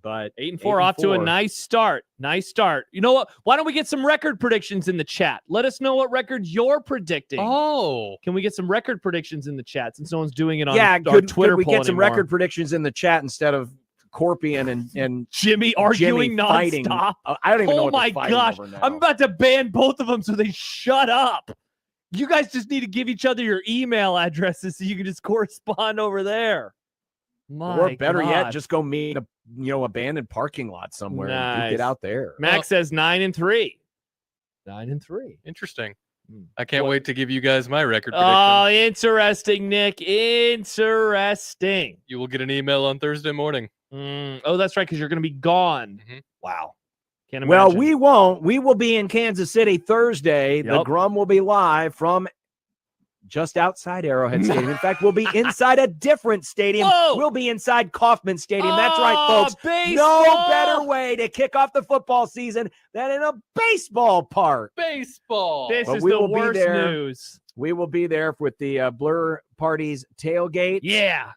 But 8-4 off to a nice start. Nice start. You know what? Why don't we get some record predictions in the chat? Let us know what records you're predicting. Oh. Can we get some record predictions in the chat since no one's doing it on our Twitter could we poll get some anymore? record predictions in the chat instead of Corpian and Jimmy arguing fighting. nonstop? I don't even know Oh what my they're fighting gosh. over now. I'm about to ban both of them so they shut up. You guys just need to give each other your email addresses so you can just correspond over there. Or better yet, just go meet a abandoned parking lot somewhere and get out there. Max says 9-3. 9-3. Interesting. I can't wait to give you guys my record prediction. Oh, interesting, Nick. Interesting. You will get an email on Thursday morning. Oh, that's right, because you're going to be gone. Mm-hmm. Wow. Can't imagine. Well, we won't. We will be in Kansas City Thursday. Yep. The Grum will be live from just outside Arrowhead Stadium. In fact, we'll be inside a different stadium. Whoa! We'll be inside Kauffman Stadium. That's right, folks. Baseball! No better way to kick off the football season than in a baseball park. Baseball. This But is we the will be worst there. news. We will be there with the Blur Parties tailgate. Yeah.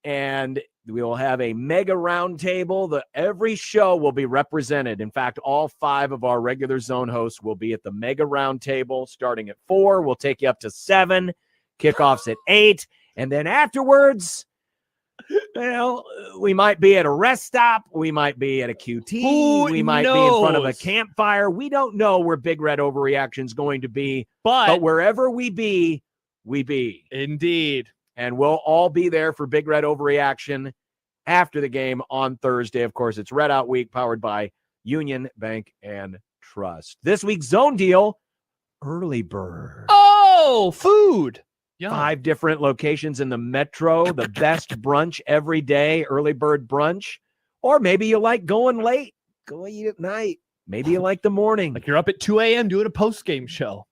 And we will have a mega round table. Every show will be represented. In fact, all 5 of our regular zone hosts will be at the mega round table starting at 4. We'll take you up to 7. Kickoffs at 8. And then afterwards, we might be at a rest stop. We might be at a QT. We might be in front of a campfire. We don't know where Big Red Overreaction is going to be. But wherever we be, we be. Indeed. And we'll all be there for Big Red Overreaction after the game on Thursday. Of course, it's Red Out Week powered by Union Bank and Trust. This week's zone deal, Early Bird. Oh, food. Yum. 5 different locations in the metro, the best brunch every day, Early Bird brunch. Or maybe you like going late, go eat at night. Maybe you like the morning. Like you're up at 2 a.m. doing a post-game show.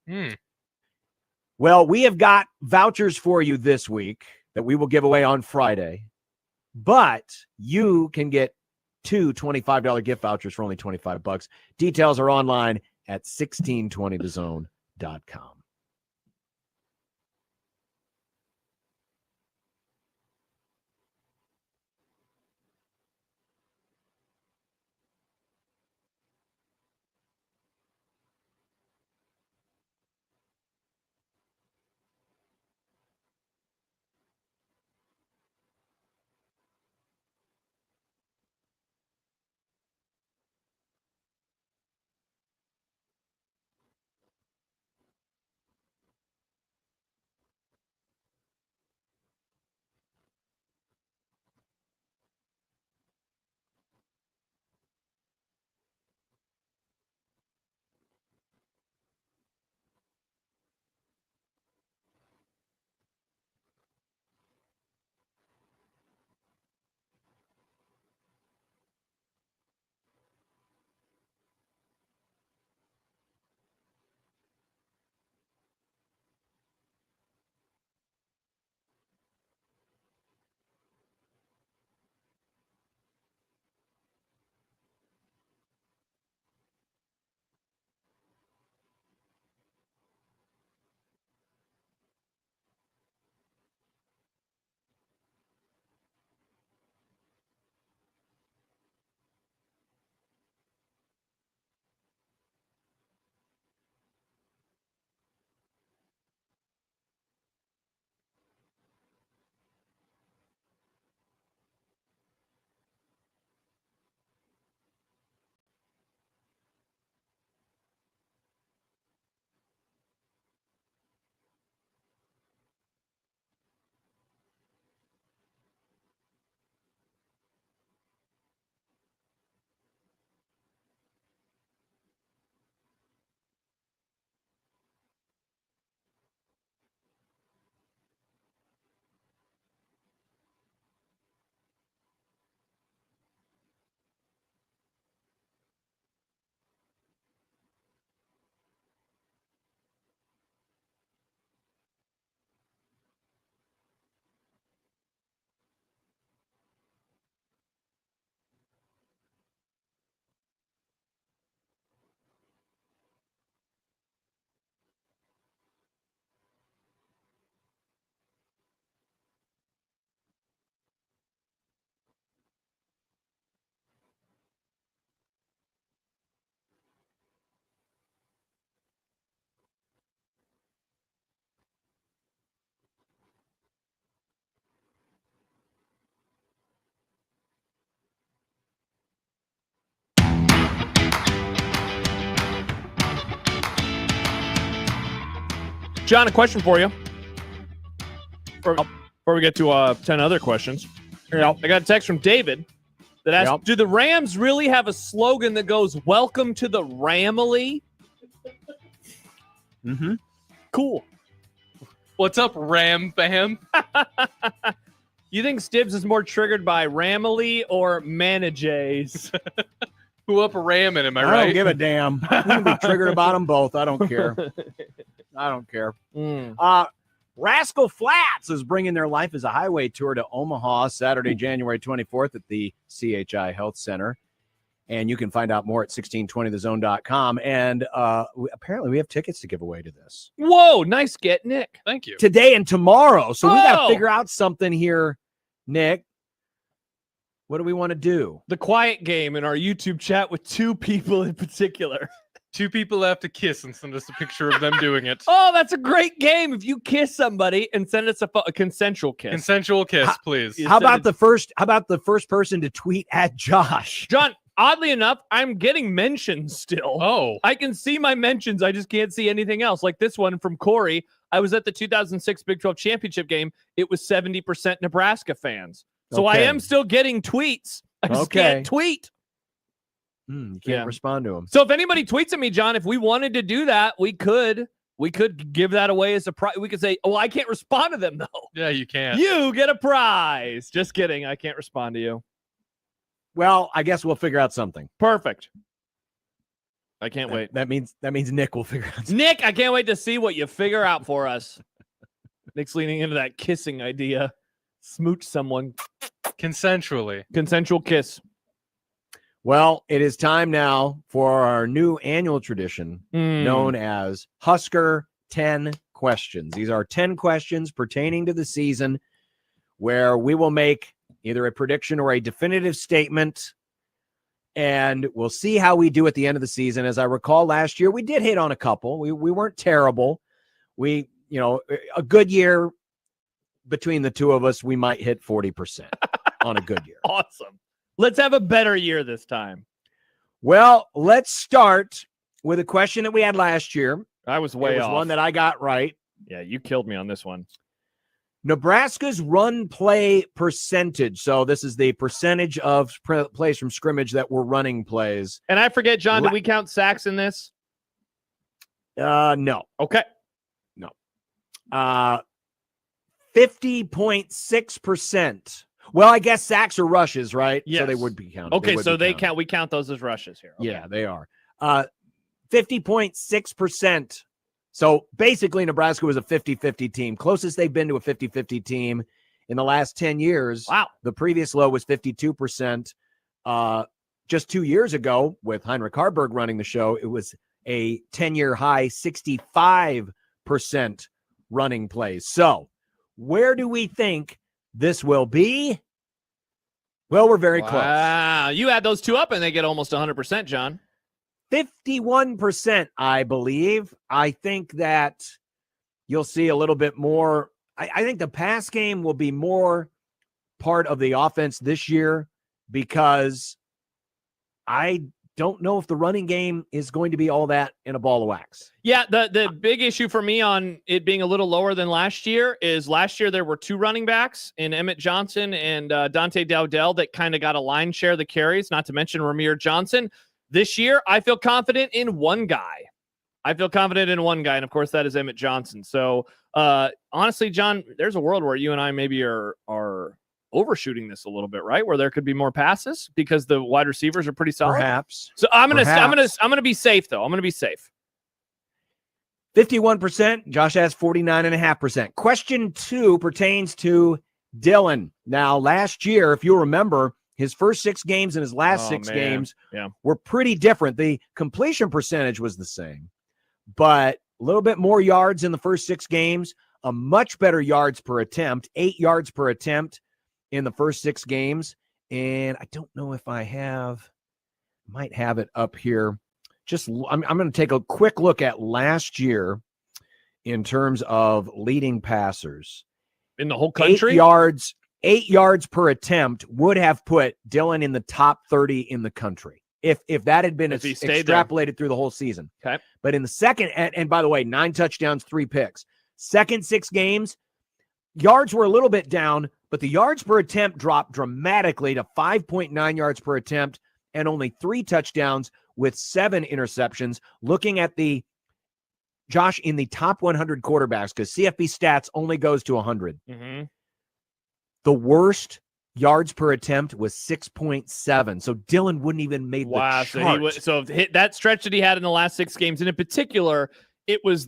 Well, we have got vouchers for you this week that we will give away on Friday, but you can get 2 $25 gift vouchers for only $25. Details are online at 1620thezone.com. John, a question for you. Before we get to 10 other questions. Yep. I got a text from David that asks, Yep. do the Rams really have a slogan that goes, welcome to the Ramily? Mm-hmm. Cool. What's up, Ram fam? You think Stibbs is more triggered by Ramily or Manajays? Who up ramming, am I I right? don't give a damn. You can be triggered about them both. I don't care. I don't care. Rascal Flats is bringing their Life as a Highway tour to Omaha Saturday, January 24th at the CHI Health Center. And you can find out more at 1620thezone.com. And apparently we have tickets to give away to this. Whoa, nice get, Nick. Thank you. Today and tomorrow. So we got to Oh! figure out something here, Nick. What do we want to do? The quiet game in our YouTube chat with two people in particular. Two people have to kiss and send us a picture of them doing it. Oh, that's a great game. If you kiss somebody and send us a consensual kiss. Consensual kiss, please. How about the first person to tweet at Josh? John, oddly enough, I'm getting mentions still. Oh. I can see my mentions. I just can't see anything else. Like this one from Corey. I was at the 2006 Big 12 Championship game. It was 70% Nebraska fans. So I Okay. am still getting tweets. I just can't tweet. You can't respond to them. So if anybody tweets at me, John, if we wanted to do that, we could give that away as a prize. We could say, oh, I can't respond to them, though. Yeah, you can. You get a prize. Just kidding. I can't respond to you. Well, I guess we'll figure out something. Perfect. I can't wait. That means Nick will figure out something. Nick, I can't wait to see what you figure out for us. Nick's leaning into that kissing idea. Smooch someone. Consensually. Consensual kiss. Well, it is time now for our new annual tradition known as Husker 10 Questions. These are 10 questions pertaining to the season where we will make either a prediction or a definitive statement, and we'll see how we do at the end of the season. As I recall, last year we did hit on a couple. We weren't terrible. A good year between the two of us, we might hit 40% on a good year. Awesome. Let's have a better year this time. Well, let's start with a question that we had last year. I was way It was off. one that I got right. Yeah, you killed me on this one. Nebraska's run play percentage. So this is the percentage of plays from scrimmage that were running plays. And I forget, John, do we count sacks in this? No. Okay. No. 50.6%. Well, I guess sacks or rushes, right? Yes. So they would be counted. Okay, so they counted. count. We count those as rushes here. Okay. Yeah, they are. 50.6%. So basically, Nebraska was a 50-50 team. Closest they've been to a 50-50 team in the last 10 years. Wow. The previous low was 52%. Just 2 years ago, with Heinrich Harburg running the show, it was a 10-year high 65% running plays. So where do we think this will be? Well, we're very close. Wow. You add those two up and they get almost 100%, John. 51%, I believe. I think that you'll see a little bit more. I think the pass game will be more part of the offense this year because I don't know if the running game is going to be all that in a ball of wax. Yeah, the big issue for me on it being a little lower than last year is last year there were two running backs in Emmett Johnson and Dante Dowdell that kind of got a line share of the carries, not to mention Ramir Johnson. This year, I feel confident in one guy. And of course, that is Emmett Johnson. So, honestly, John, there's a world where you and I maybe are overshooting this a little bit, right? Where there could be more passes because the wide receivers are pretty solid. Perhaps. So I'm gonna be safe though. I'm gonna be safe. 51%. Josh has 49.5%. Question 2 pertains to Dylan. Now, last year, if you remember, his first 6 games and his last 6 games were pretty different. The completion percentage was the same, but a little bit more yards in the first 6 games, a much better yards per attempt, 8 yards per attempt in the first 6 games. And I don't know if I might have it up here. I'm going to take a quick look at last year in terms of leading passers. In the whole country? 8 yards per attempt would have put Dylan in the top 30 in the country if that had been he stayed extrapolated through the whole season. Okay. But in the second, and by the way, 9 touchdowns, 3 picks. Second 6 games, yards were a little bit down, but the yards per attempt dropped dramatically to 5.9 yards per attempt and only 3 touchdowns with 7 interceptions. Looking at the, Josh, in the top 100 quarterbacks, because CFB stats only goes to 100. Mm-hmm. The worst yards per attempt was 6.7. So Dillon wouldn't even made the chart. So hit that stretch that he had in the last 6 games, and in particular, it was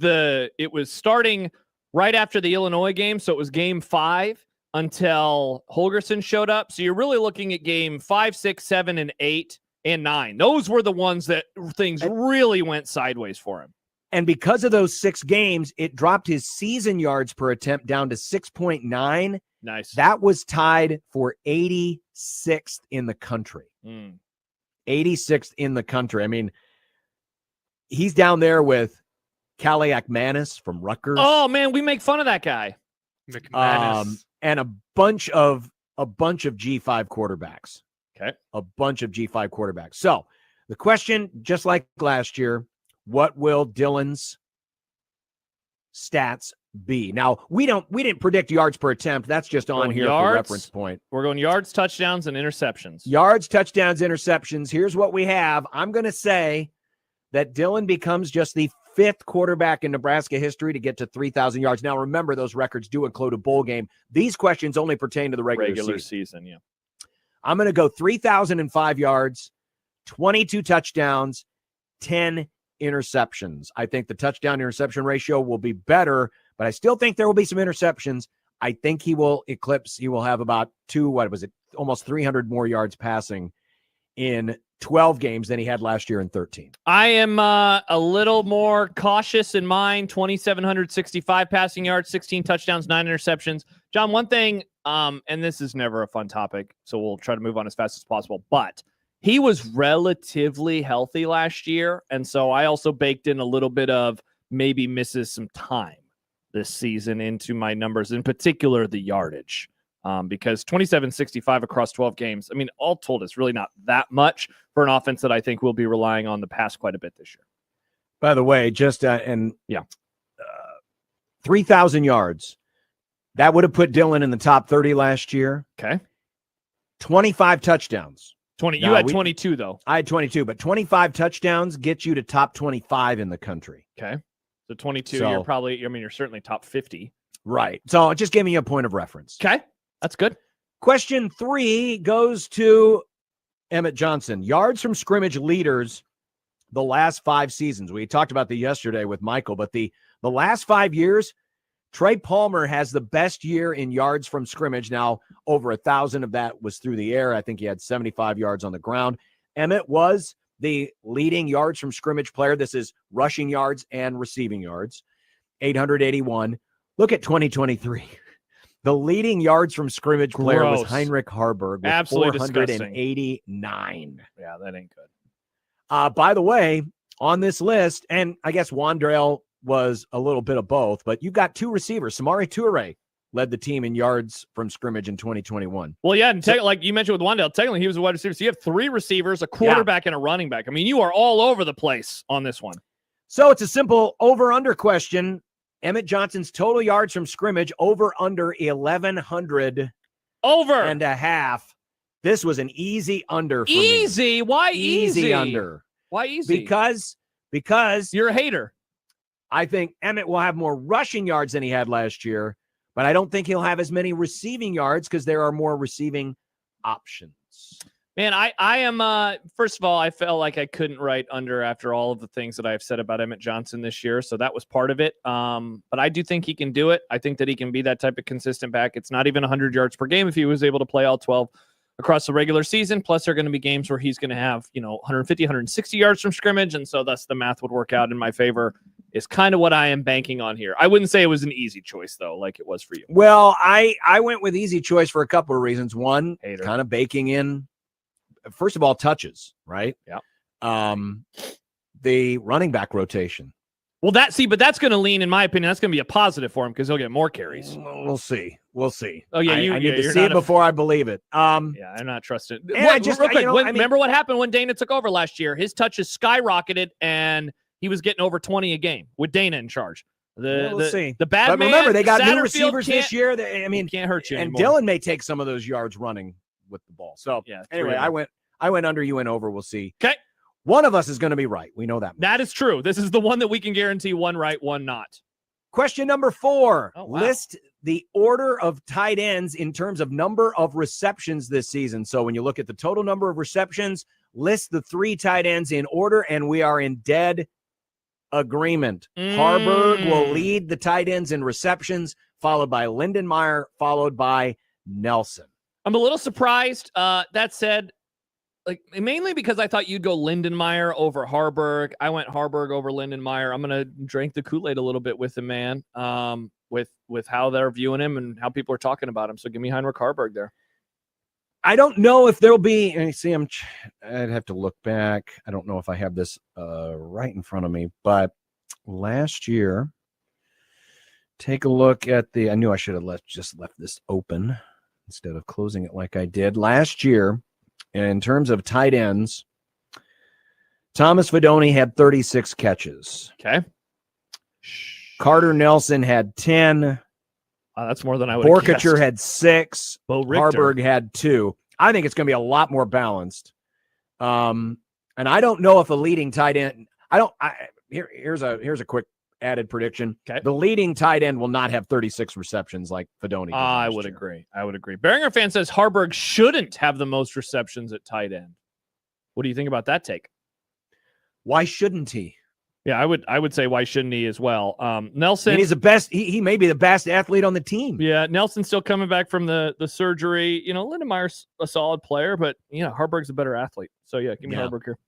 starting right after the Illinois game. So it was game 5 until Holgerson showed up. So you're really looking at game 5, 6, 7, and 8 and 9. Those were the ones that things really went sideways for him. And because of those 6 games, it dropped his season yards per attempt down to 6.9. Nice. That was tied for 86th in the country. 86th in the country. I mean, he's down there with Kaliak Manis from Rutgers. Oh man, we make fun of that guy. And a bunch of G5 quarterbacks. Okay. A bunch of G5 quarterbacks. So the question, just like last year, what will Dillon's stats be? Now, we didn't predict yards per attempt. That's just on here for reference point. We're going yards, touchdowns, and interceptions. Yards, touchdowns, interceptions. Here's what we have. I'm going to say that Dillon becomes just the 5th quarterback in Nebraska history to get to 3,000 yards. Now, remember, those records do include a bowl game. These questions only pertain to the regular season. Yeah. I'm going to go 3,005 yards, 22 touchdowns, 10 interceptions. I think the touchdown interception ratio will be better, but I still think there will be some interceptions. I think he will have about almost 300 more yards passing in 12 games than he had last year in 13. I am a little more cautious in mine. 2,765 passing yards, 16 touchdowns, 9 interceptions. John, one thing, and this is never a fun topic, so we'll try to move on as fast as possible, but he was relatively healthy last year, and so I also baked in a little bit of maybe misses some time this season into my numbers, in particular the yardage, because 2,765 across 12 games, I mean, all told, it's really not that much for an offense that I think will be relying on the pass quite a bit this year. By the way, 3,000 yards. That would have put Dillon in the top 30 last year. Okay. 25 touchdowns. You had 22, though. I had 22, but 25 touchdowns get you to top 25 in the country. Okay. So 22, you're certainly top 50. Right. So just giving you a point of reference. Okay. That's good. Question 3 goes to Emmett Johnson. Yards from scrimmage leaders the last 5 seasons. We talked about that yesterday with Michael, but the last 5 years, Trey Palmer has the best year in yards from scrimmage. Now, over 1,000 of that was through the air. I think he had 75 yards on the ground. Emmett was the leading yards from scrimmage player. This is rushing yards and receiving yards, 881. Look at 2023. The leading yards from scrimmage player was Heinrich Harburg with Absolutely 489. Disgusting. Yeah, that ain't good. By the way, on this list, and I guess Wandrell was a little bit of both, but you got 2 receivers. Samari Toure led the team in yards from scrimmage in 2021. Well, yeah, and like you mentioned with Wandale, technically he was a wide receiver. So you have 3 receivers, a quarterback, and a running back. I mean, you are all over the place on this one. So it's a simple over-under question. Emmett Johnson's total yards from scrimmage over-under 1,100 and a half. This was an easy under for me. Why easy? Easy under. Why easy? Because you're a hater. I think Emmett will have more rushing yards than he had last year, but I don't think he'll have as many receiving yards because there are more receiving options. Man, I am, first of all, I felt like I couldn't write under after all of the things that I've said about Emmett Johnson this year, so that was part of it. But I do think he can do it. I think that he can be that type of consistent back. It's not even 100 yards per game if he was able to play all 12 across the regular season. Plus, there are going to be games where he's going to have, 150, 160 yards from scrimmage, and so thus the math would work out in my favor. Is kind of what I am banking on here. I wouldn't say it was an easy choice, though, like it was for you. Well, I went with easy choice for a couple of reasons. One, kind of baking in, first of all, touches, right? Yeah. The running back rotation. Well, but that's going to lean, in my opinion, that's going to be a positive for him because he'll get more carries. We'll see. Oh, yeah, I need to see it before I believe it. Yeah, I'm not trusting. Yeah, just real quick, remember what happened when Dana took over last year? His touches skyrocketed, and he was getting over 20 a game with Dana in charge. We'll see. The bad but man. remember, they got new Satterfield receivers this year. Can't hurt you and anymore. Dylan may take some of those yards running with the ball. So Yeah. anyway, I went under, you went over. We'll see. Okay. One of us is going to be right. We know that much. That is true. This is the one that we can guarantee one right, one not. Question number 4. Oh, wow. List the order of tight ends in terms of number of receptions this season. So when you look at the total number of receptions, list the 3 tight ends in order, and we are in dead agreement. Harburg will lead the tight ends in receptions, followed by Lindenmeyer, followed by Nelson. I'm a little surprised. That said, like mainly because I thought you'd go Lindenmeyer over Harburg. I went Harburg over Lindenmeyer. I'm gonna drink the Kool-Aid a little bit with the man, with how they're viewing him and how people are talking about him. So give me Heinrich Harburg there. I don't know if there'll be. I see. I'd have to look back. I don't know if I have this right in front of me, but last year, take a look at the. I knew I should have just left this open instead of closing it like I did last year. In terms of tight ends, Thomas Fidone had 36 catches. Okay. Carter Nelson had 10. That's more than I would have guessed. Borkacher had 6. Bo Richter. Harburg had 2. I think it's going to be a lot more balanced. And I don't know if a leading tight end. Here's a quick added prediction. Okay. The leading tight end will not have 36 receptions like Fidone did. I would agree. Beringer fan says Harburg shouldn't have the most receptions at tight end. What do you think about that take? Why shouldn't he? Yeah, I would say why shouldn't he as well? Nelson. He's the best. He may be the best athlete on the team. Yeah, Nelson's still coming back from the surgery. You know, Lindemeyer's a solid player, but Harburg's a better athlete. So yeah, give me Harburg here.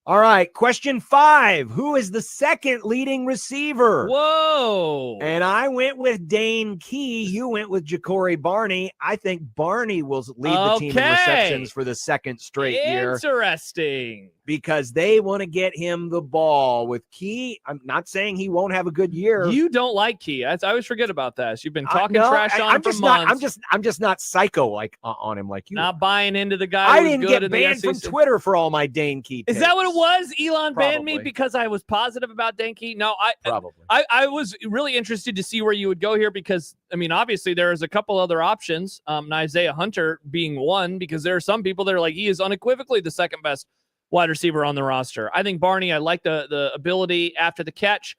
All right, question 5. Who is the second leading receiver? Whoa. And I went with Dane Key. You went with Ja'Cory Barney. I think Barney will lead the team in receptions for the second straight year. Interesting. Because they want to get him the ball. With Key, I'm not saying he won't have a good year. You don't like Key. I always forget about that. You've been talking trash on him for months. I'm just not psycho on him like you. Not buying into the guy. I didn't get banned from Twitter for all my Dane Key takes. Is that what it was? Elon banned me because I was positive about Dane Key? No, I was really interested to see where you would go here because, I mean, obviously there is a couple other options, and Isaiah Hunter being one, because there are some people that are like, he is unequivocally the second best wide receiver on the roster. I think Barney, I like the ability after the catch.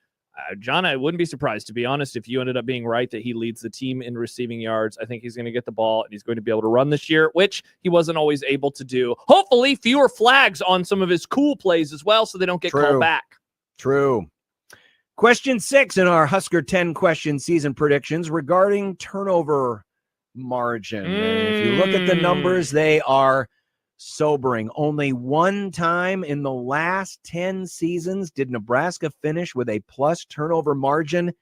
John, I wouldn't be surprised, to be honest, if you ended up being right that he leads the team in receiving yards. I think he's going to get the ball and he's going to be able to run this year, which he wasn't always able to do. Hopefully, fewer flags on some of his cool plays as well, so they don't get called back. True. Question 6 in our Husker 10 question season predictions regarding turnover margin. And if you look at the numbers, they are sobering. Only one time in the last 10 seasons did Nebraska finish with a plus turnover margin,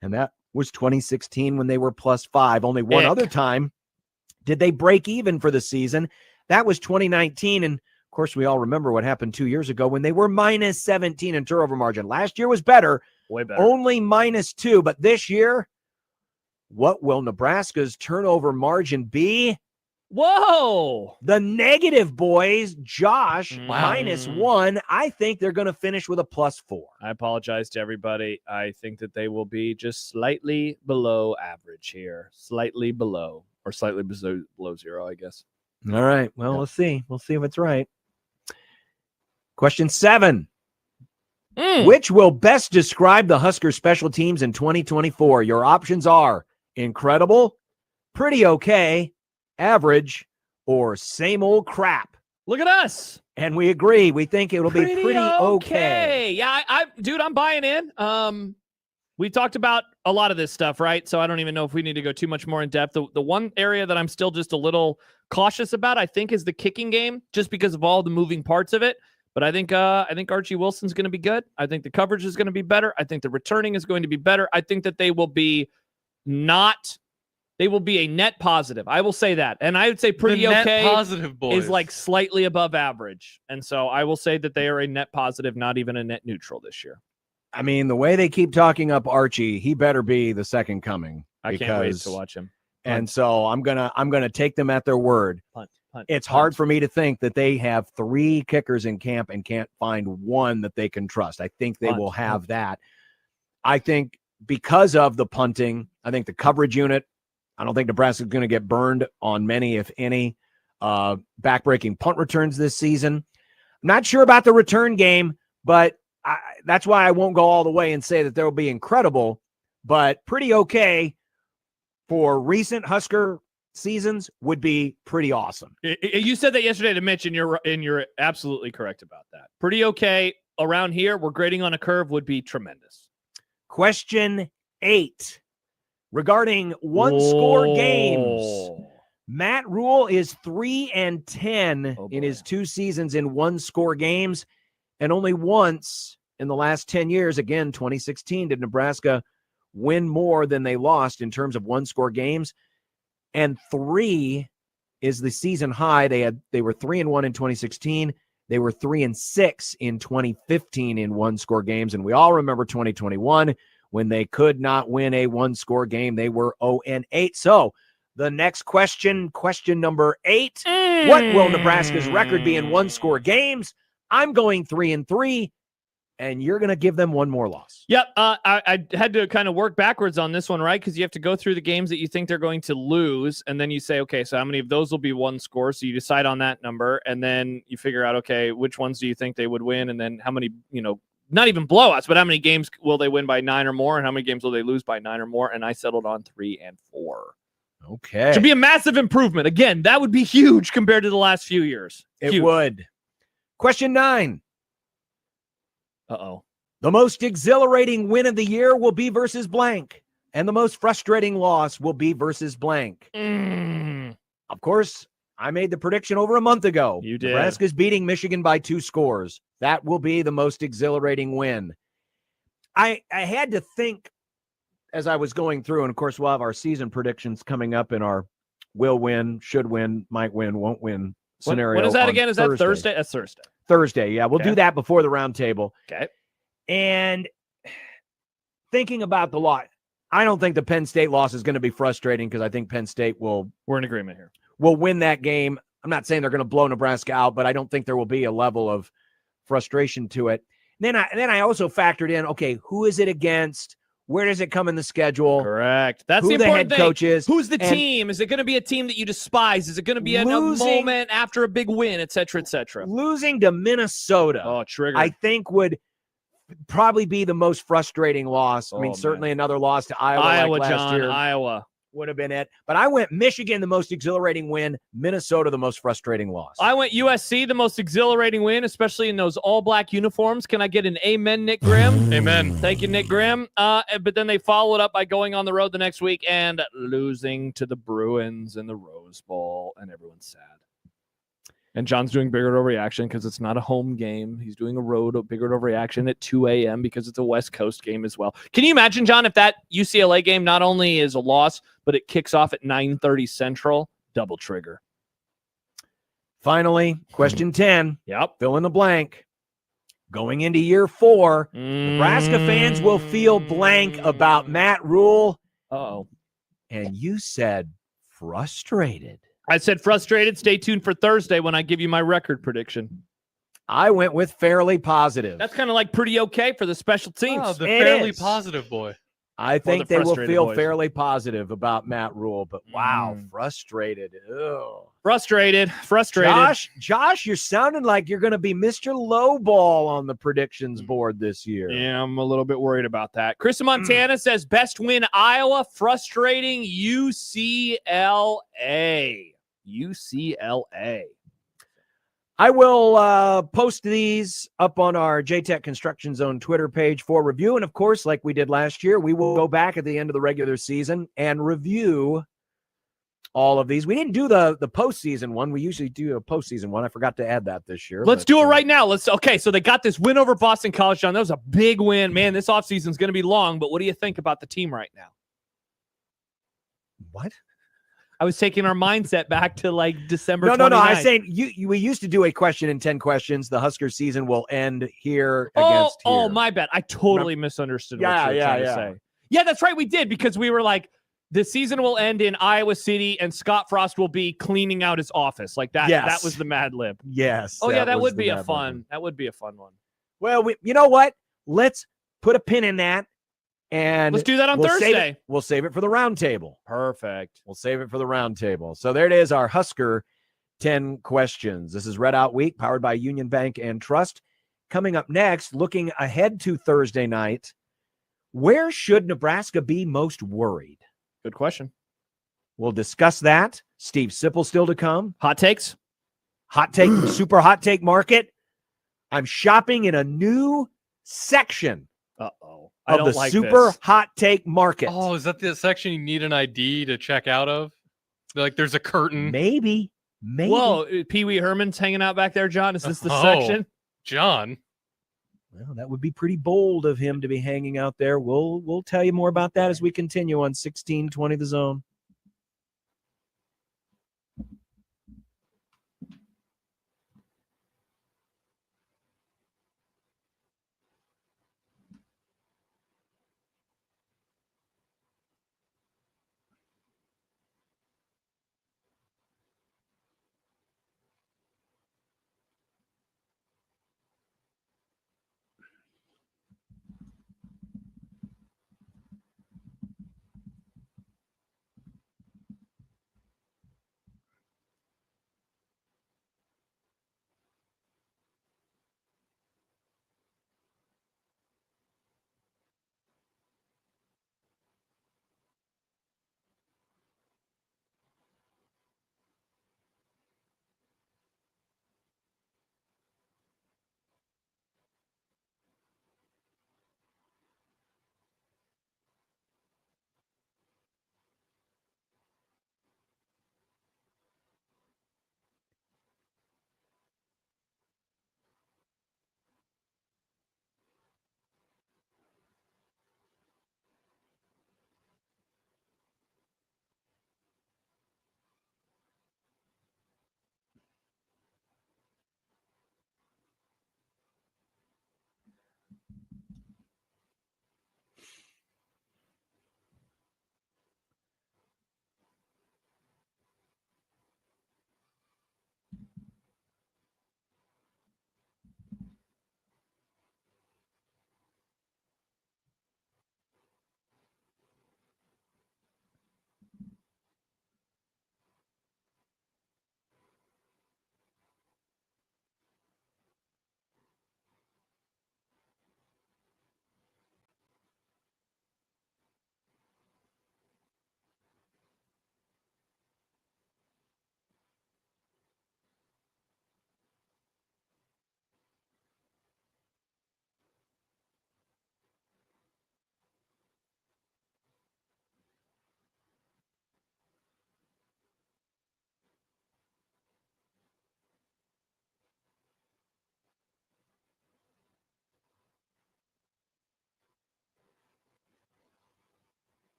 and that was 2016 when they were +5. Only one other time did they break even for the season. That was 2019, and of course we all remember what happened 2 years ago when they were -17 in turnover margin. Last year was better, way better, only -2, but this year, what will Nebraska's turnover margin be? Whoa! The negative boys, Josh, -1. I think they're going to finish with a +4. I apologize to everybody. I think that they will be just slightly below average here. Slightly below, or slightly below 0, I guess. All right. Well, We'll see. We'll see if it's right. Question 7. Which will best describe the Husker special teams in 2024? Your options are incredible, pretty okay, average, or same old crap. Look at us. And we agree. We think it'll be pretty okay. Yeah, dude, I'm buying in. We talked about a lot of this stuff, right? So I don't even know if we need to go too much more in depth. The one area that I'm still just a little cautious about, I think, is the kicking game, just because of all the moving parts of it. But I think Archie Wilson's going to be good. I think the coverage is going to be better. I think the returning is going to be better. I think that they will be a net positive. I will say that. And I would say pretty the net okay positive, boys, is like slightly above average. And so I will say that they are a net positive, not even a net neutral this year. I mean, the way they keep talking up Archie, he better be the second coming. I can't wait to watch him. And so I'm gonna take them at their word. It's hard for me to think that they have 3 kickers in camp and can't find one that they can trust. I think they will have that. I think because of the punting, I think the coverage unit, I don't think Nebraska's going to get burned on many, if any, backbreaking punt returns this season. I'm not sure about the return game, but that's why I won't go all the way and say that they'll be incredible, but pretty okay for recent Husker seasons would be pretty awesome. You said that yesterday to Mitch, and you're absolutely correct about that. Pretty okay around here. We're grading on a curve would be tremendous. Question 8 regarding one-score games. Matt Rule is 3-10 in his 2 seasons in one-score games, and only once in the last 10 years, again, 2016, did Nebraska win more than they lost in terms of one-score games. And 3 is the season high. They were 3-1 in 2016. They were 3-6 in 2015 in one-score games, and we all remember 2021 when they could not win a one-score game. They were 0-8. So the next question, question number 8, what will Nebraska's record be in one-score games? I'm going 3-3, and you're going to give them one more loss. Yep. I had to kind of work backwards on this one, right? Because you have to go through the games that you think they're going to lose, and then you say, okay, so how many of those will be one score? So you decide on that number, and then you figure out, okay, which ones do you think they would win, and then how many, not even blowouts, but how many games will they win by 9 or more, and how many games will they lose by 9 or more? And I settled on 3 and 4. Okay. Should be a massive improvement. Again, that would be huge compared to the last few years. It would. Question 9. Uh-oh. The most exhilarating win of the year will be versus blank, and the most frustrating loss will be versus blank. Of course, I made the prediction over a month ago. You did. Nebraska's beating Michigan by 2 scores. That will be the most exhilarating win. I had to think as I was going through, and of course, we'll have our season predictions coming up in our will win, should win, might win, won't win scenario. What is that again? Is that Thursday. Thursday? That's Thursday. Thursday, yeah. We'll do that before the roundtable. Okay. And thinking about the lot, I don't think the Penn State loss is going to be frustrating because I think Penn State will. We're in agreement here. Will win that game. I'm not saying they're going to blow Nebraska out, but I don't think there will be a level of frustration to it. Then I also factored in, okay, who is it against? Where does it come in the schedule? Correct. That's who the important head thing. coach is. Who's the team? Is it going to be a team that you despise? Is it going to be a moment after a big win, et cetera, et cetera? Losing to Minnesota, trigger. I think would probably be the most frustrating loss. I mean, certainly another loss to Iowa like last year. Iowa would have been it. But I went Michigan, the most exhilarating win, Minnesota, the most frustrating loss. I went USC, the most exhilarating win, especially in those all-black uniforms. Can I get an amen, Nick Grimm? Amen. Thank you, Nick Grimm. But then they followed up by going on the road the next week and losing to the Bruins in the Rose Bowl, and everyone's sad. And John's doing bigger overreaction because it's not a home game. He's doing a bigger overreaction at 2 a.m. because it's a West Coast game as well. Can you imagine, John, if that UCLA game not only is a loss, but it kicks off at 9:30 Central? Double trigger. Finally, question 10. Yep. Fill in the blank. Going into year 4, Nebraska fans will feel blank about Matt Rule. Uh-oh. And you said frustrated. I said frustrated. Stay tuned for Thursday when I give you my record prediction. I went with fairly positive. That's kind of like pretty okay for the special teams. Oh, the fairly positive boy. I think they will feel fairly positive about Matt Rule, but wow, frustrated. Ew. Frustrated. Josh, you're sounding like you're going to be Mr. Lowball on the predictions board this year. Yeah, I'm a little bit worried about that. Chris in Montana says best win Iowa, frustrating UCLA. UCLA. I will post these up on our JTech Construction Zone Twitter page for review. And of course, like we did last year, we will go back at the end of the regular season and review all of these. We didn't do the postseason one. We usually do a postseason one. I forgot to add that this year. Let's do it right now. Okay, so they got this win over Boston College, John. That was a big win. Man, this offseason is going to be long, but what do you think about the team right now? What? I was taking our mindset back to like December 29th. No. I was saying we used to do a question in 10 questions. The Husker season will end here against here. Oh, my bad. I totally misunderstood what you were trying to say. Yeah, that's right. We did because we were like, the season will end in Iowa City and Scott Frost will be cleaning out his office. Like that. Yes. That was the Mad Lib. Yes. Oh, yeah, that would be a fun. That would be a fun one. Well, you know what? Let's put a pin in that. And let's do that on Thursday. We'll save it for the round table. Perfect. We'll save it for the round table. So there it is, our Husker 10 questions. This is Red Out Week, powered by Union Bank and Trust. Coming up next, looking ahead to Thursday night, where should Nebraska be most worried? Good question. We'll discuss that. Steve Sipple still to come. Hot takes. Super hot take market. I'm shopping in a new section Uh-oh. of the super hot take market. Oh, is that the section you need an ID to check out of? Like there's a curtain. Maybe. Whoa, Pee Wee Herman's hanging out back there, John. Is this the section? John. Well, that would be pretty bold of him to be hanging out there. We'll tell you more about that as we continue on 1620 The Zone.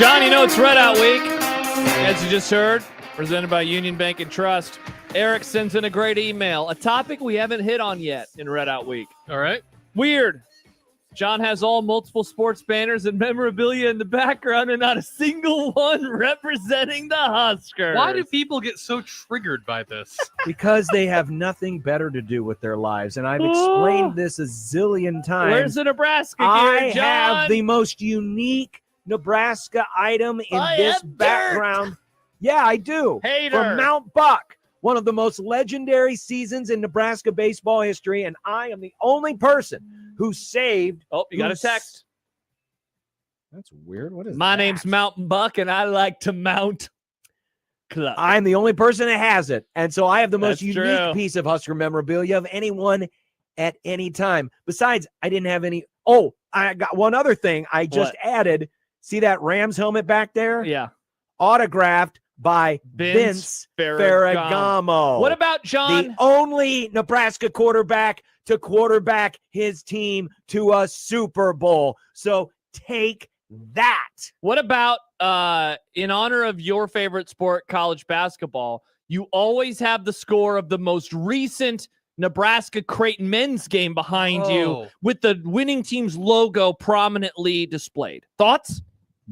John, you know it's Red Out Week, as you just heard, presented by Union Bank and Trust. Eric sends in a great email. A topic we haven't hit on yet in Red Out Week. All right. Weird. John has all multiple sports banners and memorabilia in the background and not a single one representing the Huskers. Why do people get so triggered by this? Because they have nothing better to do with their lives. And I've explained this a zillion times. Where's the Nebraska gear, I John? have the most unique Nebraska item in this background. Yeah, I do. Hater. From Mount Buck, one of the most legendary seasons in Nebraska baseball history. And I am the only person who saved. Oh, you got a text. That's weird. What is My that? name's Mountain Buck, and I like to mount club. I'm the only person that has it. And so I have the most That's unique true. piece of Husker memorabilia of anyone at any time. Besides, I didn't have any. Oh, I got one other thing I just added. See that Rams helmet back there? Yeah. Autographed by Vince Ferragamo. What about John? The only Nebraska quarterback to quarterback his team to a Super Bowl. So take that. What about in honor of your favorite sport, college basketball, you always have the score of the most recent Nebraska Creighton men's game behind you with the winning team's logo prominently displayed. Thoughts?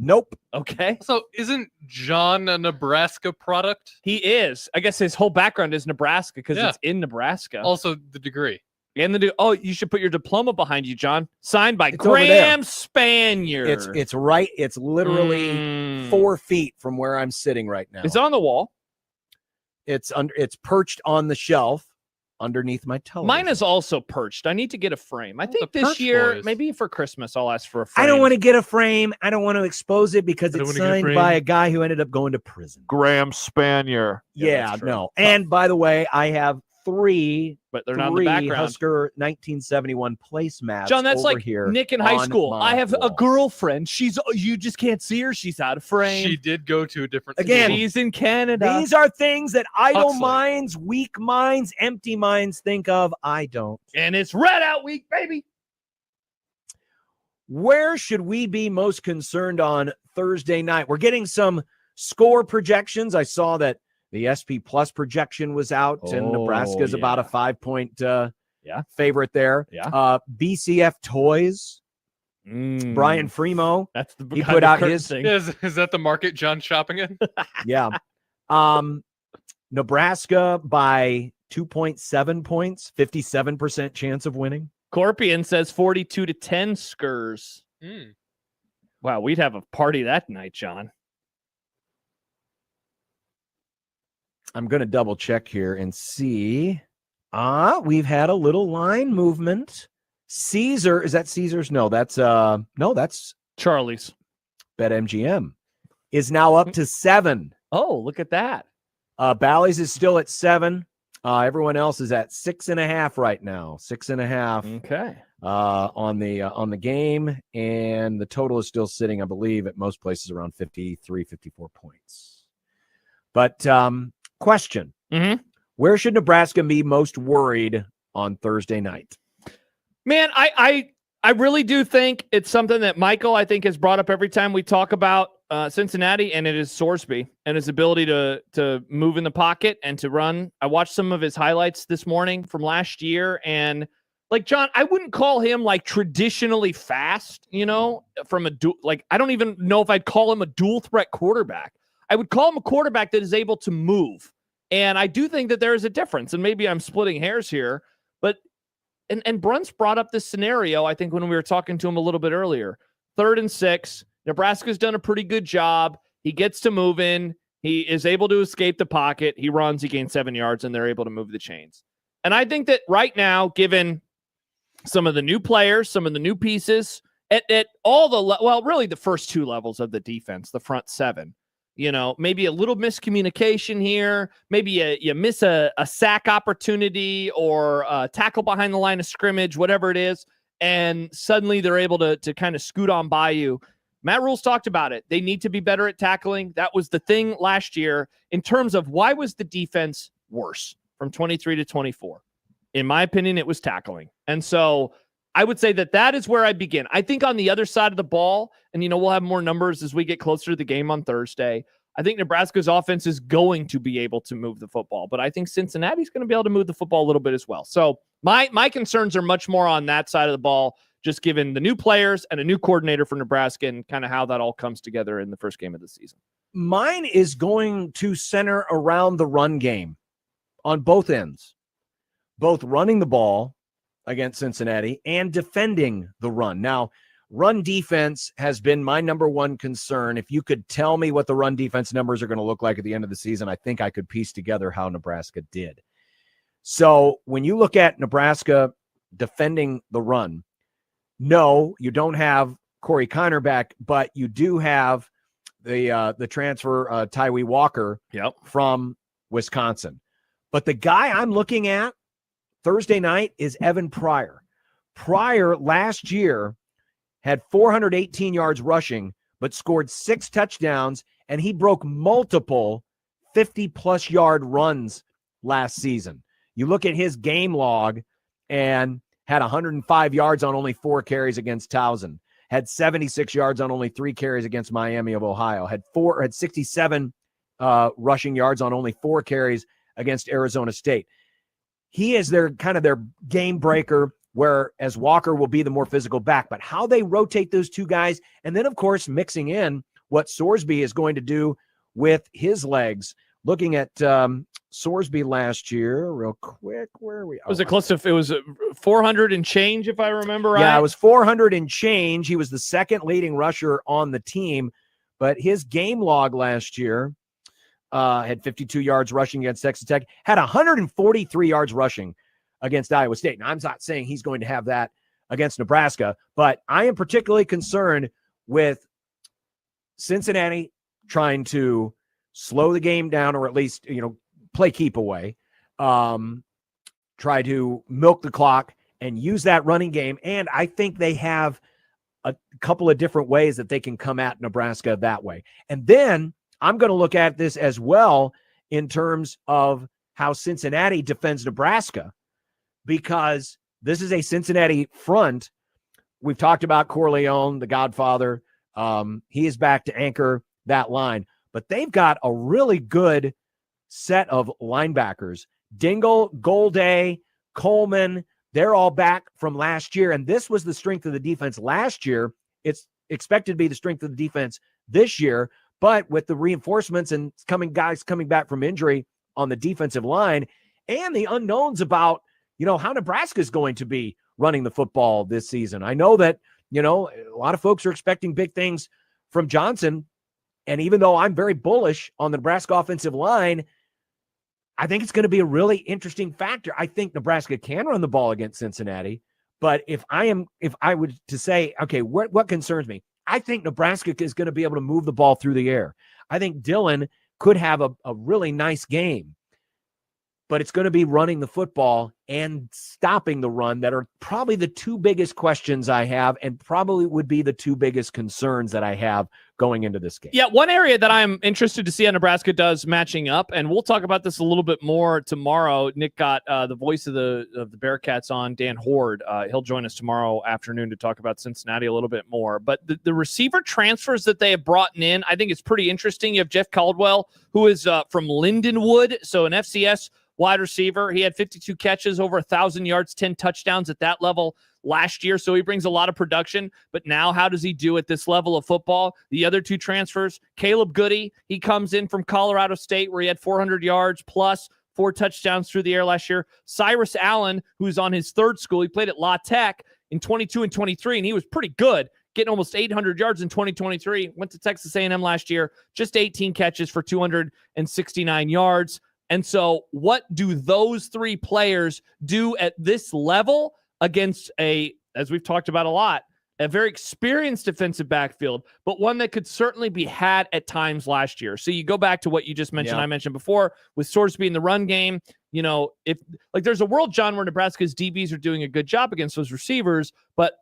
Nope. Okay. So isn't John a Nebraska product? He is. I guess his whole background is Nebraska because Yeah. it's in Nebraska. Also the degree. And you should put your diploma behind you, John. Signed by It's over there. Graham Spanier. It's right. It's literally 4 feet from where I'm sitting right now. It's on the wall. It's perched on the shelf underneath my television. Mine is also perched. I need to get a frame. I think the this Perch year, Boys. maybe for Christmas, I'll ask for a frame. I don't want to get a frame. I don't want to expose it because I don't it's wanna get a signed by frame. a guy who ended up going to prison. Graham Spanier. Yeah, no. And by the way, I have three, but they're not in the background. Husker 1971 placemats. John, that's over like here Nick in high on school. my I have a wall. girlfriend. You just can't see her. She's out of frame. She did go to a different Again, school. She's in Canada. These are things that idle Huxley. minds, weak minds, empty minds think of. I don't. And it's Red Out Week, baby. Where should we be most concerned on Thursday night? We're getting some score projections. I saw that the SP Plus projection was out, and Nebraska's about a 5-point favorite there. Yeah. BCF Toys. Brian Fremo. That's the he put out his thing. Is that the market John's shopping in? yeah. Nebraska by 2.7 points, 57% chance of winning. Corpian says 42-10 Skurs. Wow, we'd have a party that night, John. I'm going to double check here and see. We've had a little line movement. Caesar, is that Caesar's? No, that's Charlie's. BetMGM is now up to 7. Oh, look at that. Bally's is still at 7. Everyone else is at 6.5 right now. 6.5. Okay. On the game, and the total is still sitting, I believe, at most places around 53, 54 points. But question: where should Nebraska be most worried on Thursday night? Man, I really do think it's something that Michael, I think, has brought up every time we talk about Cincinnati, and it is Sorsby and his ability to move in the pocket and to run. I watched some of his highlights this morning from last year, and like John, I wouldn't call him like traditionally fast, from I don't even know if I'd call him a dual threat quarterback. I would call him a quarterback that is able to move. And I do think that there is a difference, and maybe I'm splitting hairs here, but and Bruns brought up this scenario, I think, when we were talking to him a little bit earlier. 3rd and 6. Nebraska's done a pretty good job. He gets to move in. He is able to escape the pocket. He runs. He gains 7 yards, and they're able to move the chains. And I think that right now, given some of the new players, some of the new pieces, at all really the first 2 levels of the defense, the front 7, maybe a little miscommunication here. Maybe you miss a sack opportunity or a tackle behind the line of scrimmage, whatever it is, and suddenly they're able to kind of scoot on by you. Matt Rule's talked about it. They need to be better at tackling. That was the thing last year in terms of why was the defense worse from 23 to 24. In my opinion, it was tackling. And so I would say that is where I begin. I think on the other side of the ball, and we'll have more numbers as we get closer to the game on Thursday, I think Nebraska's offense is going to be able to move the football, but I think Cincinnati's going to be able to move the football a little bit as well. So my concerns are much more on that side of the ball, just given the new players and a new coordinator for Nebraska and kind of how that all comes together in the first game of the season. Mine is going to center around the run game on both ends, both running the ball against Cincinnati and defending the run. Now, run defense has been my number one concern. If you could tell me what the run defense numbers are going to look like at the end of the season, I think I could piece together how Nebraska did. So when you look at Nebraska defending the run, no, you don't have Corey Kiner back, but you do have the transfer Tyree Walker from Wisconsin. But the guy I'm looking at Thursday night is Evan Pryor. Pryor last year had 418 yards rushing, but scored 6 touchdowns, and he broke multiple 50-plus yard runs last season. You look at his game log and had 105 yards on only 4 carries against Towson, had 76 yards on only 3 carries against Miami of Ohio, had 67 rushing yards on only 4 carries against Arizona State. He is their game breaker, whereas Walker will be the more physical back. But how they rotate those two guys, and then, of course, mixing in what Sorsby is going to do with his legs. Looking at Sorsby last year, real quick, where are we? Was it close to? It was 400 and change, if I remember right. Yeah, it was 400 and change. He was the second leading rusher on the team, but his game log last year had 52 yards rushing against Texas Tech, had 143 yards rushing against Iowa State. Now, I'm not saying he's going to have that against Nebraska, but I am particularly concerned with Cincinnati trying to slow the game down, or at least, play keep away, try to milk the clock and use that running game. And I think they have a couple of different ways that they can come at Nebraska that way. And then I'm going to look at this as well in terms of how Cincinnati defends Nebraska, because this is a Cincinnati front. We've talked about Corleone, the Godfather. He is back to anchor that line, but they've got a really good set of linebackers. Dingle, Golday, Coleman, they're all back from last year. And this was the strength of the defense last year. It's expected to be the strength of the defense this year, but with the reinforcements and guys coming back from injury on the defensive line and the unknowns about, how Nebraska is going to be running the football this season. I know that, a lot of folks are expecting big things from Johnson. And even though I'm very bullish on the Nebraska offensive line, I think it's going to be a really interesting factor. I think Nebraska can run the ball against Cincinnati, but if I would to say, okay, what concerns me? I think Nebraska is going to be able to move the ball through the air. I think Dillon could have a really nice game, but it's going to be running the football and stopping the run that are probably the two biggest questions I have, and probably would be the two biggest concerns that I have going into this game. Yeah, one area that I'm interested to see how Nebraska does matching up, and we'll talk about this a little bit more tomorrow. Nick got the voice of the Bearcats on, Dan Horde. He'll join us tomorrow afternoon to talk about Cincinnati a little bit more. But the receiver transfers that they have brought in, I think it's pretty interesting. You have Jeff Caldwell, who is from Lindenwood, so an FCS wide receiver. He had 52 catches, over 1,000 yards, 10 touchdowns at that level last year. So he brings a lot of production. But now how does he do at this level of football? The other two transfers, Caleb Goody, he comes in from Colorado State where he had 400 yards plus 4 touchdowns through the air last year. Cyrus Allen, who's on his third school, he played at La Tech in 22 and 23, and he was pretty good, getting almost 800 yards in 2023. Went to Texas A&M last year, just 18 catches for 269 yards. And so what do those 3 players do at this level against as we've talked about a lot, a very experienced defensive backfield, but one that could certainly be had at times last year? So you go back to what you just mentioned, I mentioned before, with Sorsby in the run game. If there's a world, John, where Nebraska's DBs are doing a good job against those receivers, but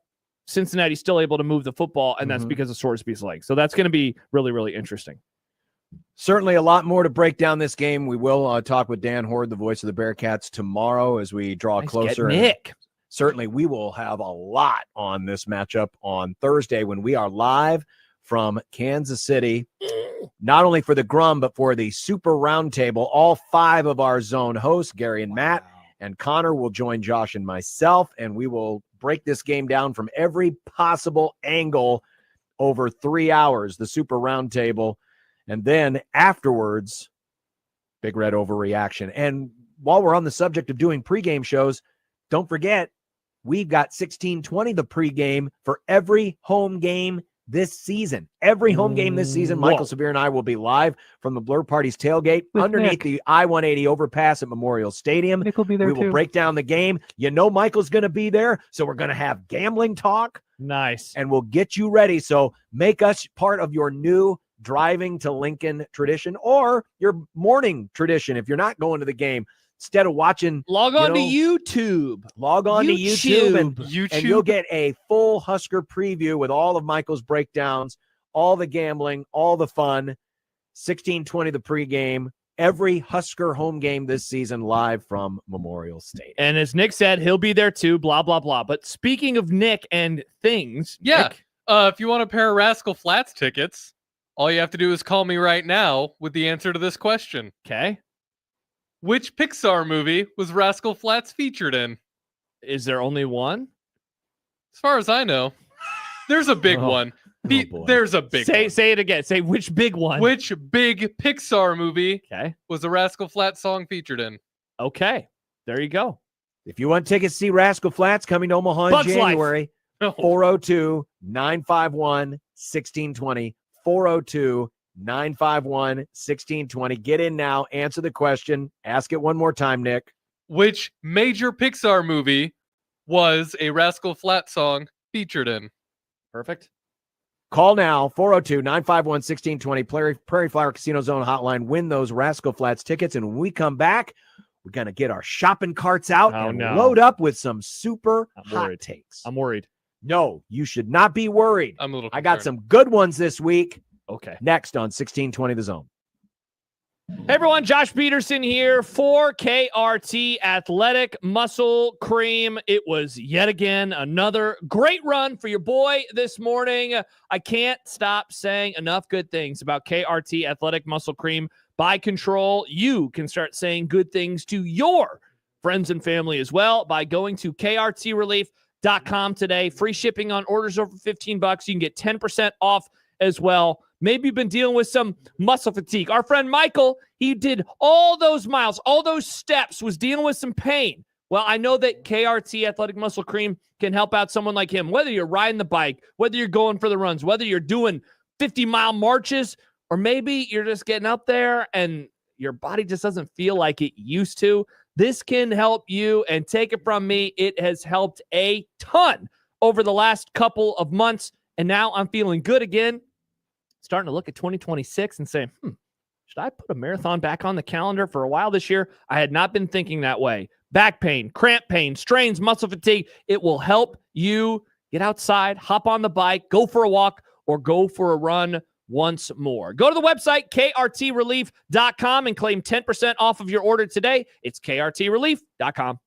Cincinnati's still able to move the football, and that's because of Sorsby's legs. So that's going to be really, really interesting. Certainly a lot more to break down this game. We will talk with Dan Horde, the voice of the Bearcats, tomorrow as we draw closer. Nick. Certainly we will have a lot on this matchup on Thursday when we are live from Kansas City not only for the Grum, but for the Super Roundtable. All 5 of our zone hosts, Gary and Matt and Connor, will join Josh and myself, and we will break this game down from every possible angle over 3 hours, the Super Roundtable. And then afterwards, Big Red Overreaction. And while we're on the subject of doing pregame shows, don't forget, we've got 1620, the pregame for every home game this season. Every home game this season, Michael Severe and I will be live from the Blur Party's tailgate underneath the I-180 overpass at Memorial Stadium. Nick will be there we will break down the game. You know Michael's going to be there, so we're going to have gambling talk. Nice. And we'll get you ready. So make us part of your new driving to Lincoln tradition or your morning tradition if you're not going to the game. Instead of watching, log on to YouTube. Log on to YouTube and you'll get a full Husker preview with all of Michael's breakdowns, all the gambling, all the fun. 1620 the pregame. Every Husker home game this season live from Memorial Stadium. And as Nick said, he'll be there too, blah, blah, blah. But speaking of Nick and things, Nick, if you want a pair of Rascal Flats tickets, all you have to do is call me right now with the answer to this question. Okay. Which Pixar movie was Rascal Flats featured in? Is there only one? As far as I know, there's a big one. There's a big one. Say it again. Say which big one. Which big Pixar movie was the Rascal Flatts song featured in? Okay. There you go. If you want tickets to see Rascal Flats coming to Omaha in Bugs January, Life. 402-951-1620. 402-951-1620. Get in now. Answer the question. Ask it one more time, Nick. Which major Pixar movie was a Rascal Flatts song featured in? Perfect. Call now, 402-951-1620, Prairie Flower Casino Zone hotline. Win those Rascal Flats tickets. And when we come back, we're going to get our shopping carts out and load up with some super hot takes. I'm worried. No, you should not be worried. I'm a little I got some good ones this week. Okay. Next on 1620 The Zone. Hey everyone, Josh Peterson here for KRT Athletic Muscle Cream. It was yet again another great run for your boy this morning. I can't stop saying enough good things about KRT Athletic Muscle Cream by Control. You can start saying good things to your friends and family as well by going to krtrelief.com today. Free shipping on orders over $15. You can get 10% off as well. Maybe you've been dealing with some muscle fatigue. Our friend Michael, he did all those miles, all those steps, was dealing with some pain. Well, I know that KRT Athletic Muscle Cream can help out someone like him, whether you're riding the bike, whether you're going for the runs, whether you're doing 50-mile marches, or maybe you're just getting up there and your body just doesn't feel like it used to. This can help you, and take it from me, it has helped a ton over the last couple of months, and now I'm feeling good again. Starting to look at 2026 and say, should I put a marathon back on the calendar? For a while this year, I had not been thinking that way. Back pain, cramp pain, strains, muscle fatigue. It will help you get outside, hop on the bike, go for a walk, or go for a run once more. Go to the website, krtrelief.com, and claim 10% off of your order today. It's krtrelief.com.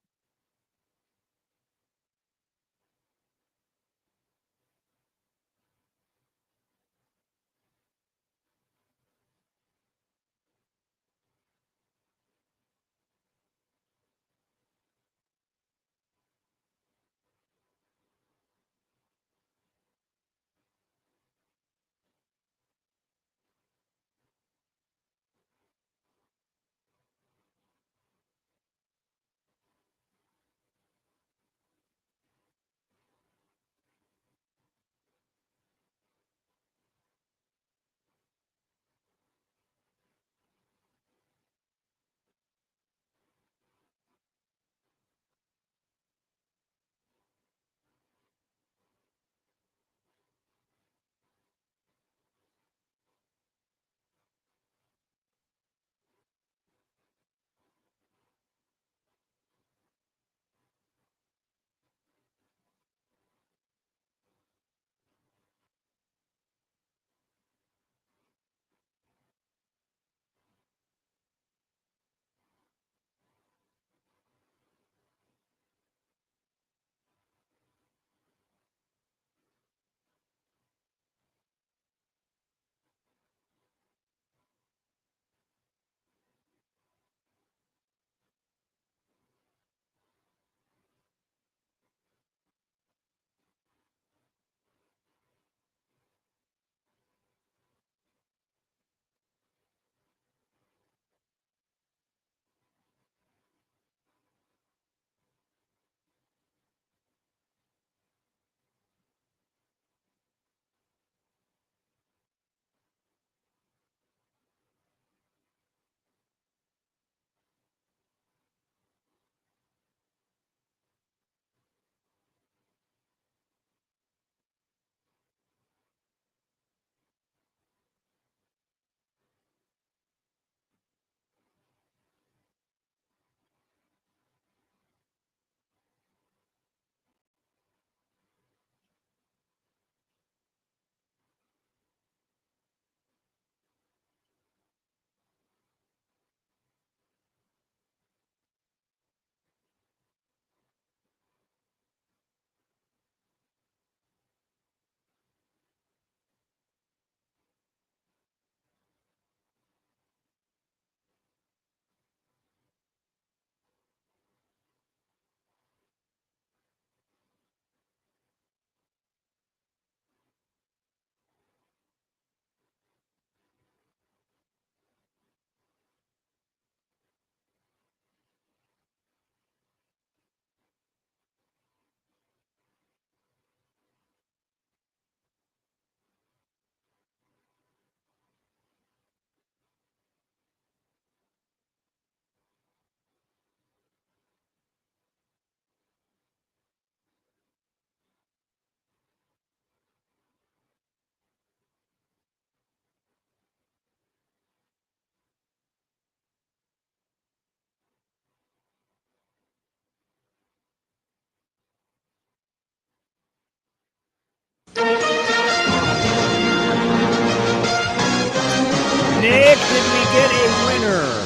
get a winner.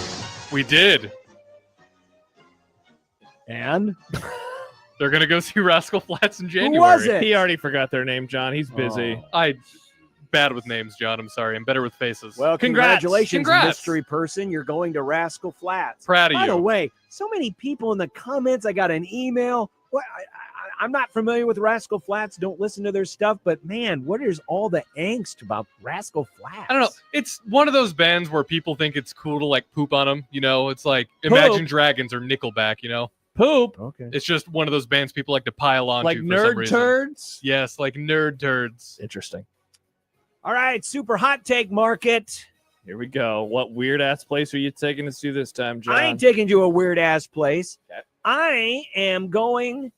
We did. And they're going to go see Rascal Flatts in January. who was it? He already forgot their name, John. He's busy. I bad with names, John. I'm sorry. I'm better with faces. Well, Congrats. congratulations, Congrats. mystery person. You're going to Rascal Flats. Proud of By the you. way, so many people in the comments. I got an email. What? I'm not familiar with Rascal Flats. Don't listen to their stuff. But man, what is all the angst about Rascal Flats? I don't know. It's one of those bands where people think it's cool to like poop on them. You know, it's like Imagine Dragons or Nickelback. You know, poop. Okay. It's just one of those bands people like to pile on. Like for nerd some reason. turds? Yes, like nerd turds. Interesting. All right, super hot take market. Here we go. What weird-ass place are you taking us to this time, John? I ain't taking you to a weird ass place. Okay. I am going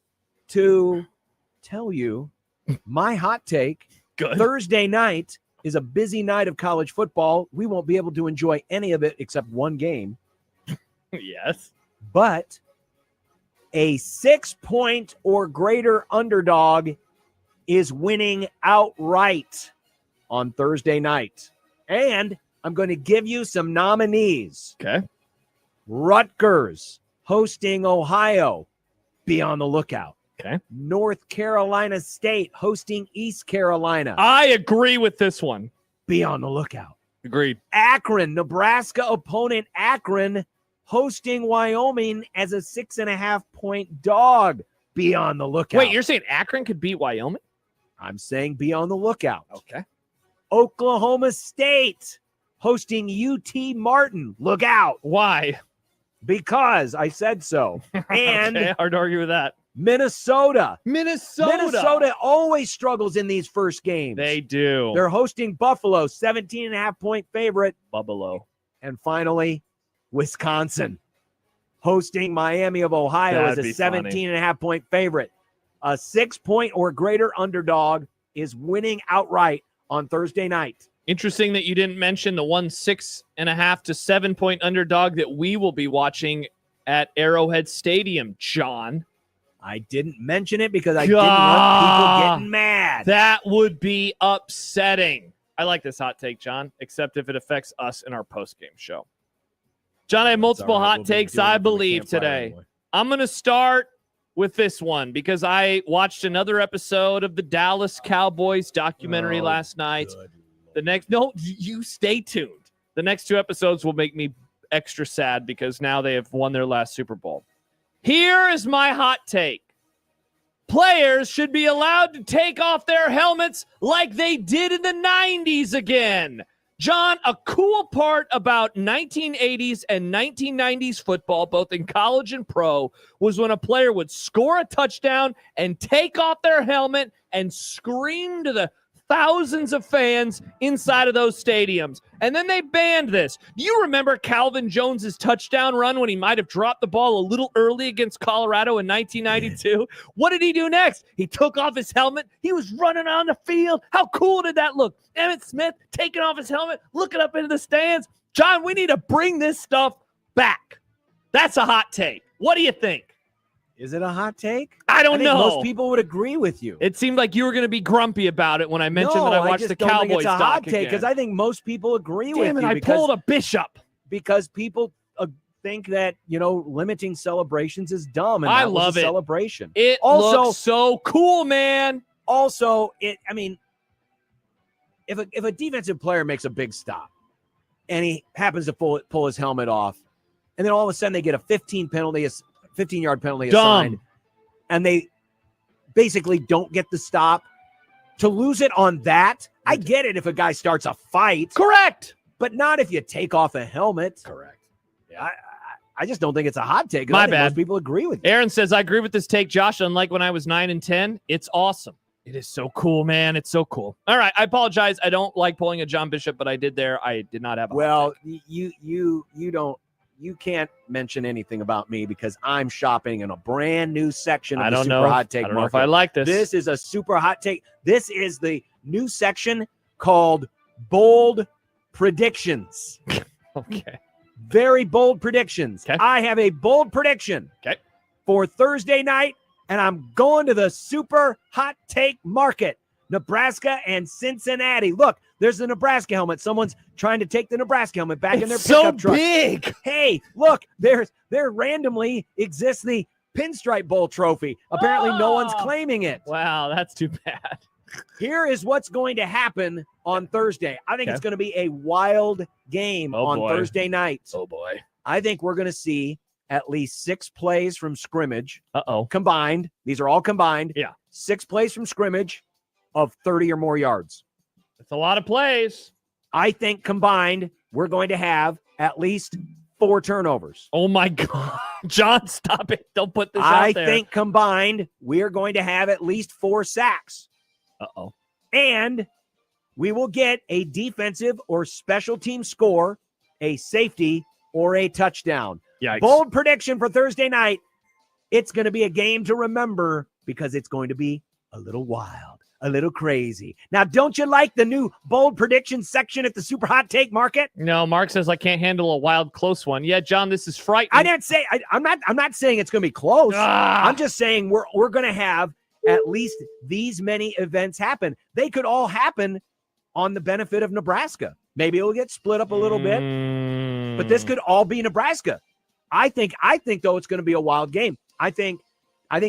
to tell you my hot take. Good. Thursday night is a busy night of college football. We won't be able to enjoy any of it except one game. Yes. But a 6-point or greater underdog is winning outright on Thursday night. And I'm going to give you some nominees. Okay. Rutgers hosting Ohio. Be on the lookout. Okay. North Carolina State hosting East Carolina. I agree with this one. Be on the lookout. Agreed. Akron, Nebraska opponent Akron hosting Wyoming as a 6.5-point dog. Be on the lookout. Wait, you're saying Akron could beat Wyoming? I'm saying be on the lookout. Okay. Oklahoma State hosting UT Martin. Look out. Why? Because I said so. And okay, hard to argue with that. Minnesota. Minnesota. Minnesota always struggles in these first games. They do. They're hosting Buffalo, 17.5-point favorite. Buffalo. And finally, Wisconsin hosting Miami of Ohio as a 17.5-point favorite. A 6-point or greater underdog is winning outright on Thursday night. Interesting that you didn't mention the 6.5 to 7-point underdog that we will be watching at Arrowhead Stadium, John. I didn't mention it because I didn't want people getting mad. That would be upsetting. I like this hot take, John, except if it affects us in our post-game show. John, I have multiple hot takes, I believe, today. Anyway. I'm going to start with this one because I watched another episode of the Dallas Cowboys documentary last night. You stay tuned. The next 2 episodes will make me extra sad because now they have won their last Super Bowl. Here is my hot take. Players should be allowed to take off their helmets like they did in the 90s again. John, a cool part about 1980s and 1990s football, both in college and pro, was when a player would score a touchdown and take off their helmet and scream to the thousands of fans inside of those stadiums. And then they banned this. Do you remember Calvin Jones's touchdown run when he might have dropped the ball a little early against Colorado in 1992? What did he do next? He took off his helmet. He was running on the field. How cool did that look? Emmitt Smith taking off his helmet, looking up into the stands. John, we need to bring this stuff back. That's a hot take. What do you think? Is it a hot take? I don't know. Most people would agree with you. It seemed like you were going to be grumpy about it when I mentioned that I watched the Cowboys think it's a hot doc take because I think most people agree with you. Damn it, I pulled a Bishop. Because people think that, limiting celebrations is dumb. And I that was love a it. celebration. It looks so cool, man. Also, if a defensive player makes a big stop and he happens to pull his helmet off, and then all of a sudden they get a 15-yard penalty assigned, and they basically don't get the stop. To lose it on that, I get it if a guy starts a fight. Correct. But not if you take off a helmet. Correct. Yeah, I just don't think it's a hot take. My I think bad. Most people agree with you. Aaron says, I agree with this take, Josh. Unlike when I was 9 and 10, it's awesome. It is so cool, man. It's so cool. All right. I apologize. I don't like pulling a John Bishop, but I did there. I did not have a hot take. You can't mention anything about me because I'm shopping in a brand new section of I the don't super know. hot take I don't know market. if I like this. This is a super hot take. This is the new section called Bold Predictions. Okay. Very bold predictions. Okay. I have a bold prediction for Thursday night, and I'm going to the super hot take market. Nebraska and Cincinnati. Look, there's the Nebraska helmet. Someone's trying to take the Nebraska helmet back in their so pickup truck. big. Hey, look, there randomly exists the Pinstripe Bowl trophy. Apparently, no one's claiming it. Wow, that's too bad. Here is what's going to happen on Thursday. I think it's going to be a wild game on Thursday night. Oh, boy. I think we're going to see at least 6 plays from scrimmage. Combined. These are all combined. Yeah. 6 plays from scrimmage of 30 or more yards. That's a lot of plays. I think combined, we're going to have at least 4 turnovers. Oh, my God. John, stop it. Don't put this out there. I think combined, we're going to have at least 4 sacks. And we will get a defensive or special team score, a safety, or a touchdown. Yikes. Bold prediction for Thursday night. It's going to be a game to remember because it's going to be a little wild, a little crazy. Now, don't you like the new bold prediction section at the Super Hot Take Market? No, Mark says I can't handle a wild, close one. Yeah, John, this is frightening. I didn't say I'm not saying it's going to be close. I'm just saying we're going to have at least these many events happen. They could all happen on the benefit of Nebraska. Maybe it'll get split up a little bit, but this could all be Nebraska. I think though it's going to be a wild game. I think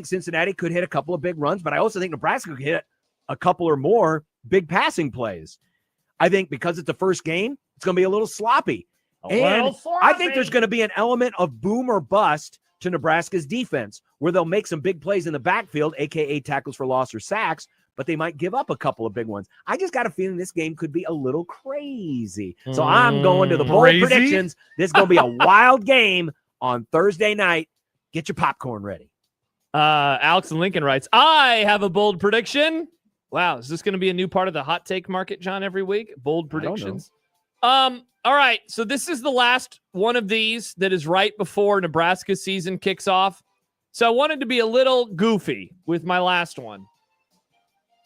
Cincinnati could hit a couple of big runs, but I also think Nebraska could hit a couple or more big passing plays. I think because it's the first game, it's going to be a little sloppy. I think there's going to be an element of boom or bust to Nebraska's defense where they'll make some big plays in the backfield, aka tackles for loss or sacks, but they might give up a couple of big ones. I just got a feeling this game could be a little crazy. So I'm going to the bold predictions. This is going to be a wild game on Thursday night. Get your popcorn ready. Alex and Lincoln writes, I have a bold prediction. Wow, is this going to be a new part of the hot take market, John, every week? Bold predictions. All right, so this is the last one of these that is right before Nebraska season kicks off. So I wanted to be a little goofy with my last one.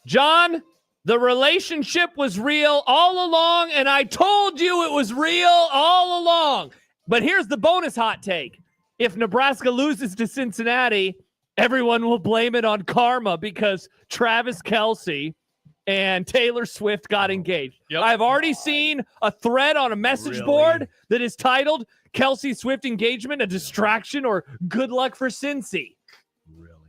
John, the relationship was real all along, and I told you it was real all along. But here's the bonus hot take. If Nebraska loses to Cincinnati, everyone will blame it on karma because Travis Kelce and Taylor Swift got engaged. I've already seen a thread on a message board that is titled Kelce Swift engagement, a distraction, or good luck for Cincy.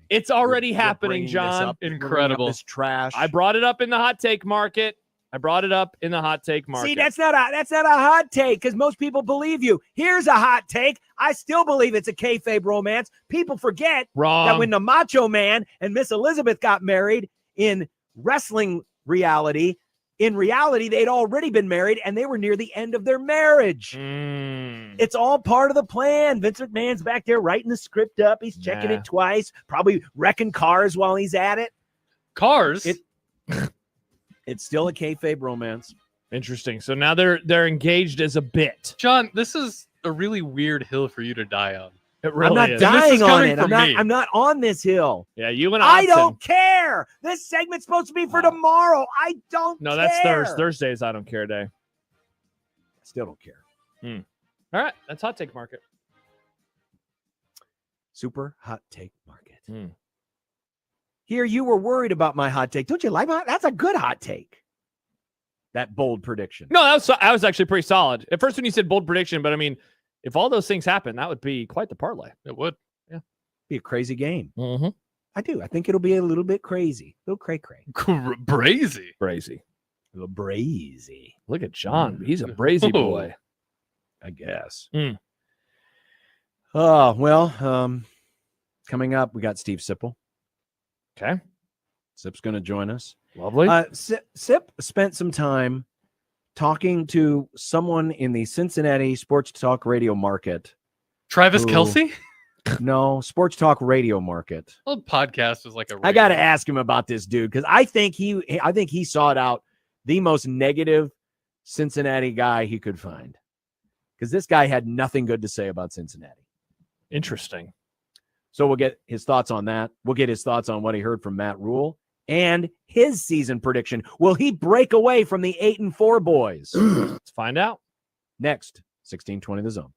It's already happening, John. Incredible. This trash. I brought it up in the hot take market. See, that's not a hot take because most people believe you. Here's a hot take. I still believe it's a kayfabe romance. People forget that when the Macho Man and Miss Elizabeth got married in wrestling reality, in reality, they'd already been married and they were near the end of their marriage. It's all part of the plan. Vince McMahon's back there writing the script up. He's checking it twice, probably wrecking cars while he's at it. Cars? It's still a kayfabe romance. Interesting. So now they're engaged as a bit. John, this is a really weird hill for you to die on. It really I'm not dying on it. I'm not on this hill. Yeah, you and I don't care. This segment's supposed to be for tomorrow. I don't care. No, that's Thursdays. I don't care day. Still don't care. All right, that's hot take market. Super hot take market. Here, you were worried about my hot take. Don't you like my? That's a good hot take. That bold prediction. No, that was actually pretty solid. At first when you said bold prediction, but I mean, if all those things happen, that would be quite the parlay. It would. Yeah. Be a crazy game. Mm-hmm. I do. I think it'll be a little bit crazy. A little cray-cray. Brazy. Brazy. A little brazy. Look at John. He's a brazy boy. I guess. Oh, well, coming up, we got Steve Sipple. Okay. Sip's going to join us. Lovely. Sip spent some time talking to someone in the Cincinnati sports talk radio market. Travis Kelce? No, sports talk radio market. Well, podcast is like a radio. I got to ask him about this dude because I think he sought out the most negative Cincinnati guy he could find because this guy had nothing good to say about Cincinnati. Interesting. So we'll get his thoughts on that. We'll get his thoughts on what he heard from Matt Rule and his season prediction. Will he break away from the 8-4 boys? Let's find out. Next, 1620 The Zone.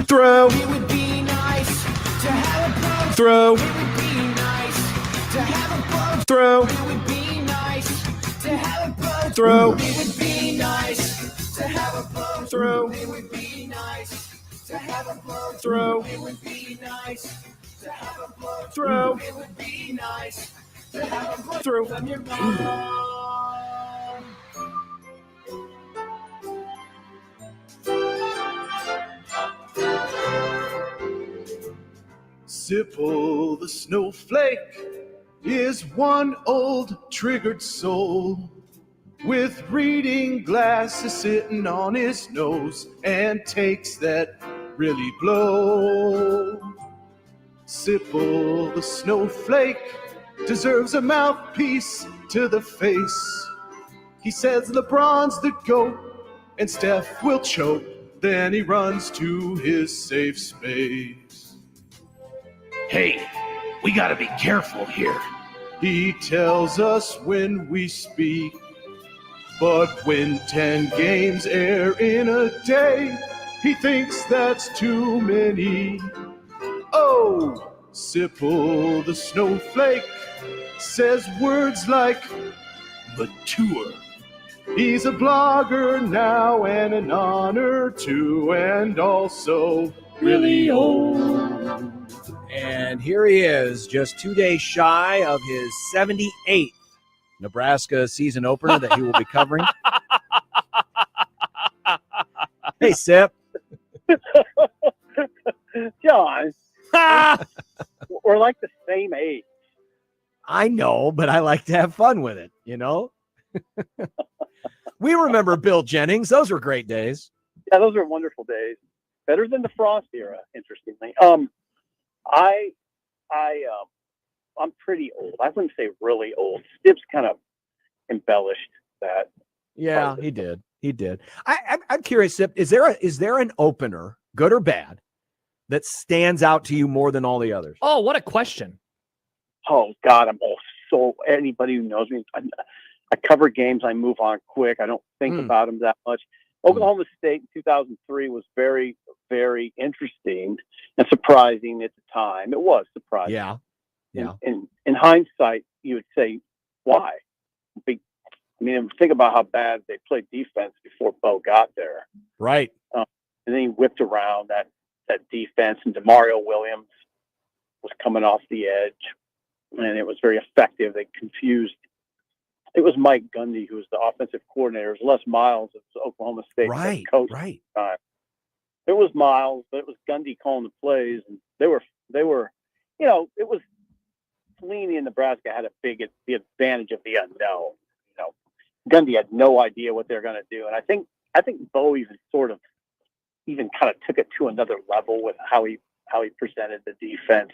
Throw. It would be nice to have a boat. Throw. It would be nice to have a boat. Throw. It would be nice to have a boat. Throw. It would be nice to have a boat. Throw. It would be nice to have a boat. Throw. It would be nice to have a boat. Throw. It would be nice to have a boat. Throw. From your mom. Sipple the snowflake is one old triggered soul with reading glasses sitting on his nose and takes that really blow. Sipple the snowflake deserves a mouthpiece to the face. He says LeBron's the GOAT and Steph will choke. Then he runs to his safe space. Hey, we gotta be careful here. He tells us when we speak, but when 10 games air in a day, he thinks that's too many. Oh, Sipple the snowflake says words like mature. He's a blogger now and an honor too, and also really old. And here he is, just 2 days shy of his 78th Nebraska season opener that he will be covering. Hey, Sip. John, we're like the same age. I know, but I like to have fun with it, you know? We remember Bill Jennings. Those were great days. Yeah, those are wonderful days. Better than the Frost era, interestingly. I'm pretty old. I wouldn't say really old. Stibbs kind of embellished that. Yeah, he did. He did. I'm curious, Sip, is there an opener, good or bad, that stands out to you more than all the others? Oh, what a question. Oh, God, anybody who knows me, I cover games. I move on quick. I don't think about them that much. Oklahoma State in 2003 was very, very interesting and surprising at the time. It was surprising. Yeah. Yeah. In hindsight, you would say, why? I mean, think about how bad they played defense before Bo got there. Right. And then he whipped around that defense, and DeMario Williams was coming off the edge, and it was very effective. They confused. It was Mike Gundy who was the offensive coordinator. It was Les Miles of Oklahoma State coach. Right. At the time. It was Miles, but it was Gundy calling the plays, and they were, it was Pelini in Nebraska had the advantage of the unknown. Gundy had no idea what they're going to do, and I think Bo even kind of took it to another level with how he presented the defense.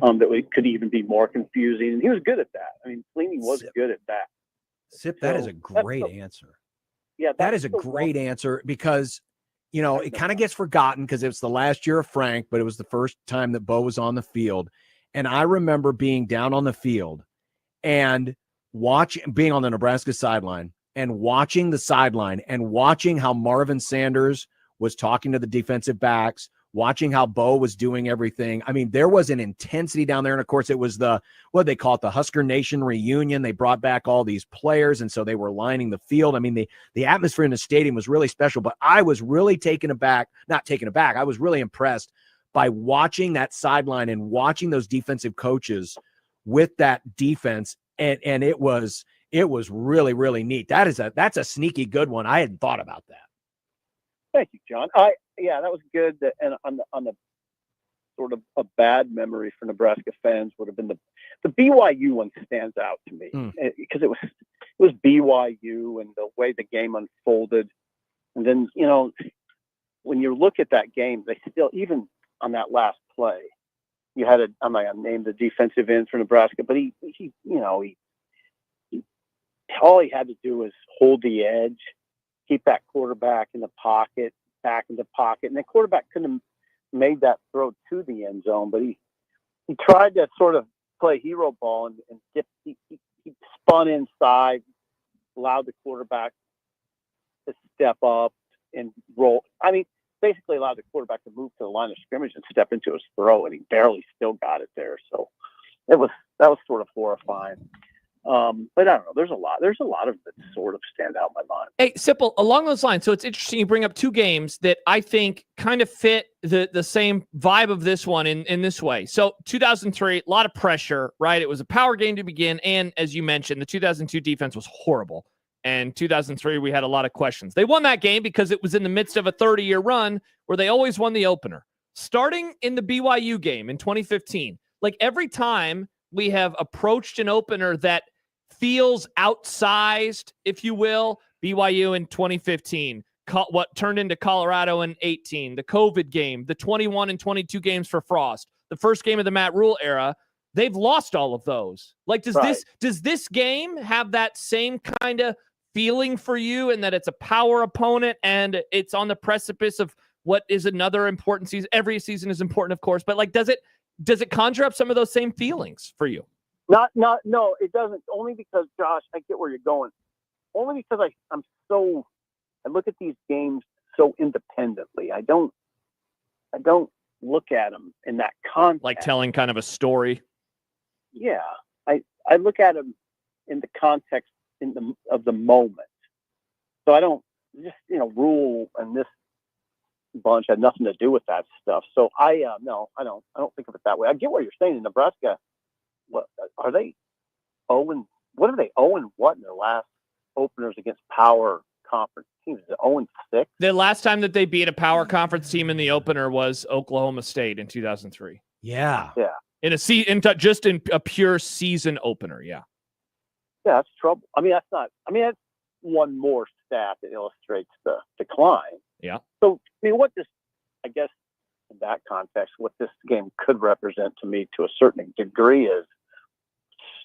That we could even be more confusing, and he was good at that. I mean, Pelini was good at that. Sip, that is a great answer. Yeah, that is a great answer because, it kind of gets forgotten because it was the last year of Frank, but it was the first time that Bo was on the field. And I remember being down on the field and being on the Nebraska sideline and watching the sideline and watching how Marvin Sanders was talking to the defensive backs, watching how Bo was doing everything. I mean, there was an intensity down there. And of course, it was what they call it, the Husker Nation reunion. They brought back all these players. And so they were lining the field. I mean, the atmosphere in the stadium was really special, but I was really I was really impressed by watching that sideline and watching those defensive coaches with that defense. And it was really, really neat. That's a sneaky good one. I hadn't thought about that. Thank you, John. Yeah, that was good. And on the sort of a bad memory for Nebraska fans would have been the BYU one stands out to me because it was BYU and the way the game unfolded. And then, when you look at that game, they still, even on that last play, you had I'm not going to name the defensive end for Nebraska, but he all he had to do was hold the edge, keep that quarterback in the pocket, back in the pocket. And the quarterback couldn't have made that throw to the end zone, but he tried to sort of play hero ball and he spun inside, allowed the quarterback to step up and roll. I mean, basically allowed the quarterback to move to the line of scrimmage and step into his throw, and he barely still got it there. So that was sort of horrifying. But I don't know. There's a lot of that sort of stand out in my mind. Hey, Sipple, along those lines, so it's interesting you bring up two games that I think kind of fit the same vibe of this one in this way. So 2003, a lot of pressure, right? It was a power game to begin, and as you mentioned, the 2002 defense was horrible. And 2003, we had a lot of questions. They won that game because it was in the midst of a 30-year run where they always won the opener. Starting in the BYU game in 2015, like every time we have approached an opener that feels outsized, if you will, BYU in 2015, what turned into Colorado in 18, the COVID game, the 21 and 22 games for Frost, the first game of the Matt Rule era, they've lost all of those. Like, does this game have that same kind of feeling for you, and that it's a power opponent and it's on the precipice of what is another important season? Every season is important, of course, but like, does it conjure up some of those same feelings for you? No, it doesn't. Only because, Josh, I get where you're going. Only because I look at these games so independently. I don't look at them in that context. Like telling kind of a story. Yeah, I look at them in the context of the moment. So I don't just Rule and this bunch had nothing to do with that stuff. So I don't think of it that way. I get what you're saying. In Nebraska, what are they? What are they? 0-1 in their last openers against power conference teams? 0-6. The last time that they beat a power conference team in the opener was Oklahoma State in 2003. Yeah. In a pure season opener. Yeah, that's trouble. That's one more stat that illustrates the decline. Yeah. So I guess in that context, what this game could represent to me to a certain degree is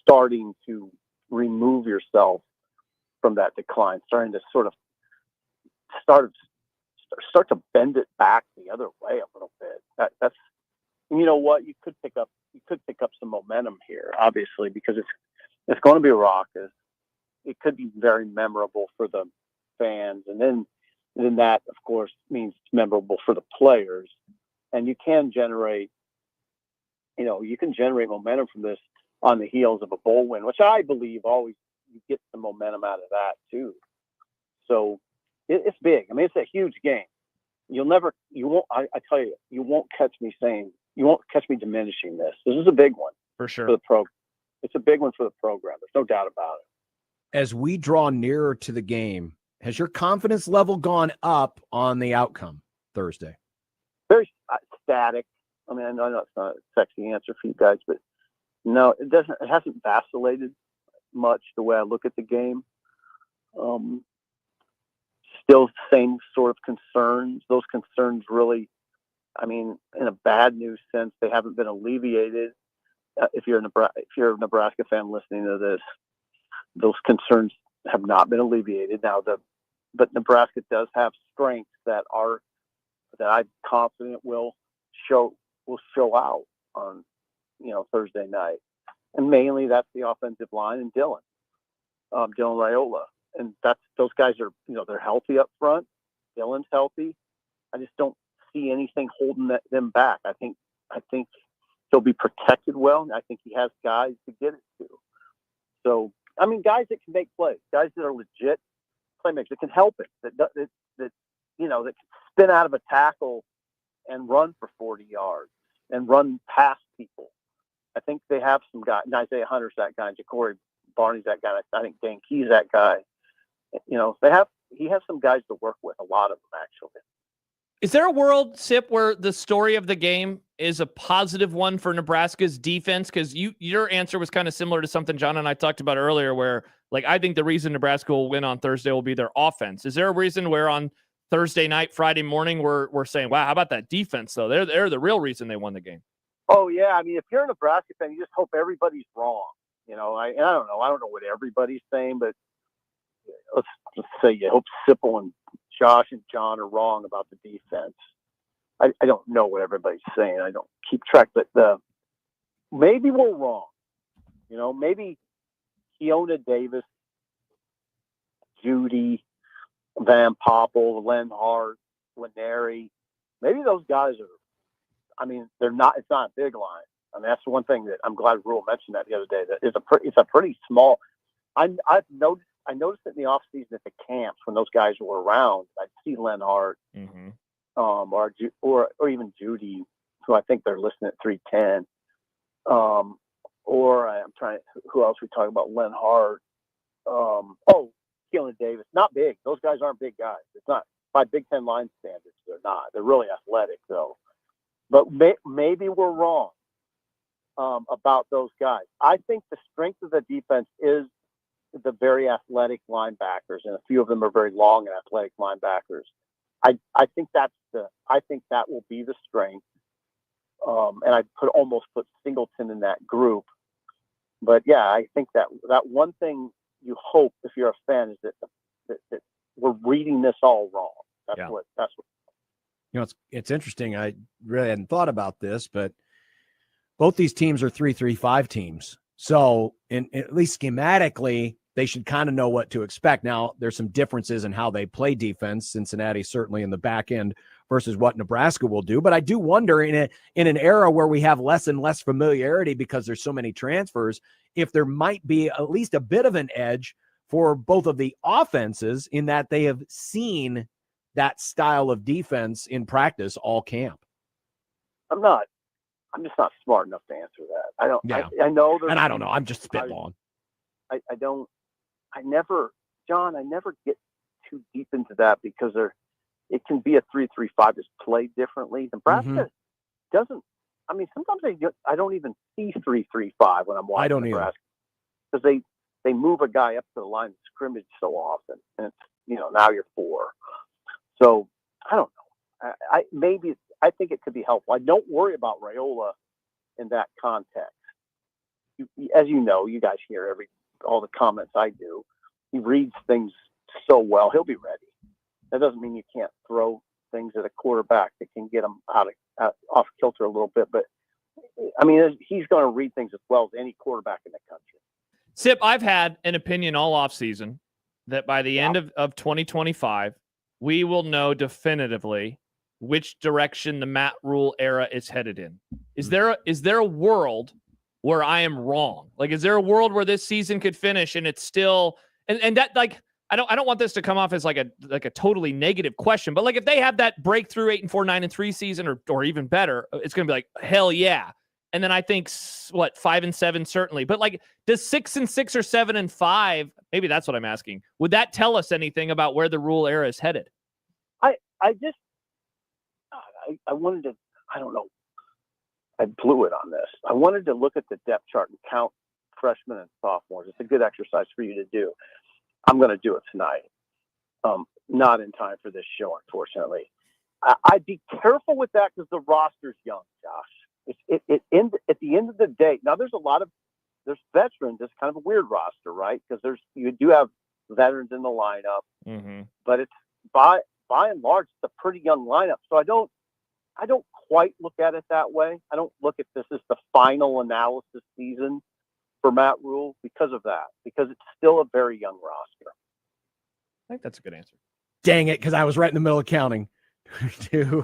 starting to remove yourself from that decline, starting to sort of start to bend it back the other way a little bit. That's you know what, you could pick up some momentum here, obviously, because it's going to be raucous. It could be very memorable for the fans, and then that, of course, means it's memorable for the players. And you can generate momentum from this on the heels of a bowl win, which I believe always you get some momentum out of that too. So it's big. It's a huge game. You won't catch me diminishing this. This is a big one for sure for the program. It's a big one for the program. There's no doubt about it. As we draw nearer to the game, has your confidence level gone up on the outcome Thursday? Very static. I know it's not a sexy answer for you guys, but no, it doesn't. It hasn't vacillated much the way I look at the game. Still the same sort of concerns. Those concerns really, in a bad news sense, they haven't been alleviated. If you're a Nebraska fan listening to this, those concerns have not been alleviated. But Nebraska does have strengths that I'm confident will show out on Thursday night, and mainly that's the offensive line and Dylan Raiola, and those guys are they're healthy up front. Dylan's healthy. I just don't see anything holding them back. I think he'll be protected well, and I think he has guys to get it to. So guys that can make plays, guys that are legit playmakers that can help it, that can spin out of a tackle and run for 40 yards and run past people. I think they have some guys. Isaiah Hunter's that guy. Ja'Cory Barney's that guy. I think Dane Key's that guy. He has some guys to work with, a lot of them actually. Is there a world, Sip, where the story of the game is a positive one for Nebraska's defense? Because your answer was kind of similar to something John and I talked about earlier, where I think the reason Nebraska will win on Thursday will be their offense. Is there a reason where on Thursday night, Friday morning, we're saying, wow, how about that defense though? They're the real reason they won the game. Oh yeah, if you're a Nebraska fan, you just hope everybody's wrong. I don't know. I don't know what everybody's saying, but let's just say you hope Sipple and Josh and John are wrong about the defense. I don't know what everybody's saying. I don't keep track, but maybe we're wrong. Maybe Keona Davis, Judy, Van Poppel, Len Hart, Laneri, maybe those guys are. I mean, they're not. It's not a big line. I mean, that's the one thing that I'm glad Rule mentioned that the other day. That it's a pretty small. I noticed it in the off season at the camps when those guys were around. I'd see Len Hart, or even Judy, who I think they're listing at 310. Or I'm trying. Who else we talk about? Len Hart. Keelan Davis. Not big. Those guys aren't big guys. It's not by Big Ten line standards. They're not. They're really athletic though. But maybe we're wrong about those guys. I think the strength of the defense is the very athletic linebackers, and a few of them are very long and athletic linebackers. I think that will be the strength. And I almost put Singleton in that group. But yeah, I think that one thing you hope if you're a fan is that we're reading this all wrong. That's what. You know, it's interesting. I really hadn't thought about this, but both these teams are 3-3-5 teams. So at least schematically, they should kind of know what to expect. Now, there's some differences in how they play defense. Cincinnati certainly in the back end versus what Nebraska will do. But I do wonder in an era where we have less and less familiarity because there's so many transfers, if there might be at least a bit of an edge for both of the offenses in that they have seen that style of defense in practice all camp. I'm just not smart enough to answer that. I don't. Yeah. I know. And I don't know. I'm just spitballing. I never get too deep into that because it can be a 3-3-5 is played differently. Nebraska doesn't. I mean, sometimes I don't even see 3-3-5 when I'm watching Nebraska because they move a guy up to the line of scrimmage so often, and it's, now you're 4. So I don't know. I think it could be helpful. I don't worry about Raiola in that context. As you know, you guys hear all the comments I do. He reads things so well. He'll be ready. That doesn't mean you can't throw things at a quarterback that can get him off kilter a little bit. But I mean, he's going to read things as well as any quarterback in the country. Sip, I've had an opinion all offseason that by the end of 2025, we will know definitively which direction the Matt Rule era is headed in. Is there a world where I am wrong? Like, is there a world where this season could finish and it's still and that, like, I don't want this to come off as like a totally negative question, but like if they have that breakthrough 8-4, 9-3 season or even better, it's going to be like, hell yeah. And then I think 5-7 certainly, but like does 6-6 or 7-5? Maybe that's what I'm asking. Would that tell us anything about where the Rule era is headed? I wanted to, I don't know. I blew it on this. I wanted to look at the depth chart and count freshmen and sophomores. It's a good exercise for you to do. I'm going to do it tonight. Not in time for this show, unfortunately. I'd be careful with that because the roster's young, Josh. At the end of the day, now there's veterans. It's kind of a weird roster, right? Because you do have veterans in the lineup, but it's by and large, it's a pretty young lineup. So I don't quite look at it that way. I don't look at this as the final analysis season for Matt Rule because of that, because it's still a very young roster. I think that's a good answer. Dang it, because I was right in the middle of counting. 23,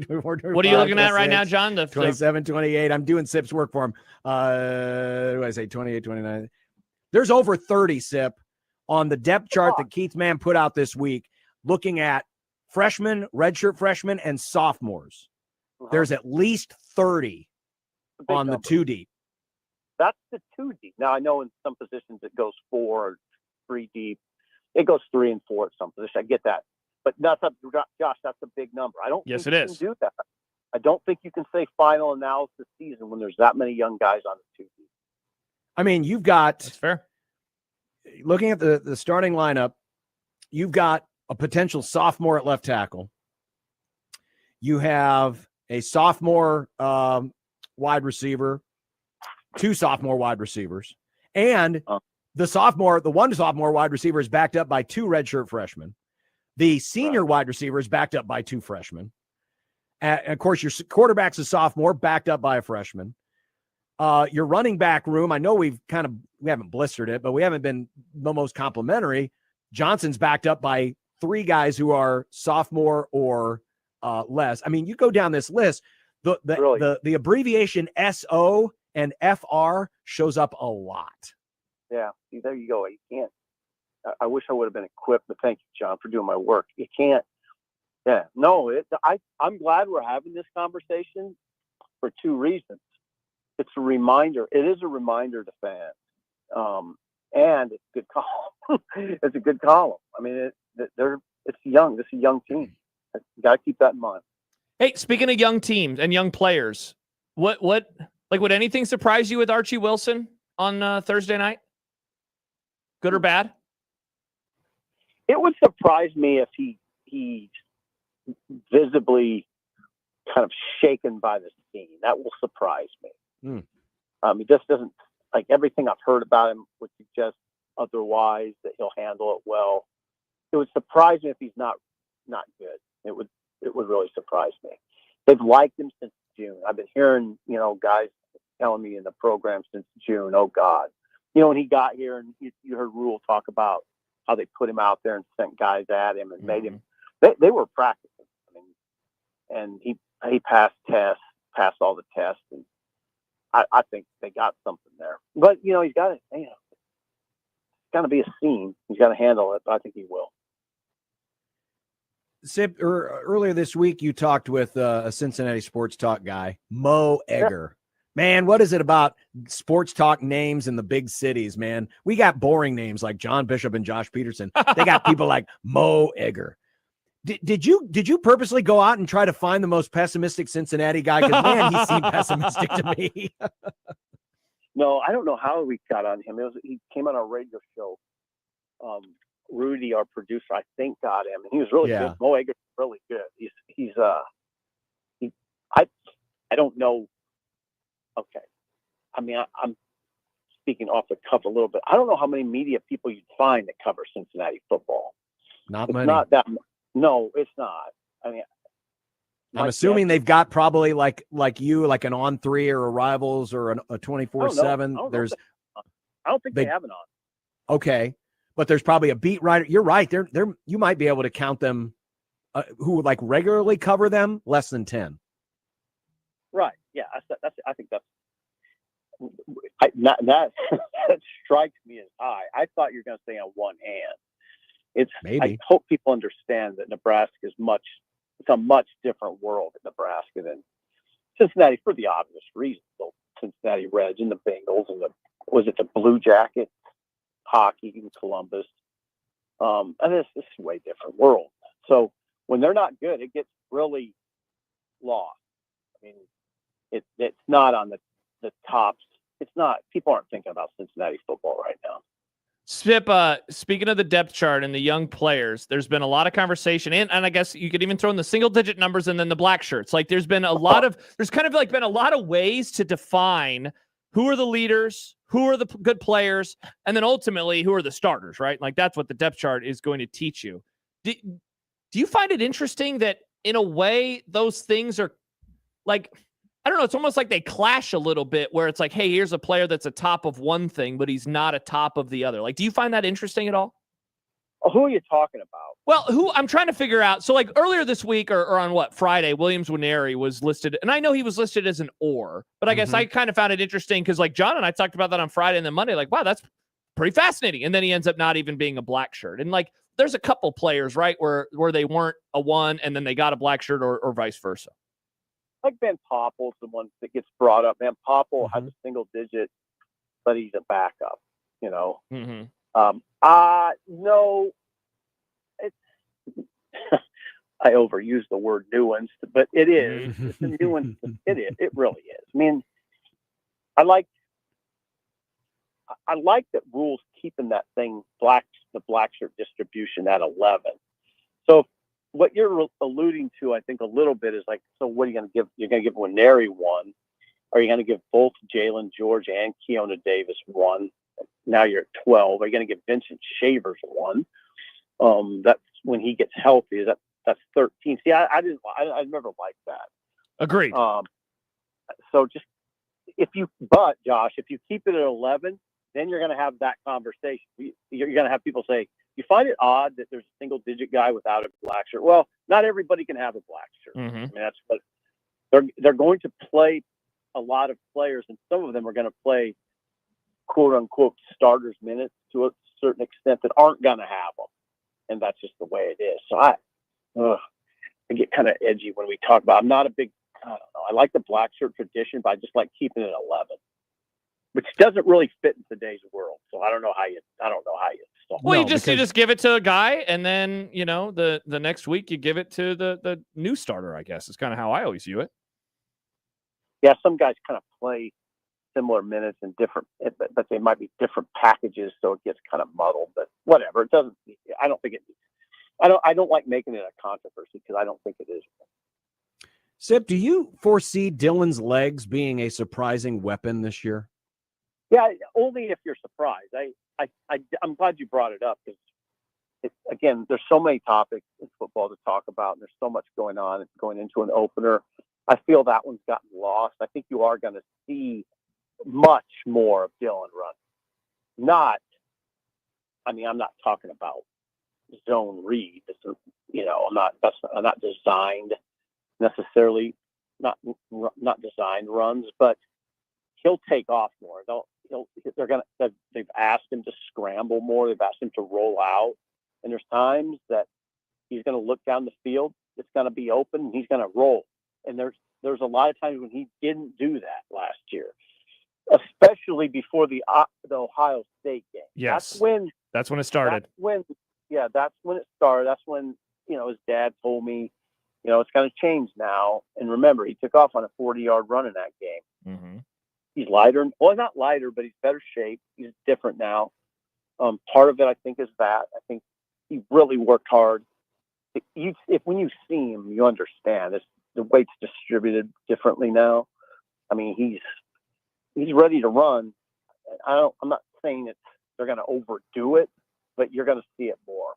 24, 25, what are you looking at right now, John? 27, 28. I'm doing Sip's work for him. What do I say? 28, 29. There's over 30, Sip, on the depth chart that Keith Mann put out this week, looking at freshmen, redshirt freshmen, and sophomores. There's at least 30 on the 2 deep. That's the 2 deep. Now, I know in some positions it goes 4 or 3 deep. It goes 3 and 4 at some positions. I get that. But Josh, that's a big number. I don't think you can do that. I don't think you can say final analysis season when there's that many young guys on the 2 deep. I mean, you've got... That's fair. Looking at the starting lineup, you've got a potential sophomore at left tackle. You have a sophomore wide receiver, 2 sophomore wide receivers, and the one sophomore wide receiver is backed up by 2 redshirt freshmen. The senior wide receiver is backed up by 2 freshmen. And of course, your quarterback's a sophomore, backed up by a freshman. Your running back room, I know we haven't blistered it, but we haven't been the most complimentary. Johnson's backed up by 3 guys who are sophomore or less. I mean, you go down this list, the abbreviation SO and FR shows up a lot. Yeah, see, there you go. You can't. I wish I would have been equipped, but thank you, John, for doing my work. You can't. Yeah, no. I'm glad we're having this conversation for two reasons. It's a reminder. It is a reminder to fans, and it's a good column. It's a good column. I mean, it's young. This is a young team. You got to keep that in mind. Hey, speaking of young teams and young players, would anything surprise you with Archie Wilson on Thursday night? Good or bad? It would surprise me if he's visibly kind of shaken by the scene. That will surprise me. He just doesn't, like, everything I've heard about him would suggest otherwise, that he'll handle it well. It would surprise me if he's not good. It would really surprise me. They've liked him since June. I've been hearing, guys telling me in the program since June, oh God. When he got here, and you heard Rule talk about how they put him out there and sent guys at him and made him, they were practicing. I mean, and he passed all the tests, and I think they got something there. But he's got to, it's got to be a scene. He's got to handle it. But I think he will. Sip, earlier this week, you talked with a Cincinnati sports talk guy, Mo Egger. Man, what is it about sports talk names in the big cities, man? We got boring names like John Bishop and Josh Peterson. They got people like Mo Egger. Did you purposely go out and try to find the most pessimistic Cincinnati guy? Because, man, he seemed pessimistic to me. No, I don't know how we got on him. He came on our radio show. Rudy, our producer, I think got him, and he was really good. Mo Egger's really good. I don't know. Okay. I mean, I'm speaking off the cuff a little bit. I don't know how many media people you'd find that cover Cincinnati football. Not it's many. Not that. No, it's not. I mean, I'm assuming they've got probably like you, like an On 3 or a Rivals or a 24/7. I don't think they have an On. Okay, but there's probably a beat writer. You're right. There. You might be able to count them who would like regularly cover them. Less than 10. Right. Yeah. I think that strikes me as high. I thought you were going to say on one hand. Maybe. I hope people understand that Nebraska is it's a much different world in Nebraska than Cincinnati, for the obvious reasons. The Cincinnati Reds and the Bengals and the Blue Jackets, hockey in Columbus. And this is a way different world. So when they're not good, it gets really lost. I mean, it's not on the tops. It's not. People aren't thinking about Cincinnati football right now. Spip, speaking of the depth chart and the young players, there's been a lot of conversation, and I guess you could even throw in the single-digit numbers and then the black shirts. Like, there's kind of been a lot of ways to define who are the leaders, who are the good players, and then ultimately who are the starters, right? Like, that's what the depth chart is going to teach you. Do you find it interesting that, in a way, those things are like, I don't know, it's almost like they clash a little bit, where it's like, hey, here's a player that's a top of one thing, but he's not a top of the other. Like, do you find that interesting at all? Oh, who are you talking about? Well, who I'm trying to figure out. So, like, earlier this week or on Friday, Williams Winery was listed, and I know he was listed as an or, but I guess I kind of found it interesting because, like, John and I talked about that on Friday and then Monday, like, wow, that's pretty fascinating. And then he ends up not even being a black shirt. And, like, there's a couple players, right, where they weren't a one and then they got a black shirt or vice versa. Like Van Poppel's the one that gets brought up. Van Poppel has a single digit, but he's a backup, No, it's I overuse the word nuanced, but it is. It's a nuance. It is. It really is. I mean, I like that Rule's keeping that thing the black shirt distribution at 11. So what you're alluding to, I think, a little bit is like, so what are you going to give? You're going to give Winery one. Are you going to give both Jalen George and Keona Davis one? Now you're at 12. Are you going to give Vincent Shavers one? That's when he gets healthy. That's 13. See, I never liked that. Agreed. So just Josh, if you keep it at 11, then you're going to have that conversation. You're going to have people say, you find it odd that there's a single-digit guy without a black shirt? Well, not everybody can have a black shirt. Mm-hmm. I mean, that's what they're going to play a lot of players, and some of them are going to play quote-unquote starters minutes to a certain extent that aren't going to have them, and that's just the way it is. So I get kind of edgy when we talk about. I'm not a big. I don't know. I like the black shirt tradition, but I just like keeping it 11, which doesn't really fit in today's world. So I don't know how you. Solve Well, it. you just give it to a guy, and then the next week you give it to the new starter. I guess is kind of how I always view it. Yeah, some guys kind of play similar minutes in different, but they might be different packages, so it gets kind of muddled. But whatever, it doesn't. I don't think it. I don't like making it a controversy because I don't think it is. Sip, do you foresee Dylan's legs being a surprising weapon this year? Yeah, only if you're surprised. I'm glad you brought it up because, again, there's so many topics in football to talk about, and there's so much going on going into an opener. I feel that one's gotten lost. I think you are going to see much more of Dylan running. I'm not talking about zone read. I'm not designed necessarily, not designed runs, but he'll take off more. They've asked him to scramble more. They've asked him to roll out, and there's times that he's going to look down the field. It's going to be open, and he's going to roll. And there's a lot of times when he didn't do that last year, especially before the Ohio State game. Yes, that's when it started. That's when it started. That's when his dad told me, it's going to change now. And remember, he took off on a 40-yard run in that game. Mm-hmm. He's lighter. Well, not lighter, but he's better shape. He's different now. Part of it, I think, is that. I think he really worked hard. When you see him, you understand. The weight's distributed differently now. I mean, he's ready to run. I'm not saying that they're going to overdo it, but you're going to see it more.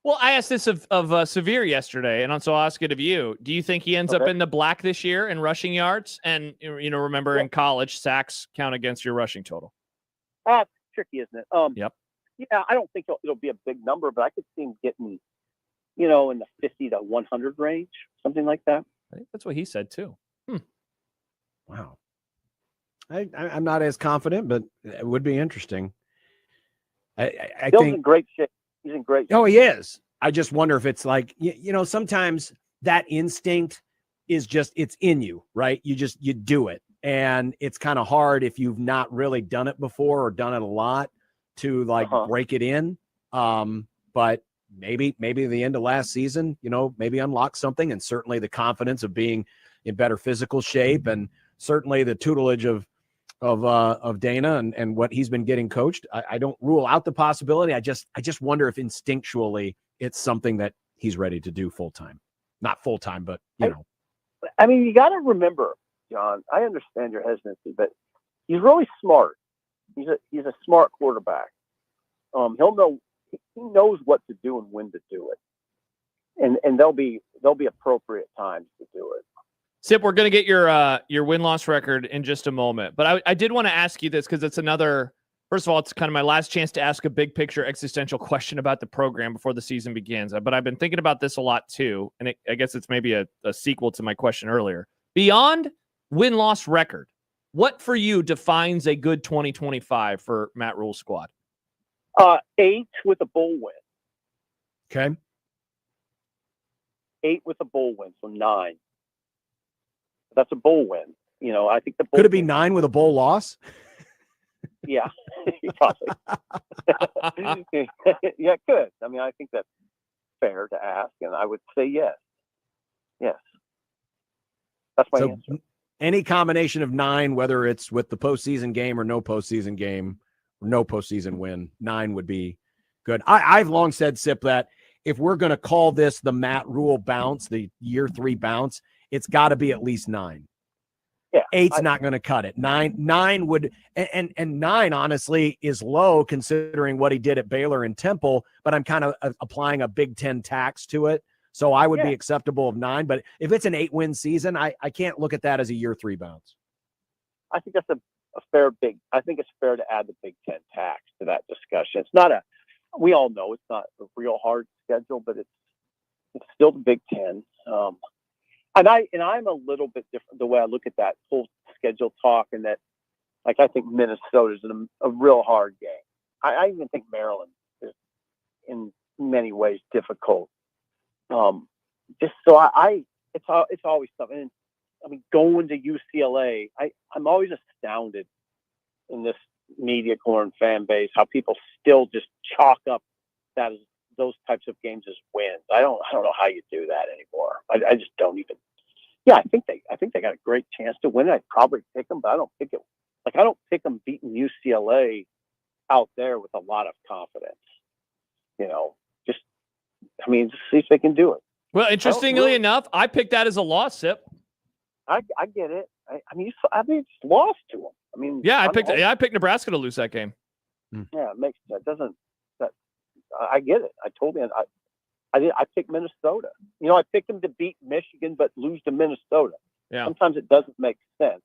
Well, I asked this of Severe yesterday, and so I'll ask it of you. Do you think he ends up in the black this year in rushing yards? And remember in college, sacks count against your rushing total. That's tricky, isn't it? Yep. Yeah, I don't think it'll be a big number, but I could see him getting, in the 50 to 100 range, something like that. I think that's what he said too. Wow. I'm not as confident, but it would be interesting. I Bill's think in great shape. He's in great shape. Oh, he is. I just wonder if it's like, sometimes that instinct is just, it's in you, right? You do it. And it's kind of hard if you've not really done it before or done it a lot to break it in. But maybe the end of last season, maybe unlock something, and certainly the confidence of being in better physical shape, and certainly the tutelage of Dana and what he's been getting coached. I don't rule out the possibility. I just wonder if instinctually it's something that he's ready to do full time. Not full time, but I mean, you got to remember, John. I understand your hesitancy, but he's really smart. He's a smart quarterback. He knows what to do and when to do it, and there'll be appropriate times to do it. Sip, we're going to get your win-loss record in just a moment. But I did want to ask you this because it's another – first of all, it's kind of my last chance to ask a big-picture existential question about the program before the season begins. But I've been thinking about this a lot too, and I guess it's maybe a sequel to my question earlier. Beyond win-loss record, what for you defines a good 2025 for Matt Rule's squad? 8 with a bowl win. Okay. 8 with a bowl win, so 9. That's a bowl win. I think the bowl could it be 9 with a bowl loss? Yeah, probably. Yeah, it could. I mean, I think that's fair to ask, and I would say yes. Yes, that's my answer. Any combination of 9, whether it's with the postseason game or no postseason game, or no postseason win, 9 would be good. I've long said, Sip, that if we're going to call this the Matt Rule bounce, the year 3 bounce, it's got to be at least 9. Yeah, 8's not going to cut it. 9 would, and 9 honestly is low considering what he did at Baylor and Temple. But I'm kind of applying a Big Ten tax to it, so I would be acceptable of 9. But if it's an 8-win season, I can't look at that as a year 3 bounce. I think that's a fair I think it's fair to add the Big Ten tax to that discussion. It's not we all know it's not a real hard schedule, but it's still the Big Ten. And I'm a little bit different the way I look at that whole schedule talk, and that, like, I think Minnesota's a real hard game. I even think Maryland is in many ways difficult. Just so it's always something. And, I mean, going to UCLA, I'm always astounded in this media corps and fan base how people still just chalk up that as those types of games as wins. I don't know how you do that anymore. I just don't even. Yeah, I think they got a great chance to win. I'd probably pick them, but I don't pick it. Like, I don't pick them beating UCLA out there with a lot of confidence. Just see if they can do it. Well, interestingly enough, I picked that as a loss, Sip. I get it. It's lost to them. Yeah, I picked Nebraska to lose that game. Yeah, it makes I get it. I told you. I picked Minnesota. I picked them to beat Michigan but lose to Minnesota. Yeah. Sometimes it doesn't make sense.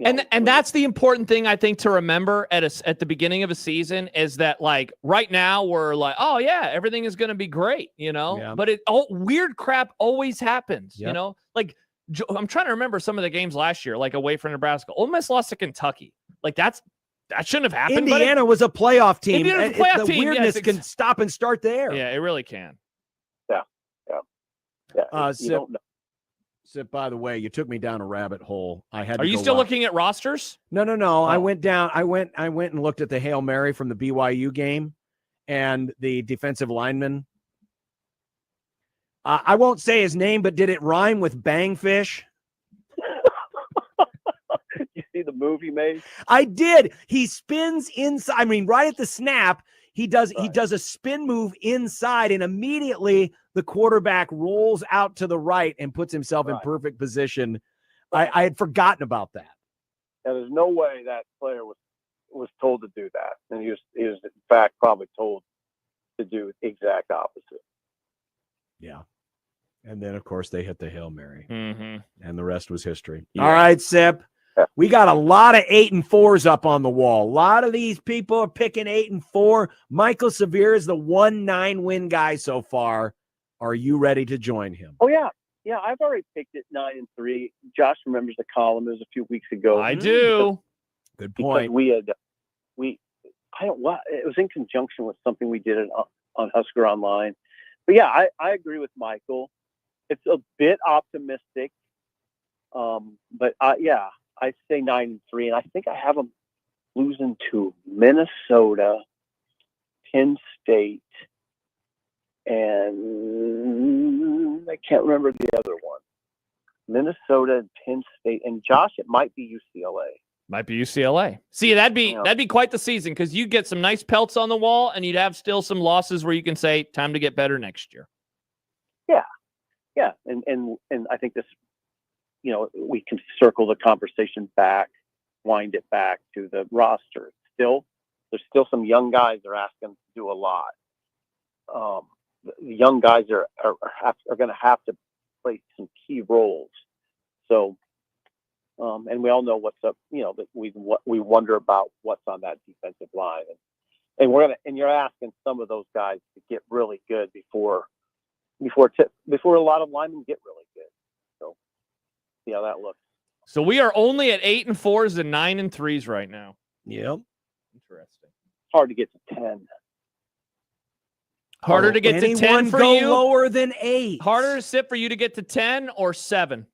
And that's the important thing, I think, to remember at the beginning of a season is that, like, right now we're like, oh yeah, everything is going to be great, Yeah. But weird crap always happens, Yep. Like, I'm trying to remember some of the games last year, like away from Nebraska. Ole Miss lost to Kentucky. Like, that shouldn't have happened. Indiana was a playoff team. Indiana was a playoff the team. weirdness Yes, can stop and start there. Yeah, it really can. Yeah. Sip, don't know. Sip, by the way, you took me down a rabbit hole. I had. Are to you go still watch. looking at rosters? No. I went down. I went and looked at the Hail Mary from the BYU game and the defensive lineman. I won't say his name, but did it rhyme with bangfish? You see the move he made? I did. He spins inside. Right at the snap, he does a spin move inside, and immediately the quarterback rolls out to the right and puts himself in perfect position. I had forgotten about that. Yeah, there's no way that player was told to do that, and he was in fact probably told to do the exact opposite. Yeah. And then, of course, they hit the Hail Mary, and the rest was history. Yeah. All right, Sip. We got a lot of 8-4s up on the wall. A lot of these people are picking 8-4. Michael Severe is the 1-9 win guy so far. Are you ready to join him? Oh yeah, I've already picked it 9-3. Josh remembers the column. It was a few weeks ago. I do. Good point. Because it was in conjunction with something we did on Husker Online. But yeah, I agree with Michael. It's a bit optimistic, but I say 9-3, and I think I have them losing to Minnesota, Penn State, and I can't remember the other one. Minnesota and Penn State, and Josh, it might be UCLA. Might be UCLA. See, that'd be quite the season, because you get some nice pelts on the wall, and you'd have still some losses where you can say, time to get better next year. Yeah, and I think this, we can circle the conversation back, wind it back to the roster. There's still some young guys that are asking to do a lot. The young guys are going to have to play some key roles. So, and we all know what's up. That we wonder about what's on that defensive line, and you're asking some of those guys to get really good before a lot of linemen get really good. So, see how that looks. So we are only at 8-4s and 9-3s right now. Yep. Interesting. Hard to get to 10. Harder to get to 10 for go you? Lower than 8. Harder to sit for you to get to 10 or 7?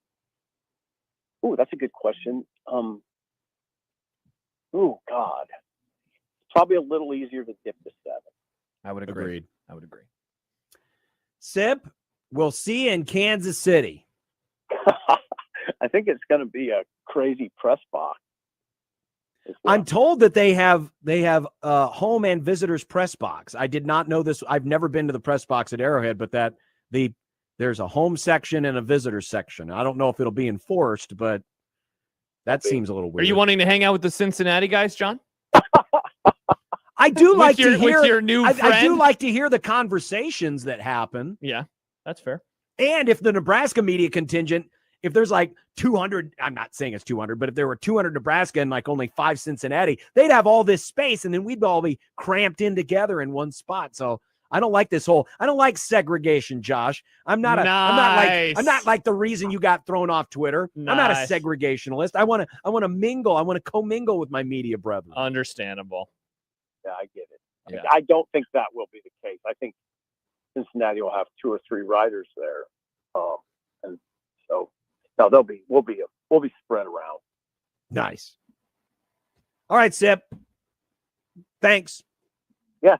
Ooh, that's a good question. Oh God, probably a little easier to dip to 7. I would agree. Agreed. I would agree. Sip, we'll see you in Kansas City. I think it's going to be a crazy press box. I'm told that they have home and visitors press box. I did not know this. I've never been to the press box at Arrowhead, but there's a home section and a visitor section. I don't know if it'll be enforced, but that seems a little weird. Are you wanting to hang out with the Cincinnati guys, John? I do like to hear with your new friend. I do like to hear the conversations that happen. Yeah, that's fair. And if the Nebraska media contingent if there's like 200, I'm not saying it's 200, but if there were 200 Nebraska and like only 5 Cincinnati, they'd have all this space and then we'd all be cramped in together in one spot. So I don't like I don't like segregation, Josh. I'm not like the reason you got thrown off Twitter. I'm not a segregationalist. I want to mingle. I want to commingle with my media brethren. Understandable. Yeah, I get it. Yeah. I don't think that will be the case. I think Cincinnati will have 2 or 3 riders there, and so no, we'll be spread around. Nice. All right, Sip. Thanks. Yeah,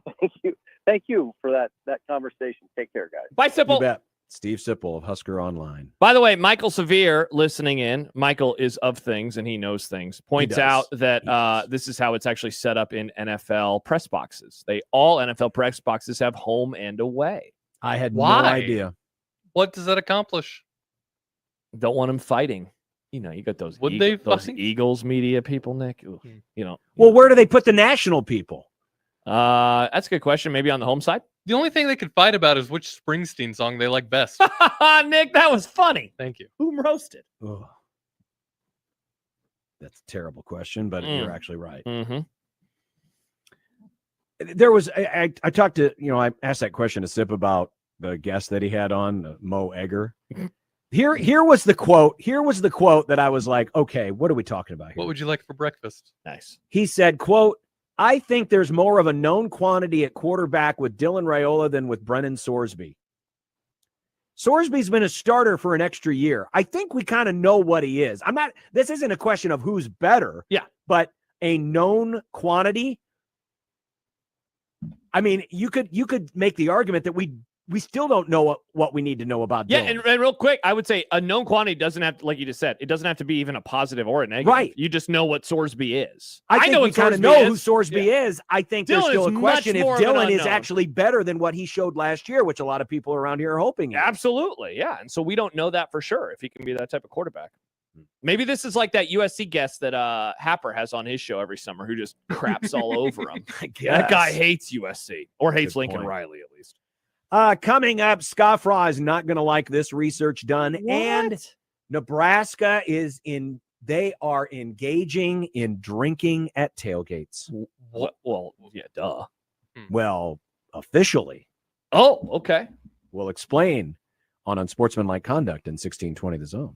thank you for that conversation. Take care, guys. Bye, Sipple. You bet. Steve Sipple of Husker Online. By the way, Michael Severe listening in. Michael is of things and he knows things. Points out that this is how it's actually set up in NFL press boxes. All NFL press boxes have home and away. I had Why? no idea. What does that accomplish? Don't want them fighting. You got those. Those Eagles media people, Nick. Ooh, Well, where do they put the national people? That's a good question. Maybe on the home side. The only thing they could fight about is which Springsteen song they like best. Nick, that was funny. Thank you. Whom roasted? Oh, that's a terrible question, but you're actually right. Mm-hmm. There was I talked to I asked that question to Sip about the guest that he had on, Mo Egger. Here was the quote. Here was the quote that I was like, okay, what are we talking about here? What would you like for breakfast? Nice. He said, quote, I think there's more of a known quantity at quarterback with Dylan Raiola than with Brennan Sorsby. Sorsby's been a starter for an extra year. I think we kind of know what he is. This isn't a question of who's better. Yeah. But a known quantity. I mean, you could make the argument that we still don't know what we need to know about Yeah, Dylan. and real quick, I would say a known quantity doesn't have to, like you just said, it doesn't have to be even a positive or a negative. Right. You just know what Sorsby is. I think know we what kind of Sorsby know who is. Sorsby is. I think there's Dylan still is a question much if more of an Dylan is unknown. actually better than what he showed last year, which a lot of people around here are hoping. he is. Absolutely, yeah. And so we don't know that for sure if he can be that type of quarterback. Maybe this is like that USC guest that Happer has on his show every summer who just craps all over him. That guy hates USC or hates Good Lincoln point. Riley at least. Coming up, Scoffraw is not going to like this research done. And Nebraska they are engaging in drinking at tailgates. What? Well, yeah, duh. Well, officially. Oh, okay. We'll explain on Unsportsmanlike Conduct in 1620 The Zone.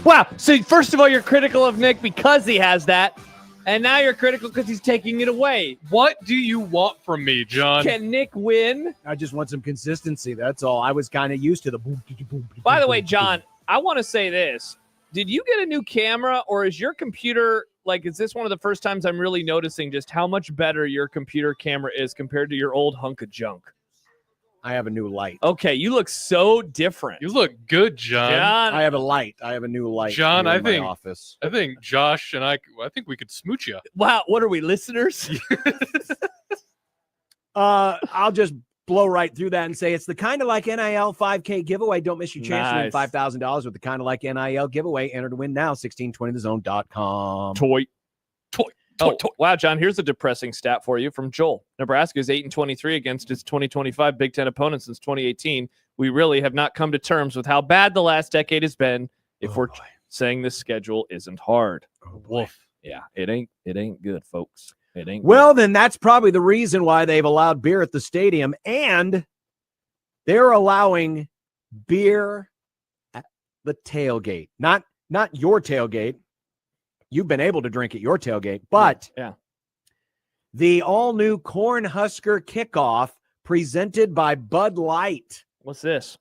Wow. So first of all, you're critical of Nick because he has that, and now you're critical because he's taking it away. What do you want from me, John? Can Nick win? I just want some consistency. That's all. I was kind of used to the boom. By the way, John, I want to say this. Did you get a new camera, or is your computer, like, is this one of the first times I'm really noticing just how much better your computer camera is compared to your old hunk of junk? I have a new light. Okay, you look so different. You look good, John. I have a light. I have a new light. John, here I in my think office. I think Josh and I think we could smooch you. Wow, what are we, listeners? I'll just blow right through that and say it's the kind of like NIL 5K giveaway. Don't miss your chance to win $5,000 with the kind of like NIL giveaway. Enter to win now. 1620thezone.com. Toy. Wow, John, here's a depressing stat for you from Joel. Nebraska is 8-23 against its 2025 Big Ten opponents since 2018. We really have not come to terms with how bad the last decade has been if we're saying this schedule isn't hard. Woof. Yeah, it ain't good, folks. It ain't Well, then that's probably the reason why they've allowed beer at the stadium, and they're allowing beer at the tailgate. Not your tailgate. You've been able to drink at your tailgate, but the all-new Cornhusker kickoff presented by Bud Light. What's this?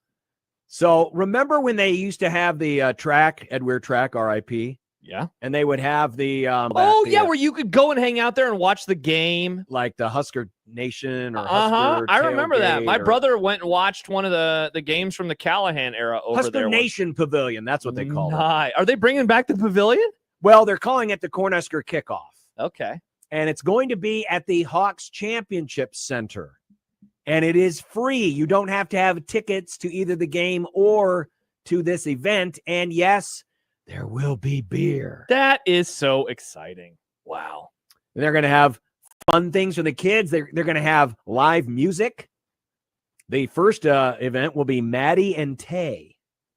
So remember when they used to have the track, Ed Weir track, RIP? Yeah. And they would have the where you could go and hang out there and watch the game. Like the Husker Nation or Husker I remember that. My tailgate or brother went and watched one of the games from the Callahan era over Husker there. Nation Pavilion. That's what they call it. Are they bringing back the pavilion? Well, they're calling it the Cornhusker Kickoff. Okay. And it's going to be at the Hawks Championship Center. And it is free. You don't have to have tickets to either the game or to this event. And yes, there will be beer. That is so exciting. Wow. And they're going to have fun things for the kids. They're going to have live music. The first event will be Maddie and Tay.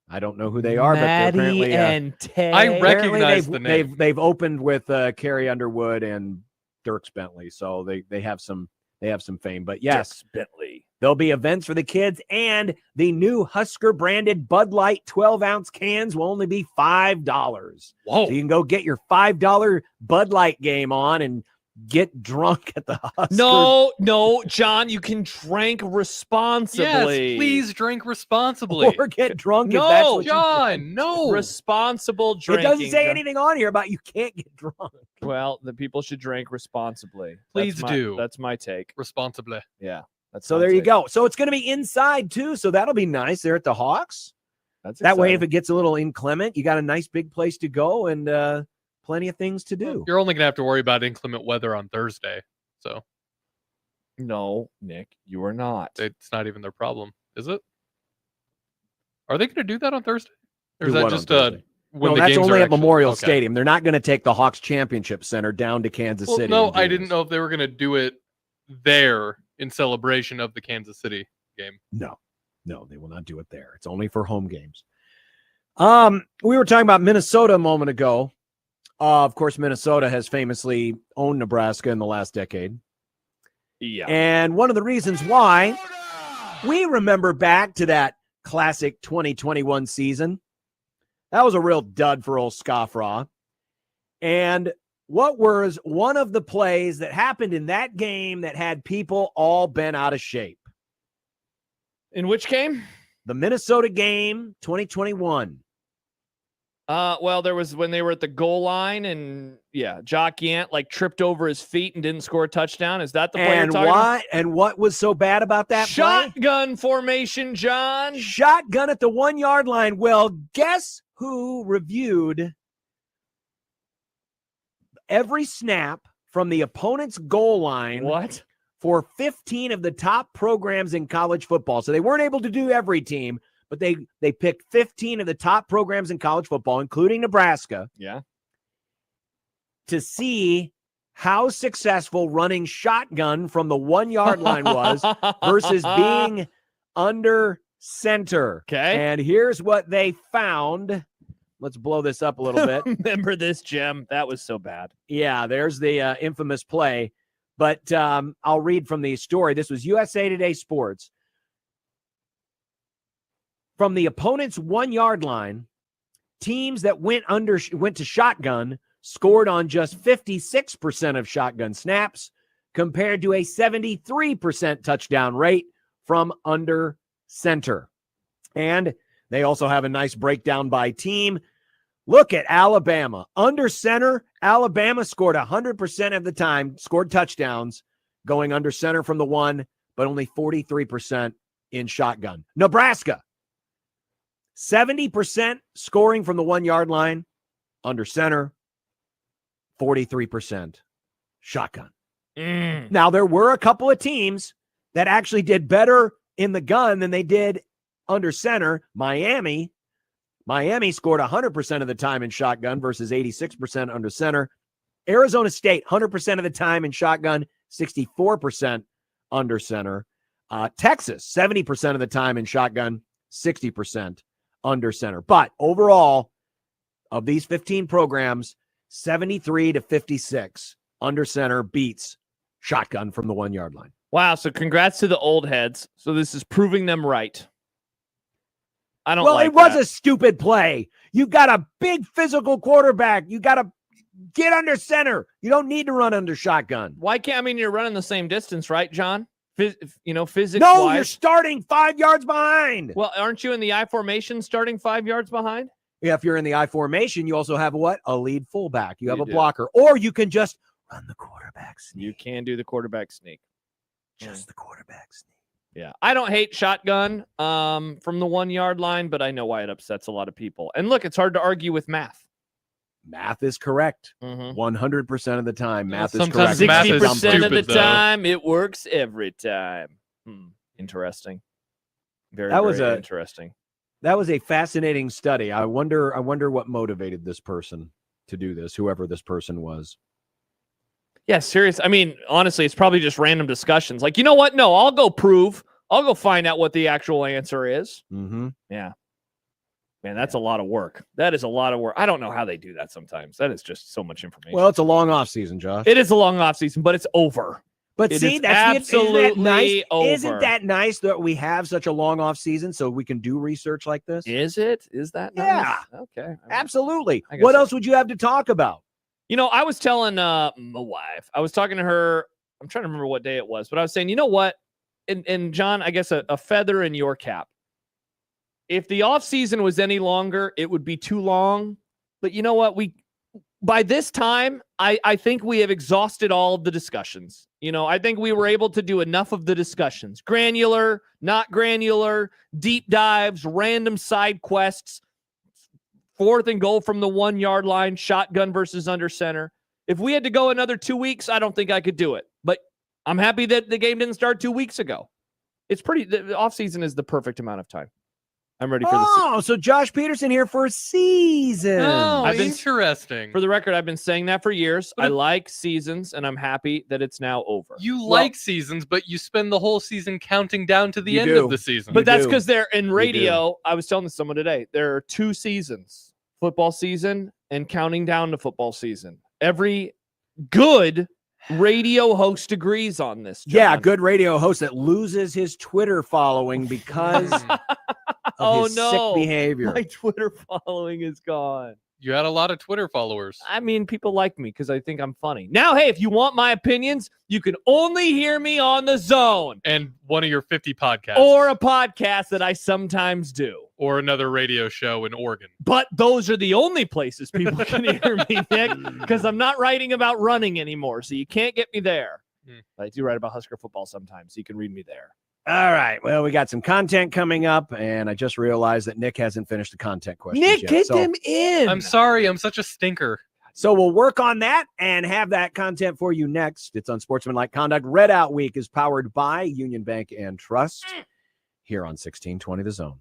I don't know who they are, Maddie but apparently and Tay. I recognize the name. They've opened with Carrie Underwood and Dierks Bentley, so they have some fame. But yes, Dierks Bentley. There'll be events for the kids, and the new Husker branded Bud Light 12-ounce cans will only be $5. Whoa! So you can go get your $5 Bud Light game on and get drunk at the Husker. No, John, you can drink responsibly. Yes, please drink responsibly. Or get drunk if that's what John, no. Responsible drinking. It doesn't say anything on here about you can't get drunk. Well, the people should drink responsibly. Please do. That's my take. Responsibly. Yeah. So there you go. So it's going to be inside too. So that'll be nice there at the Hawks. That's that way, exciting. if it gets a little inclement, you got a nice big place to go and plenty of things to do. You're only going to have to worry about inclement weather on Thursday. So no, Nick, you are not. It's not even their problem, is it? Are they going to do that on Thursday? Or Do is that what on just Thursday? when No, the that's games only are at Memorial okay. Stadium. They're not going to take the Hawks Championship Center down to Kansas Well, City. no, and do I didn't this. know if they were going to do it there in celebration of the Kansas City game. No, they will not do it there. It's only for home games. We were talking about Minnesota a moment ago. Of course, Minnesota has famously owned Nebraska in the last decade. Yeah. And one of the reasons why we remember back to that classic 2021 season, that was a real dud for old Scoffraw. And what was one of the plays that happened in that game that had people all bent out of shape? In which game? The Minnesota game, 2021. Well, there was when they were at the goal line and Jock Yant tripped over his feet and didn't score a touchdown. Is that the play you're talking about? And what was so bad about that play? Shotgun formation, John. Shotgun at the 1 yard line. Well, guess who reviewed every snap from the opponent's goal line? What? For 15 of the top programs in college football. So they weren't able to do every team, but they picked 15 of the top programs in college football, including Nebraska. Yeah. To see how successful running shotgun from the 1 yard line was versus being under center. Okay. And here's what they found. Let's blow this up a little bit. Remember this, Jim? That was so bad. Yeah, there's the infamous play. But I'll read from the story. This was USA Today Sports. From the opponent's 1-yard line, teams that went to shotgun scored on just 56% of shotgun snaps compared to a 73% touchdown rate from under center. And they also have a nice breakdown by team. Look at Alabama. Under center, Alabama scored 100% of the time, scored touchdowns going under center from the 1, but only 43% in shotgun. Nebraska, 70% scoring from the 1-yard line, under center, 43% shotgun. Now, there were a couple of teams that actually did better in the gun than they did under center. Miami scored 100% of the time in shotgun versus 86% under center. Arizona State, 100% of the time in shotgun, 64% under center. Texas, 70% of the time in shotgun, 60% under center. But overall, of these 15 programs, 73 to 56 under center beats shotgun from the 1-yard line. Wow. So congrats to the old heads. So this is proving them right. I don't Well, it was a stupid play. You've got a big physical quarterback. You got to get under center. You don't need to run under shotgun. Why can't, I mean, you're running the same distance, right, John? Physics. No, you're starting 5 yards behind. Well, aren't you in the I formation starting 5 yards behind? Yeah, if you're in the I formation, you also have what? A lead fullback. You have a do. blocker. Or you can just run the quarterback sneak. You can do the quarterback sneak. Just the quarterback sneak. Yeah. I don't hate shotgun from the 1-yard line, but I know why it upsets a lot of people. And look, it's hard to argue with math. Math is correct. 100% of the time, math is sometimes correct. 60% of the time, it works every time. Interesting. Very interesting. That was a fascinating study. I wonder what motivated this person to do this, whoever this person was. Yeah, serious. I mean, honestly, it's probably just random discussions. Like, you know what? No, I'll go find out what the actual answer is. Yeah. Man, that's a lot of work. That is a lot of work. I don't know how they do that sometimes. That is just so much information. Well, it's a long off season, Josh. It is a long off season, but it's over. But It see, is that's absolutely isn't that nice? over. Isn't that nice that we have such a long off season so we can do research like this? Is it? Is that nice? Yeah. Okay. Absolutely. I guess What so. else would you have to talk about? You know, I was telling my wife, I was talking to her, I'm trying to remember what day it was, but I was saying, you know what? And John, I guess a feather in your cap. If the offseason was any longer, it would be too long. But you know what? By this time, I think we have exhausted all of the discussions. You know, I think we were able to do enough of the discussions. Granular, not granular, deep dives, random side quests, 4th and goal from the 1-yard line, shotgun versus under center. If we had to go another 2 weeks, I don't think I could do it. But I'm happy that the game didn't start 2 weeks ago. The offseason is the perfect amount of time. I'm ready for the season. Oh, so Josh Peterson here for a season. Oh, interesting. For the record, I've been saying that for years. I like seasons, and I'm happy that it's now over. You like seasons, but you spend the whole season counting down to the end of the season. But that's because they're in radio. I was telling this to someone today. There are 2 seasons, football season and counting down to football season. Every good radio host agrees on this, John. Yeah, a good radio host that loses his Twitter following because of his sick behavior. My Twitter following is gone. You had a lot of Twitter followers. I mean, people like me because I think I'm funny. Now, hey, if you want my opinions, you can only hear me on The Zone. And one of your 50 podcasts. Or a podcast that I sometimes do. Or another radio show in Oregon. But those are the only places people can hear me, Nick, because I'm not writing about running anymore, so you can't get me there. I do write about Husker football sometimes, so you can read me there. All right. Well, we got some content coming up, and I just realized that Nick hasn't finished the content questions Nick, yet. get them in. I'm sorry. I'm such a stinker. So we'll work on that and have that content for you next. It's Unsportsmanlike Conduct. Red Out Week is powered by Union Bank and Trust here on 1620 The Zone.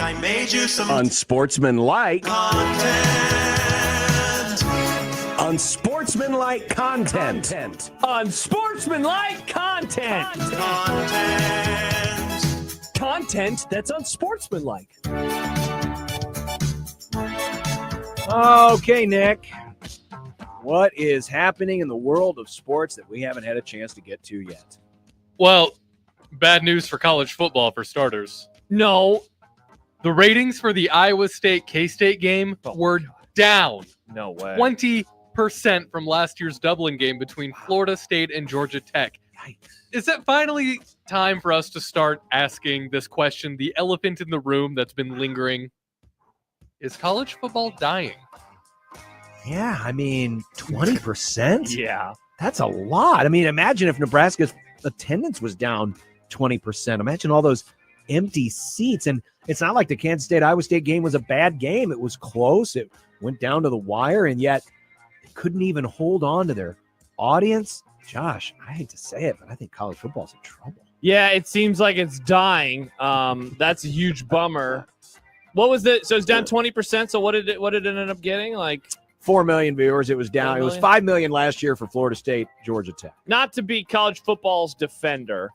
I made you some Unsportsmanlike content. Unsportsmanlike content. Unsportsmanlike content. Content that's unsportsmanlike. Okay, Nick. What is happening in the world of sports that we haven't had a chance to get to yet? Well, bad news for college football for starters. No. The ratings for the Iowa State K-State game were down. No way. 20% from last year's doubling game between Florida State and Georgia Tech. Yikes. Is it finally time for us to start asking this question, the elephant in the room that's been lingering? Is college football dying? Yeah, I mean, 20%? Yeah. That's a lot. I mean, imagine if Nebraska's attendance was down 20%. Imagine all those empty seats. And it's not like the Kansas State-Iowa State game was a bad game. It was close. It went down to the wire, and yet they couldn't even hold on to their audience. Josh, I hate to say it, but I think college football's in trouble. Yeah, it seems like it's dying. That's a huge bummer. What was the? So it's down 20%. So what did it end up getting? Like 4 million viewers. It was down. 4 It was million? 5 million last year for Florida State, Georgia Tech. Not to be college football's defender.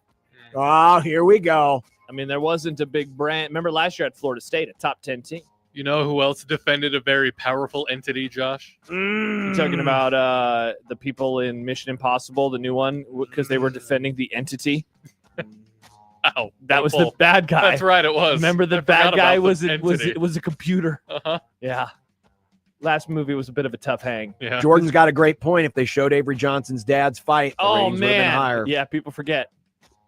Oh, here we go. I mean, there wasn't a big brand. Remember last year at Florida State, a top 10 team. You know who else defended a very powerful entity, Josh? You're talking about the people in Mission Impossible, the new one, because they were defending the entity. Oh, That was the bad guy. That's right, it was. Remember the I bad forgot guy about was the it was entity. it was a computer. Uh-huh. Yeah. Last movie was a bit of a tough hang. Yeah. Jordan's got a great point. If they showed Avery Johnson's dad's fight, the Oh ratings would have been man. higher. Yeah, people forget.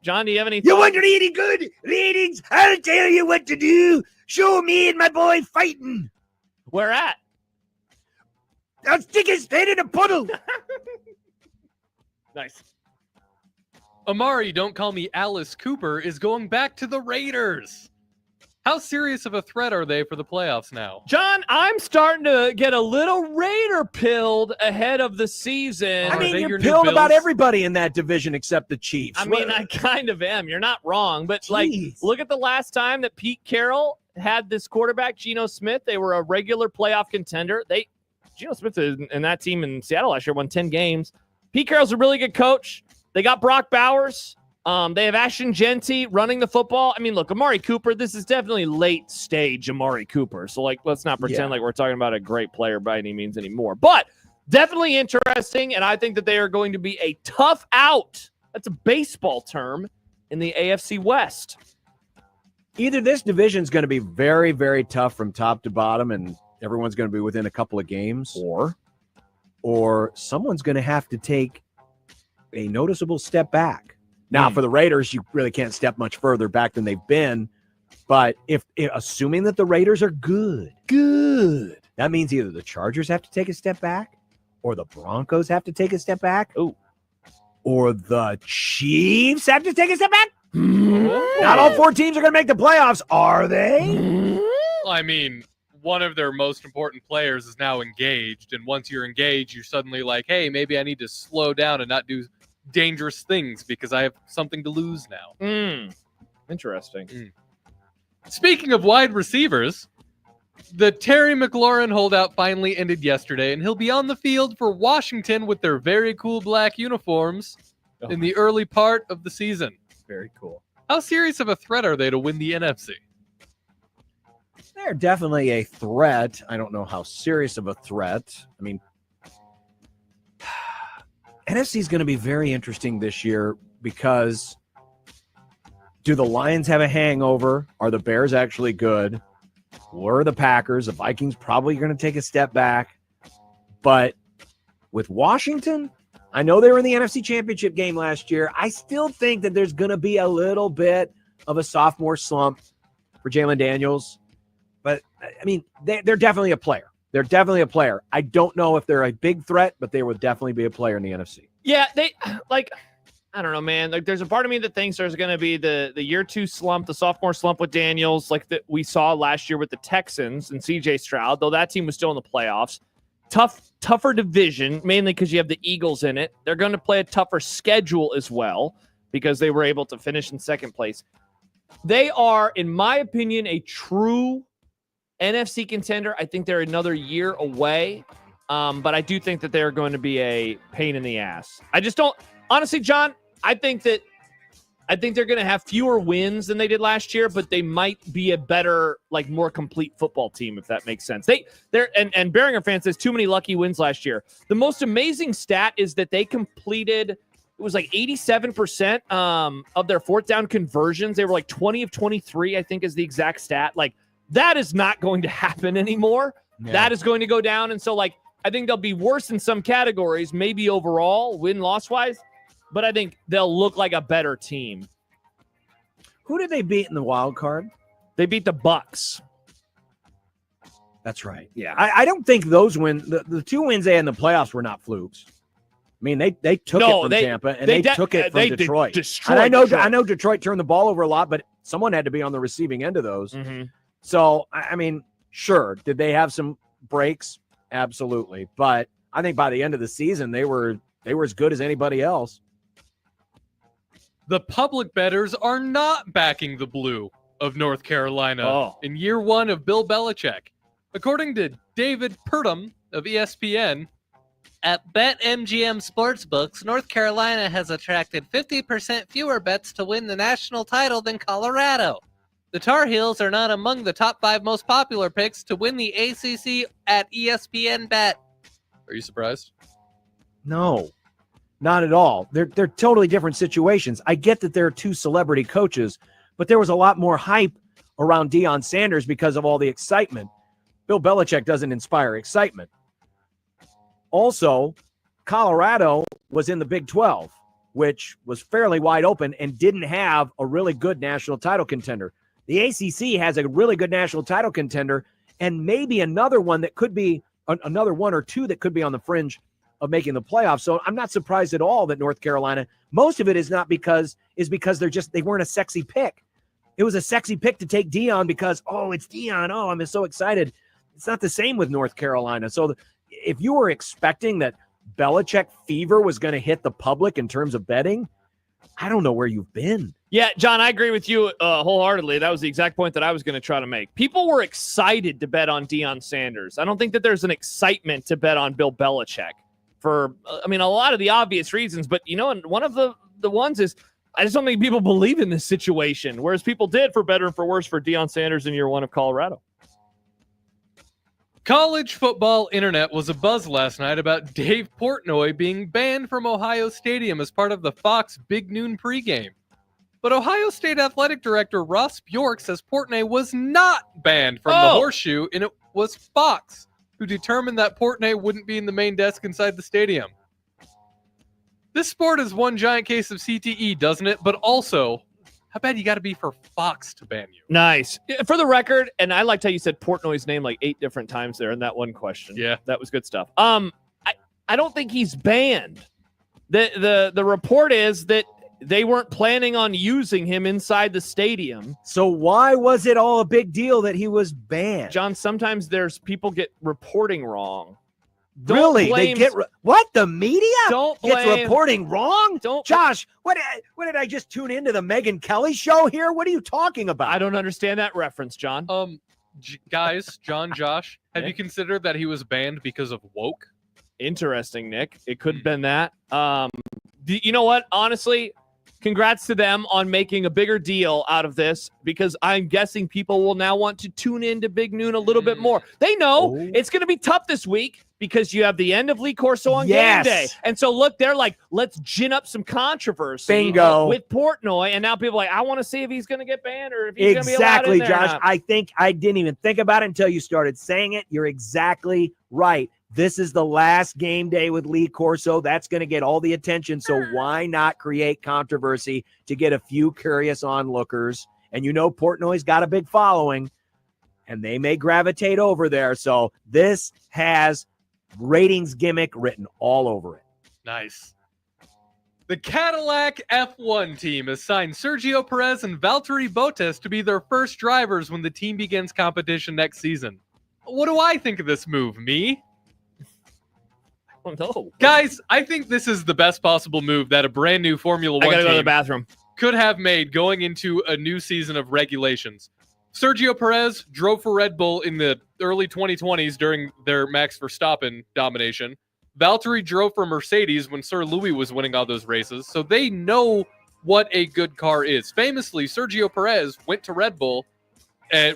John, do you have any You thoughts? want any good ratings? I'll tell you what to do. Show me and my boy fighting. Where at? I'll stick his head in a puddle. Nice. Amari, don't call me Alice Cooper, is going back to the Raiders. How serious of a threat are they for the playoffs now? John, I'm starting to get a little Raider pilled ahead of the season. I mean, they you're your new pilled about Bills? everybody in that division except the Chiefs. I mean, I kind of am. You're not wrong. But, like, look at the last time that Pete Carroll had this quarterback, Geno Smith. They were a regular playoff contender. Geno Smith and that team in Seattle last year won 10 games. Pete Carroll's a really good coach. They got Brock Bowers. They have Ashton Genty running the football. I mean, look, Amari Cooper, this is definitely late stage Amari Cooper. So, like, let's not pretend like we're talking about a great player by any means anymore. But definitely interesting, and I think that they are going to be a tough out. That's a baseball term in the AFC West. Either this division is going to be very, very tough from top to bottom, and everyone's going to be within a couple of games, or someone's going to have to take a noticeable step back. Now, for the Raiders, you really can't step much further back than they've been. But if assuming that the Raiders are good, that means either the Chargers have to take a step back, or the Broncos have to take a step back, or the Chiefs have to take a step back. Not all four teams are going to make the playoffs, are they? I mean, one of their most important players is now engaged, and once you're engaged, you're suddenly like, hey, maybe I need to slow down and not do dangerous things because I have something to lose now. Interesting. Speaking of wide receivers, the Terry McLaurin holdout finally ended yesterday, and he'll be on the field for Washington with their very cool black uniforms in the early part of the season. Very cool. How serious of a threat are they to win the NFC? They're definitely a threat. I don't know how serious of a threat. I mean, NFC is going to be very interesting this year because do the Lions have a hangover? Are the Bears actually good? Or are the Packers? The Vikings probably going to take a step back. But with Washington, I know they were in the NFC Championship game last year. I still think that there's going to be a little bit of a sophomore slump for Jalen Daniels. But, I mean, they're definitely a player. They're definitely a player. I don't know if they're a big threat, but they will definitely be a player in the NFC. Yeah, they like, I don't know, man. Like, there's a part of me that thinks there's going to be the year two slump, the sophomore slump with Daniels, like that we saw last year with the Texans and CJ Stroud, though that team was still in the playoffs. Tougher division, mainly because you have the Eagles in it. They're going to play a tougher schedule as well because they were able to finish in second place. They are, in my opinion, a true NFC contender. I think they're another year away, but I do think that they're going to be a pain in the ass. I just don't, honestly, John, I think they're going to have fewer wins than they did last year, but they might be a better, like, more complete football team, if that makes sense. And Beringer fans says too many lucky wins last year. The most amazing stat is that they completed, it was like 87% of their fourth down conversions. They were like 20 of 23, I think is the exact stat. Like, that is not going to happen anymore. Yeah. That is going to go down. And so, like, I think they'll be worse in some categories, maybe overall, win-loss wise, but I think they'll look like a better team. Who did they beat in the wild card? They beat the Bucks. That's right. Yeah. I don't think those wins, the 2 wins they had in the playoffs were not flukes. I mean, they took it from Tampa, and they took it from Detroit. And I know Detroit turned the ball over a lot, but someone had to be on the receiving end of those. Mm-hmm. So, I mean, sure. Did they have some breaks? Absolutely. But I think by the end of the season, they were as good as anybody else. The public bettors are not backing the blue of North Carolina in year 1 of Bill Belichick. According to David Purdom of ESPN, at BetMGM Sportsbooks, North Carolina has attracted 50% fewer bets to win the national title than Colorado. The Tar Heels are not among the top 5 most popular picks to win the ACC at ESPN Bet. Are you surprised? No, not at all. They're totally different situations. I get that there are 2 celebrity coaches, but there was a lot more hype around Deion Sanders because of all the excitement. Bill Belichick doesn't inspire excitement. Also, Colorado was in the Big 12, which was fairly wide open and didn't have a really good national title contender. The ACC has a really good national title contender and maybe another one that could be another 1 or 2 that could be on the fringe of making the playoffs. So I'm not surprised at all that North Carolina, most of it is because they weren't a sexy pick. It was a sexy pick to take Deion because, it's Deion. Oh, I'm so excited. It's not the same with North Carolina. So if you were expecting that Belichick fever was going to hit the public in terms of betting, I don't know where you've been. Yeah, John, I agree with you wholeheartedly. That was the exact point that I was going to try to make. People were excited to bet on Deion Sanders. I don't think that there's an excitement to bet on Bill Belichick for, a lot of the obvious reasons. But, and one of the ones is I just don't think people believe in this situation, whereas people did for better and for worse for Deion Sanders in year 1 of Colorado. College football internet was abuzz last night about Dave Portnoy being banned from Ohio Stadium as part of the Fox Big Noon pregame. But Ohio State Athletic Director Ross Bjork says Portnoy was not banned from the Horseshoe, and it was Fox who determined that Portnoy wouldn't be in the main desk inside the stadium. This sport is one giant case of CTE, doesn't it? But also, how bad you got to be for Fox to ban you? Nice. For the record, and I liked how you said Portnoy's name like 8 different times there in that one question. Yeah. That was good stuff. I don't think he's banned. The report is that they weren't planning on using him inside the stadium. So why was it all a big deal that he was banned? John, sometimes people get reporting wrong. Really? They get what? The media gets blame, reporting wrong? Josh, what did I just tune into the Megyn Kelly show here? What are you talking about? I don't understand that reference, John. Guys, Josh, have you considered that he was banned because of woke? Interesting, Nick. It could have been that. You know what? Honestly, congrats to them on making a bigger deal out of this, because I'm guessing people will now want to tune into Big Noon a little bit more. They know it's going to be tough this week because you have the end of Lee Corso on game day. And so, look, they're like, let's gin up some controversy with Portnoy. And now people are like, I want to see if he's going to get banned or if he's going to be allowed in there. Exactly, Josh. I think I didn't even think about it until you started saying it. You're exactly right. This is the last game day with Lee Corso. That's going to get all the attention. So why not create controversy to get a few curious onlookers? And Portnoy's got a big following, and they may gravitate over there. So this has ratings gimmick written all over it. Nice. The Cadillac F1 team has signed Sergio Perez and Valtteri Bottas to be their first drivers when the team begins competition next season. What do I think of this move, me? Oh, no. Guys, I think this is the best possible move that a brand new Formula 1 I gotta team go to the bathroom. could have made going into a new season of regulations. Sergio Perez drove for Red Bull in the early 2020s during their Max Verstappen domination. Valtteri drove for Mercedes when Sir Louis was winning all those races, so they know what a good car is. Famously, Sergio Perez went to Red Bull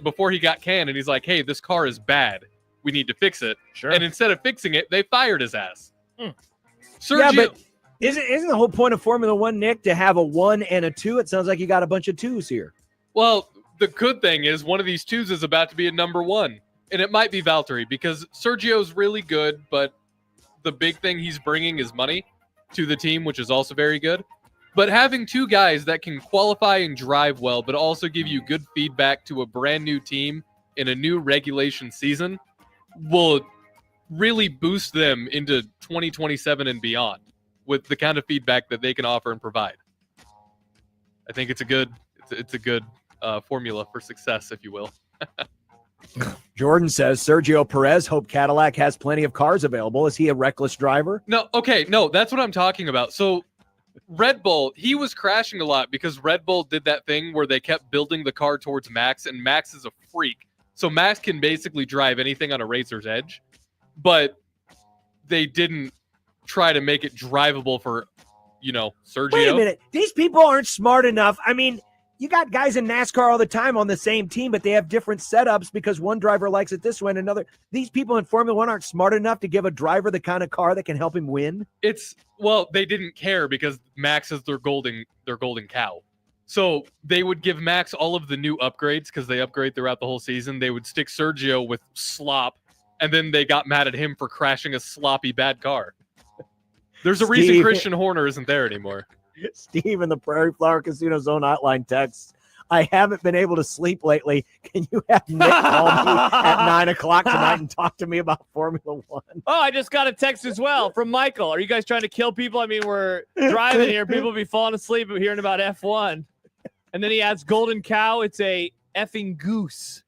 before he got canned, and he's like, hey, this car is bad. We need to fix it. Sure. And instead of fixing it, they fired his ass. Sergio, Yeah, but isn't the whole point of Formula One, Nick, to have a 1 and a 2? It sounds like you got a bunch of 2s here. well, the good thing is one of these 2s is about to be a number 1, and it might be Valtteri because Sergio's really good, but the big thing he's bringing is money to the team, which is also very good. But having 2 guys that can qualify and drive well, but also give you good feedback to a brand new team in a new regulation season will really boost them into 2027 and beyond with the kind of feedback that they can offer and provide. I think it's a good formula for success, if you will. Jordan says Sergio Perez, hope Cadillac has plenty of cars available. Is he a reckless driver? No, that's what I'm talking about. So Red Bull, he was crashing a lot because Red Bull did that thing where they kept building the car towards Max, and Max is a freak. So Max can basically drive anything on a racer's edge, but they didn't try to make it drivable for, Sergio. Wait a minute. These people aren't smart enough. I mean, you got guys in NASCAR all the time on the same team, but they have different setups because one driver likes it this way and another. These people in Formula One aren't smart enough to give a driver the kind of car that can help him win. They didn't care because Max is their golden cow. So they would give Max all of the new upgrades because they upgrade throughout the whole season. They would stick Sergio with slop, and then they got mad at him for crashing a sloppy bad car. There's a reason Christian Horner isn't there anymore. Steve in the Prairie Flower Casino Zone hotline texts, I haven't been able to sleep lately. Can you have Nick call me at 9 o'clock tonight and talk to me about Formula One? Oh, I just got a text as well from Michael. Are you guys trying to kill people? I mean, we're driving here. People be falling asleep hearing about F1. And then he adds golden cow. It's a effing goose.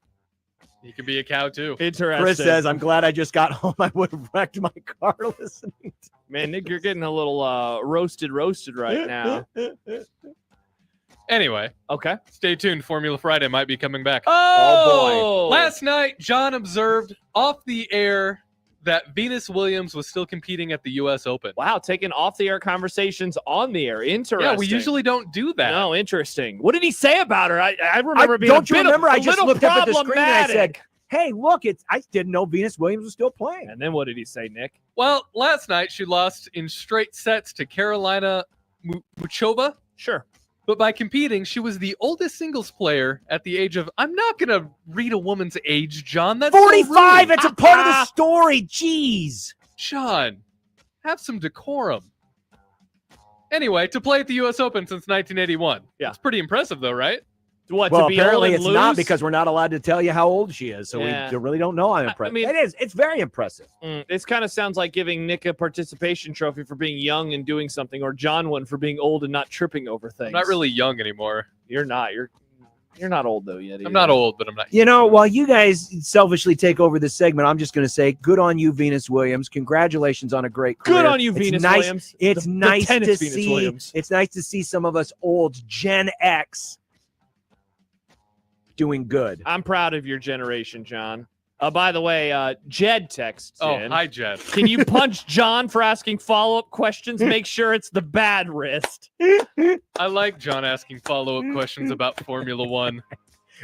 He could be a cow too. Interesting. Chris says, I'm glad I just got home. I would have wrecked my car listening. Man, Nick, you're getting a little roasted right now. Anyway. Okay. Stay tuned. Formula Friday might be coming back. Oh, boy. Last night, John observed off the air that Venus Williams was still competing at the U.S. Open. Wow, taking off-the-air conversations on the air. Interesting. Yeah, we usually don't do that. No, interesting. What did he say about her? I remember being don't you remember? I just looked up at the screen and I said, problematic. hey, look, I didn't know Venus Williams was still playing. And then what did he say, Nick? Well, last night she lost in straight sets to Carolina Muchova. Sure. But by competing, she was the oldest singles player at the age of, I'm not going to read a woman's age, John. That's 45. So It's a part of the story. Jeez. John, have some decorum. Anyway, to play at the U.S. Open since 1981. Yeah. It's pretty impressive, though, right? What, Well, to be apparently old it's and not lose? because we're not allowed to tell you how old she is. So Yeah. we really don't know. I'm impressed. mean- It's very impressive. This kind of sounds like giving Nick a participation trophy for being young and doing something, or John one for being old and not tripping over things. I'm not really young anymore. You're not. You're not old though yet. I'm not old, but I'm not. You know, while you guys selfishly take over this segment, I'm just going to say good on you, Venus Williams. Congratulations on a great career. Good on you, It's Venus nice, Williams. It's The nice tennis to Venus see. Williams. It's nice to see some of us old Gen X doing good. I'm proud of your generation, John. By the way, Jed texts in. Hi, Jed. Can you punch John for asking follow-up questions? Make sure it's the bad wrist. I like John asking follow-up questions about Formula One.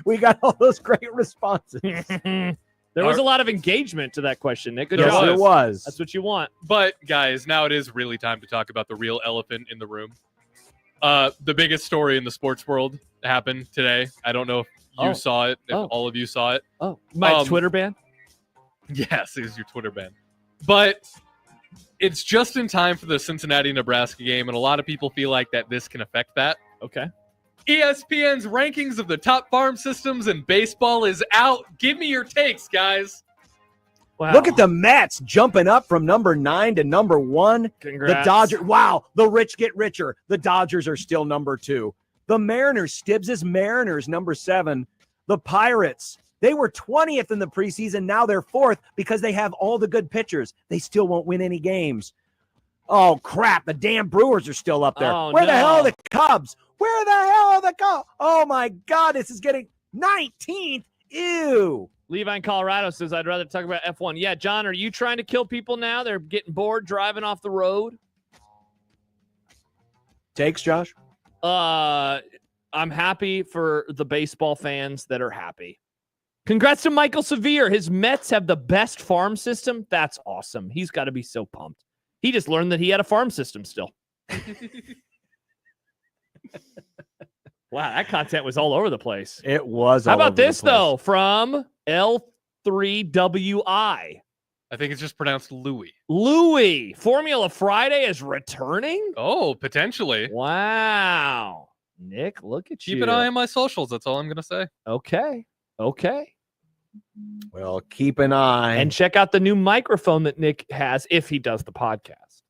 We got all those great responses. There was a lot of engagement to that question, Nick. Good Yes, job. there was. That's what you want. But, guys, now it is really time to talk about the real elephant in the room. The biggest story in the sports world happened today. I don't know if you saw it, if all of you saw it. Oh, my Twitter ban? Yes, it is your Twitter ban. But it's just in time for the Cincinnati-Nebraska game, and a lot of people feel like that this can affect that. Okay. ESPN's rankings of the top farm systems in baseball is out. Give me your takes, guys. Wow. Look at the Mets jumping up from number 9 to number 1. Congrats. The Dodgers. Wow. The rich get richer. The Dodgers are still number 2. The Mariners, Stibbs' Mariners, number 7. The Pirates, they were 20th in the preseason. Now they're 4th because they have all the good pitchers. They still won't win any games. Oh, crap. The damn Brewers are still up there. Oh, Where the hell are no. the Cubs? Where the hell are the Cubs? Oh, my God. This is getting 19th. Ew. Levi in Colorado says, I'd rather talk about F1. Yeah, John, are you trying to kill people now? They're getting bored driving off the road? Takes, Josh? I'm happy for the baseball fans that are happy. Congrats to Michael Severe. His Mets have the best farm system. That's awesome. He's got to be so pumped. He just learned that he had a farm system still. Wow, that content was all over the place. It was. How about this, though, from L3WI? I think it's just pronounced Louis. Louis, Formula Friday is returning? Oh, potentially. Wow. Nick, look at you. Keep an eye on my socials. That's all I'm going to say. Okay. Well, keep an eye. And check out the new microphone that Nick has if he does the podcast.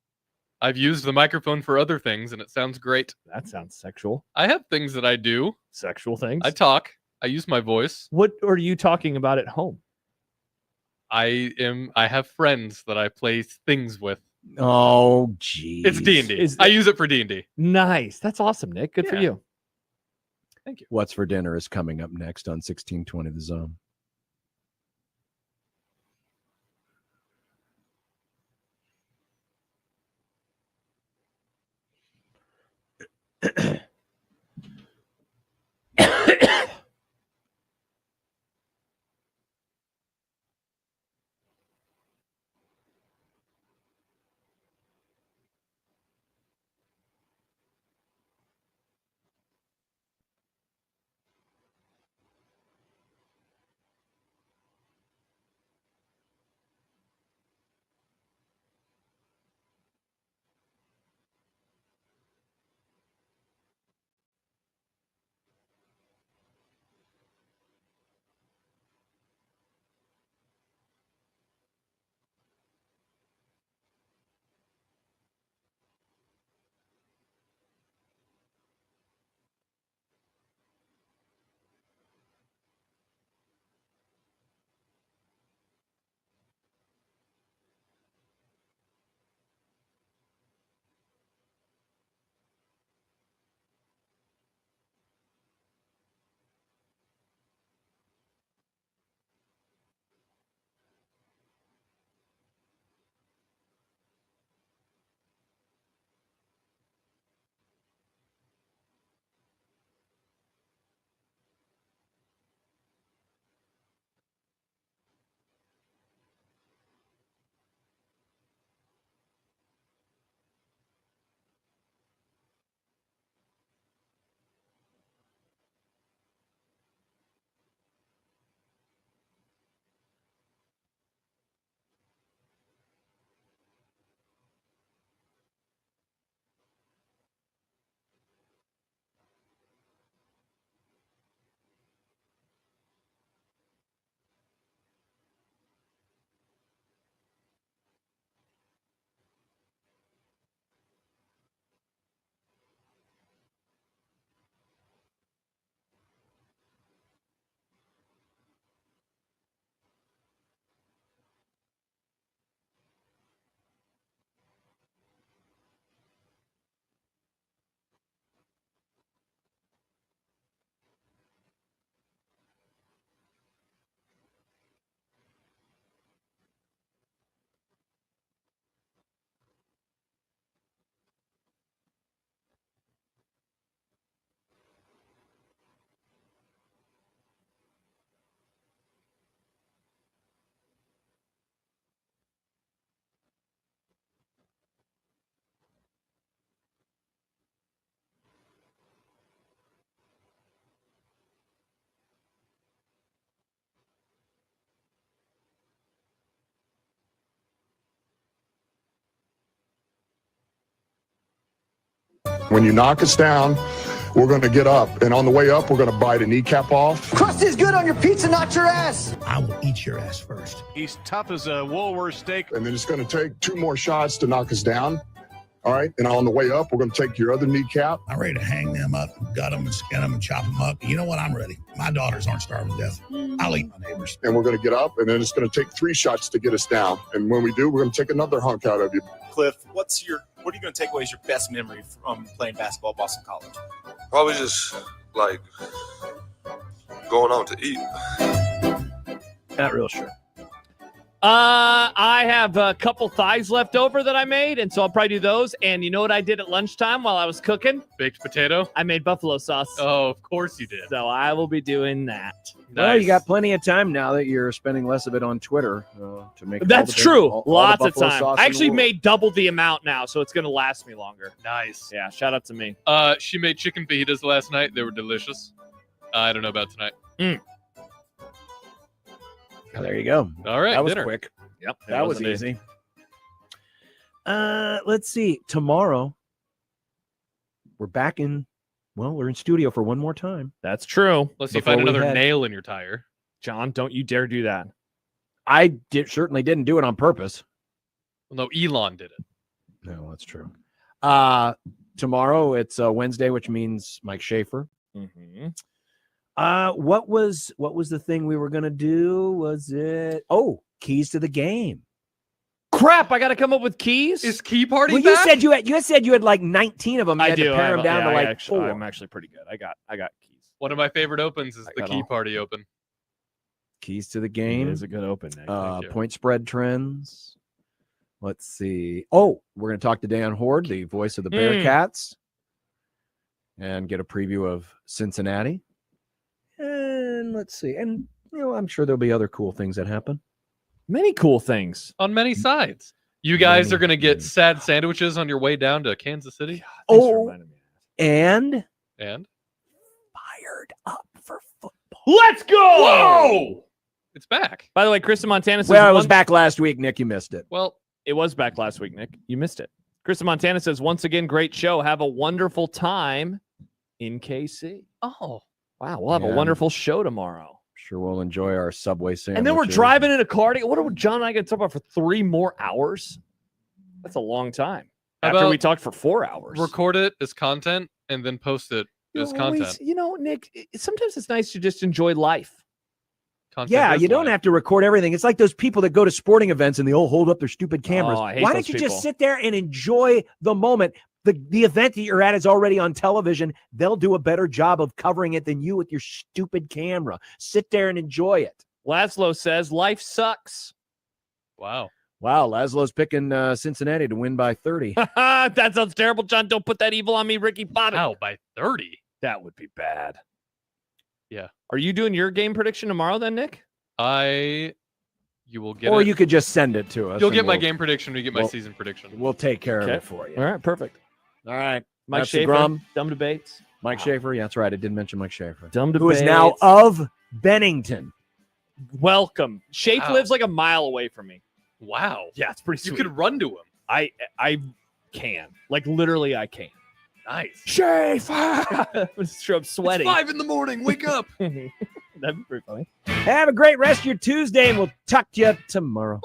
I've used the microphone for other things, and it sounds great. That sounds sexual. I have things that I do. Sexual things? I talk. I use my voice. What are you talking about at home? I have friends that I play things with. Oh, geez. It's D&D. I use it for D&D. Nice. That's awesome, Nick. Good for you. Thank you. What's for Dinner is coming up next on 1620 The Zone. When you knock us down, we're going to get up. And on the way up, we're going to bite a kneecap off. Crust is good on your pizza, not your ass. I will eat your ass first. He's tough as a Woolworth steak. And then it's going to take 2 more shots to knock us down. All right. And on the way up, we're going to take your other kneecap. I'm ready to hang them up, gut them, and skin them, and chop them up. You know what? I'm ready. My daughters aren't starving to death. I'll eat my neighbors. And we're going to get up, and then it's going to take 3 shots to get us down. And when we do, we're going to take another hunk out of you. Cliff, what are you going to take away as your best memory from playing basketball at Boston College? Probably just like going out to eat. Not real sure. I have a couple thighs left over that I made, and so I'll probably do those. And you know what I did at lunchtime while I was cooking? Baked potato? I made buffalo sauce. Oh, of course you did. So I will be doing that. Well, you got plenty of time now that you're spending less of it on Twitter to make. That's true. Lots of time. I actually made. made double the amount now, so it's going to last me longer. Nice. Yeah, shout out to me. She made chicken fajitas last night. They were delicious. I don't know about tonight. Oh, there you go. All right, that was dinner. quick. Yep, that was easy. Let's see. Tomorrow, we're back in. Well, we're in studio for one more time. That's true. Unless you find another nail in your tire. John, don't you dare do that. I certainly didn't do it on purpose. Well, no, Elon did it. No, that's true. Tomorrow it's Wednesday, which means Mike Schaefer. Mm-hmm. What was the thing we were gonna do? Was it keys to the game? Crap! I got to come up with keys. Is Key Party Well, back? you said you had like 19 of them. You I had do. to pare them down to like 4. I'm actually pretty good. I got keys. One of my favorite opens is the got Key all. Party open. Keys to the game. It is a good open. Nick. Thank you. Point spread trends. Let's see. Oh, we're going to talk to Dan Horde, the voice of the Bearcats, and get a preview of Cincinnati. And let's see. And I'm sure there'll be other cool things that happen. Many cool things on many sides. You guys are going to get sad sandwiches on your way down to Kansas City. And fired up for football. Let's go! Whoa! It's back. By the way, Kristen Montana says... Well, it was back last week, Nick. You missed it. Well, it was back last week, Nick. You missed it. Kristen Montana says, once again, great show. Have a wonderful time in KC. Oh. Wow, we'll have a wonderful show tomorrow. Sure, we'll enjoy our Subway sandwiches. And then we're driving in a car. What are John and I going to talk about for 3 more hours? That's a long time. How After about we talked for 4 hours. Record it as content and then post it as content. Nick, sometimes it's nice to just enjoy life. Yeah, you don't have to record everything. It's like those people that go to sporting events and they all hold up their stupid cameras. I hate Why those don't you people. just sit there and enjoy the moment? The event that you're at is already on television. They'll do a better job of covering it than you with your stupid camera. Sit there and enjoy it. Laszlo says, life sucks. Wow. Wow, Laszlo's picking Cincinnati to win by 30. That sounds terrible, John. Don't put that evil on me, Ricky Bobby. Wow, by 30? That would be bad. Yeah. Are you doing your game prediction tomorrow then, Nick? You will get or it. you could just send it to us. You'll and get my we'll- game prediction. We get my we'll- season prediction. We'll take care of Okay. it for you. All right, perfect. All right. Mike That's the Schaefer, Grum. Dumb Debates. Mike Schaefer. Yeah, that's right. I did mention Mike Schaefer. Dumb Who is now Debates. of Bennington. Welcome. Schaefer Wow. lives like a mile away from me. Wow. Yeah, it's pretty You sweet. could run to him. I can. Like, literally, I can. Nice. Schaefer! I'm sweating. It's 5 a.m. Wake up. That'd be pretty funny. Have a great rest of your Tuesday, and we'll talk to you tomorrow.